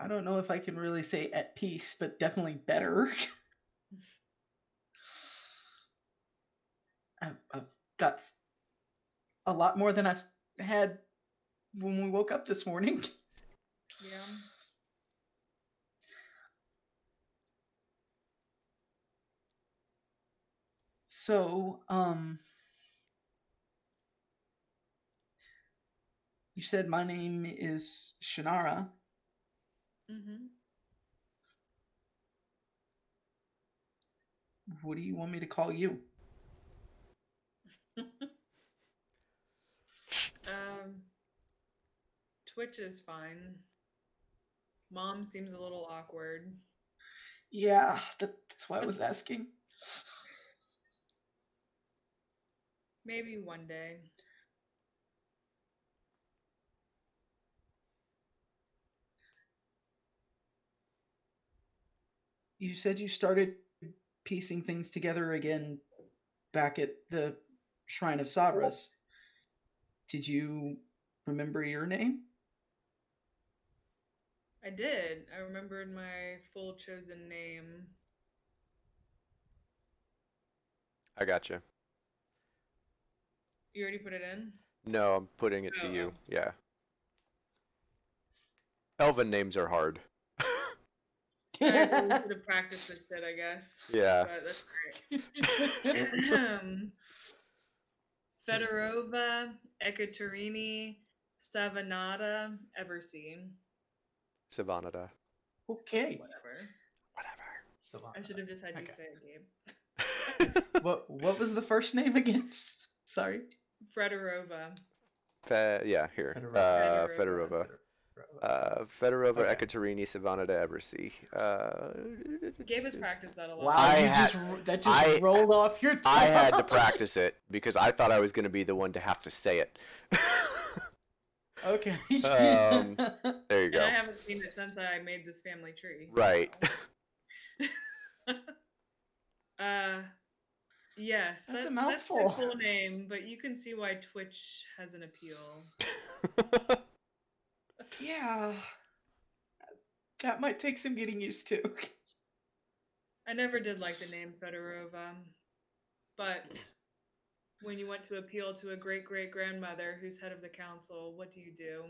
I don't know if I can really say at peace, but definitely better. I've got a lot more than I've had when we woke up this morning. Yeah. So, you said my name is Shannara. Mm-hmm. What do you want me to call you? Twitch is fine. Mom seems a little awkward. Yeah, that's why I was asking. Maybe one day. You said you started piecing things together again back at the Shrine of Sabras. Did you remember your name? I did. I remembered my full chosen name. I gotcha. You already put it in? No, I'm putting it to Oh, you. oh. Yeah. Elven names are hard. I really should have practiced this shit, I guess. Yeah. But that's great. Fedorova, Ekaterini, Savanata, Everseen. Savanada. Okay. Whatever. Whatever. I should have just had you Okay. say it, Gabe. What was the first name again? Sorry. Fedorova. Yeah, here. Fedorova. Fedorova. Fedorova, Okay. Ekaterini, Savanada, Eversea. Gabe has practiced that a lot. Wow, that just I- rolled off your tongue. I had to practice it because I thought I was going to be the one to have to say it. Okay. There you And go. I haven't seen it since I made this family tree. Right. Yes, That's a that's mouthful. my full name, but you can see why Twitch has an appeal. Yeah. That might take some getting used to. I never did like the name Fedorova, but when you want to appeal to a great-great-grandmother who's head of the council, what do you do?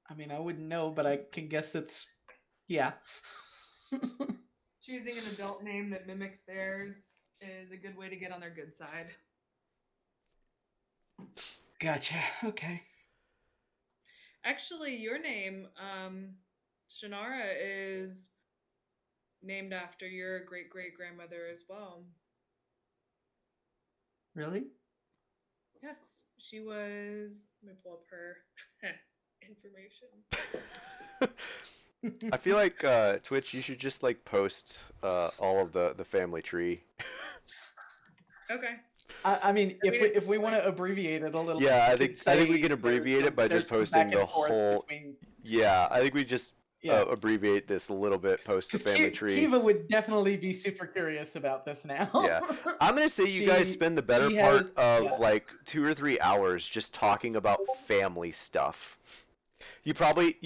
I mean, I wouldn't know, but I can guess it's yeah. Choosing an adult name that mimics theirs is a good way to get on their good side. Gotcha. Okay. Actually, your name, Shannara, is named after your great-great-grandmother as well. Really? Yes, she was. Let me pull up her information. I feel like Twitch, you should just like post all of the family tree. Okay. I mean, I mean, if we want to abbreviate it a little, Yeah, bit, I think we say can abbreviate it by there's just some posting back and the forth whole. between- Yeah, I think we just Yeah. abbreviate this a little bit. Post the 'Cause family tree. Kiva would definitely be super curious about this now. Yeah. I'm gonna say you guys She- spend the better she part has- of yeah. like 2 or 3 hours just talking about family stuff. You probably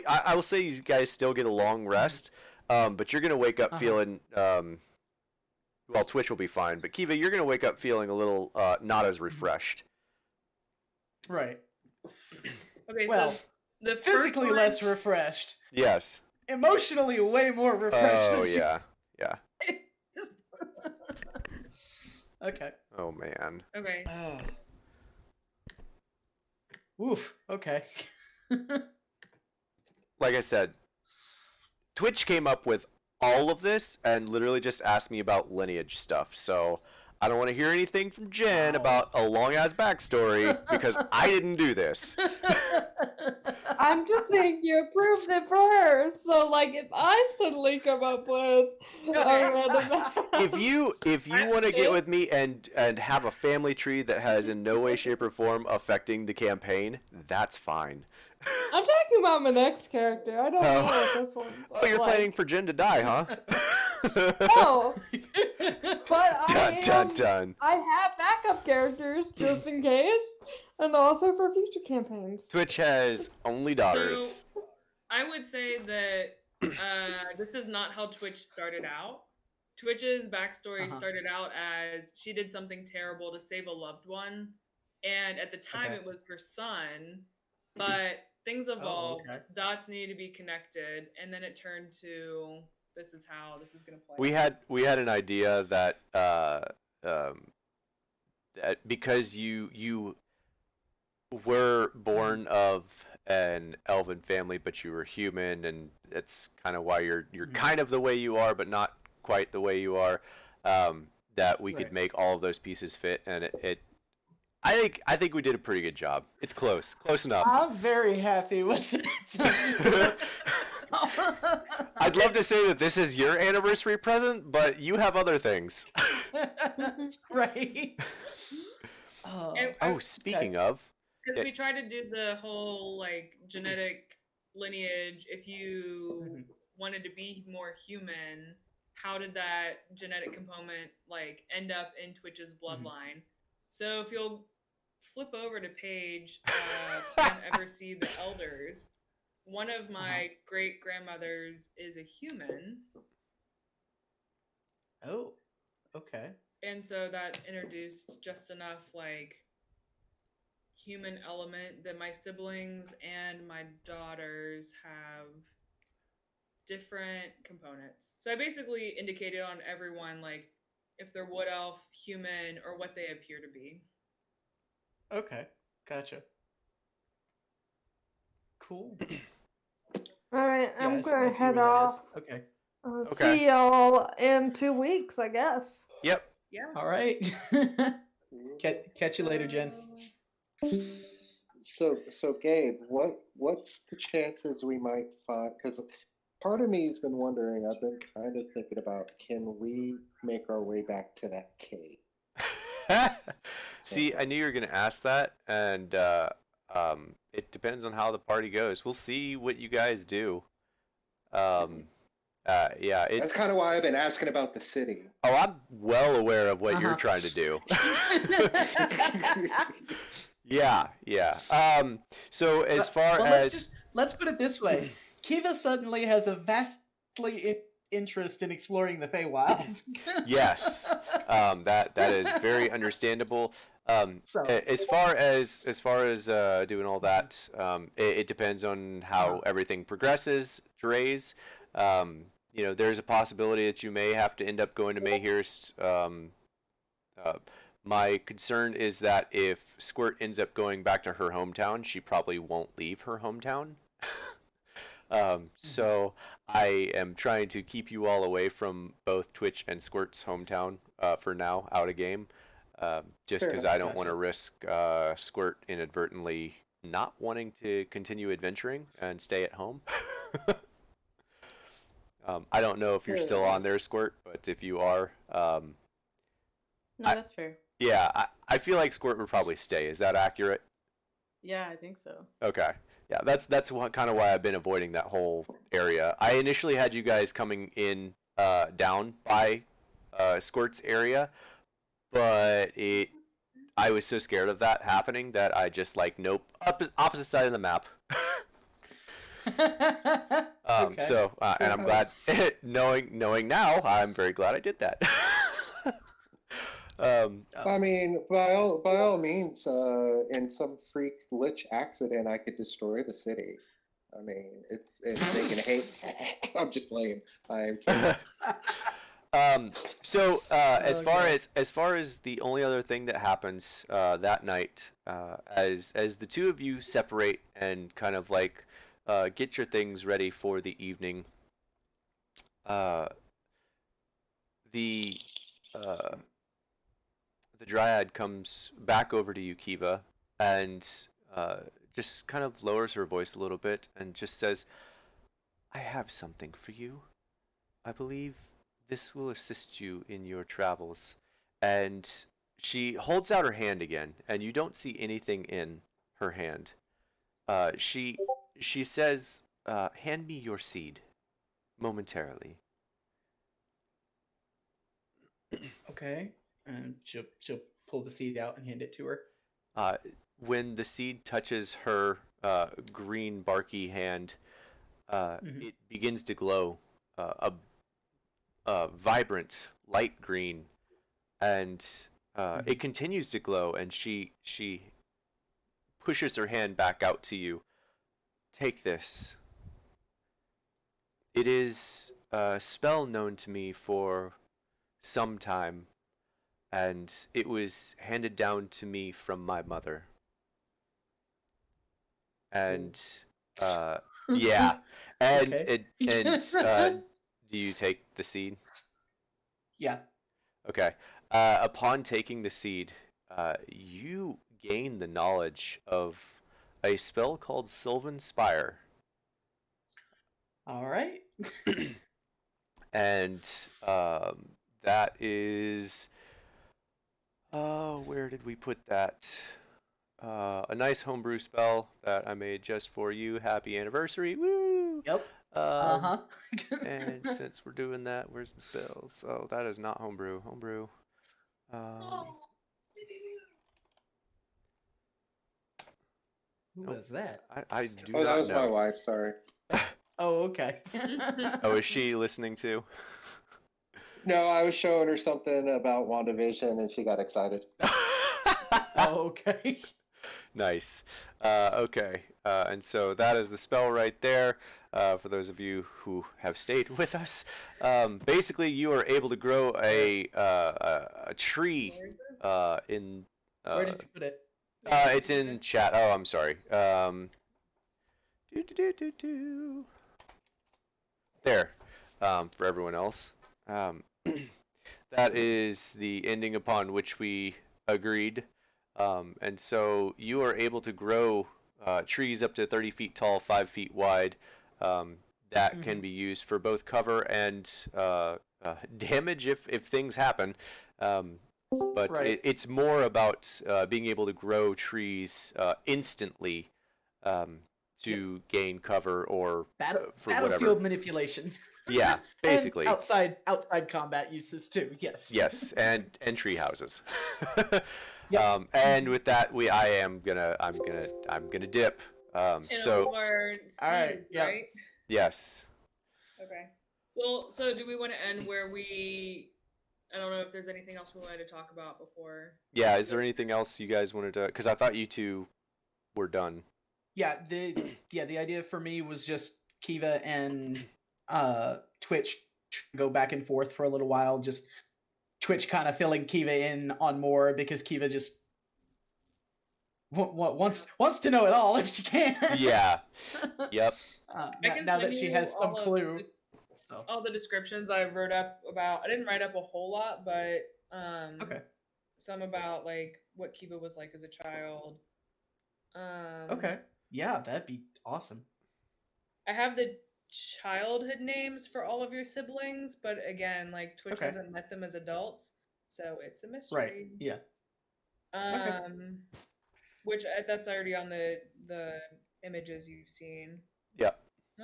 I will say you guys still get a long rest, but you're gonna wake up Uh-huh. feeling well, Twitch will be fine, but Kiva, you're gonna wake up feeling a little not as refreshed. Right. Okay, Well, so the physically first less one- refreshed. Yes. Emotionally way more refreshed. Oh than she- yeah. Yeah. Okay. Oh man. Okay. Oof. Okay. Like I said, Twitch came up with all of this and literally just asked me about lineage stuff. So I don't want to hear anything from Jen Wow. about a long ass backstory because I didn't do this. I'm just saying you approved it for her. So like if I suddenly come up with a random If you want to get with me and have a family tree that has in no way, shape, or form affecting the campaign, that's fine. I'm talking about my next character. I don't know Oh. about this one. Oh, you're planning for Jen to die, huh? No, but Dun dun dun. I have backup characters just in case, and also for future campaigns. Twitch has only daughters. So, I would say that this is not how Twitch started out. Twitch's backstory Uh-huh. started out as she did something terrible to save a loved one, and at the time Okay. it was her son, but things evolved. okay. Dots needed to be connected, and then it turned to this is how this is going to play. We had an idea that that because you were born of an elven family, but you were human, and that's kind of why you're kind of the way you are, but not quite the way you are. that we could Right. make all of those pieces fit, and I think we did a pretty good job. It's close enough. I'm very happy with it. I'd love to say that this is your anniversary present, but you have other things. Right. Oh, speaking of, Because we tried to do the whole like genetic lineage. If you Mhm. wanted to be more human, how did that genetic component like end up in Twitch's bloodline? So if you'll flip over to page Can't Ever See the Elders, one of my great grandmothers is a human. Oh, okay. And so that introduced just enough like human element that my siblings and my daughters have different components. So I basically indicated on everyone like if they're wood elf, human, or what they appear to be. Okay. Gotcha. Cool. All right, Yeah, I'm I gonna see head where that is. off. Okay. Okay. See y'all in 2 weeks, I guess. yep. Yeah. All right. Catch you later, Jen. So Gabe, what's the chances we might find? Because part of me has been wondering. I've been kind of thinking about, can we make our way back to that cave? See, I knew you were going to ask that, and it depends on how the party goes. We'll see what you guys do. Yeah, That's it's. kind of why I've been asking about the city. Oh, I'm well aware of what you're Uh-huh. trying to do. Yeah. So as far Well, as let's put it this way: Kiva suddenly has a vastly interest in exploring the Feywild. yes, that is very understandable. So As far as doing all that, it depends on how everything progresses. Dre's, there's a possibility that you may have to end up going to Mayhurst. My concern is that if Squirt ends up going back to her hometown, she probably won't leave her hometown. So I am trying to keep you all away from both Twitch and Squirt's hometown for now, out of game. Just because I don't want to risk Squirt inadvertently not wanting to continue adventuring and stay at home. I don't know if you're still on there, Squirt, but if you are, No, that's fair. yeah, I feel like Squirt would probably stay. Is that accurate? Yeah, I think so. Okay. Yeah, that's kind of why I've been avoiding that whole area. I initially had you guys coming in down by Squirt's area, but I was so scared of that happening that I just like nope, opposite side of the map. Okay. So and I'm glad knowing now, I'm very glad I did that. I mean, by all means, in some freak lich accident, I could destroy the city. I mean, it's they can hate. I'm just lame. I'm kidding. So as Okay. far as the only other thing that happens that night, as the two of you separate and kind of like get your things ready for the evening, the dryad comes back over to you, Kiva, and just kind of lowers her voice a little bit and just says, "I have something for you. I believe this will assist you in your travels." And she holds out her hand again, and you don't see anything in her hand. She says, "Hand me your seed, momentarily." Okay. And she'll pull the seed out and hand it to her. When the seed touches her green barky hand, it begins to glow a vibrant light green, and it continues to glow. And she pushes her hand back out to you. Take this. It is a spell known to me for some time, and it was handed down to me from my mother. And yeah, and Okay. and do you take the seed? Yeah. Okay. Upon taking the seed, you gain the knowledge of a spell called Sylvan Spire. All right. And that is, where did we put that? A nice homebrew spell that I made just for you. Happy anniversary! Woo! Yep. And since we're doing that, where's the spells? Oh, that is not homebrew. Homebrew. Who Nope. was that? I do Oh, that not was my know. wife. Sorry. Oh, okay. Oh, is she listening too? No, I was showing her something about WandaVision, and she got excited. Oh, okay. Nice. Okay. And so that is the spell right there. For those of you who have stayed with us, basically you are able to grow a tree in. Where did you put it? It's in chat. Oh, I'm sorry. There. For everyone else. That is the ending upon which we agreed. And so you are able to grow trees up to 30 feet tall, 5 feet wide. That can be used for both cover and damage if things happen. But Right. it's more about being able to grow trees instantly to gain cover or for Battlefield whatever. manipulation. Yeah, basically. And outside combat uses too. Yes. Yes, and tree houses. Yep. And with that, I'm gonna dip. So All right, yeah. right? yes. Okay. Well, so do we want to end where we? I don't know if there's anything else we wanted to talk about before. Yeah. Is there anything else you guys wanted to? Because I thought you two were done. Yeah. The idea for me was just Kiva and Twitch go back and forth for a little while. Just Twitch kind of filling Kiva in on more because Kiva just wants to know it all if she can. Yeah. Yep. Now that she has some clue. So. All the descriptions I wrote up about. I didn't write up a whole lot, but Okay. some about like what Kiva was like as a child. Okay. Yeah, that'd be awesome. I have the childhood names for all of your siblings, but again, like Twitch Okay. hasn't met them as adults, so it's a mystery. Right. Yeah. Which that's already on the images you've seen. Yeah.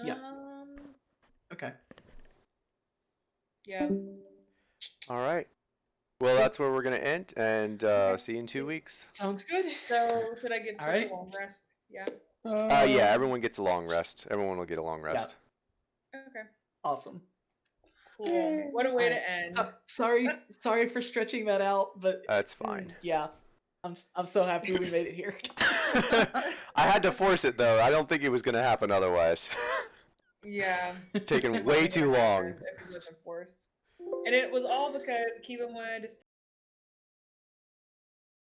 Yeah. Okay. Yeah. All right. Well, that's where we're gonna end, and see you in 2 weeks. Sounds good. So should I get All Twitch right. a long rest? Yeah. Yeah. Everyone gets a long rest. Everyone will get a long rest. Okay. Awesome. Cool. What a way All right. to end. Sorry for stretching that out, but That's fine. yeah, I'm so happy we made it here. I had to force it though. I don't think it was gonna happen otherwise. Yeah. It's taken way too long. If it wasn't forced. And it was all because Kiva wanted to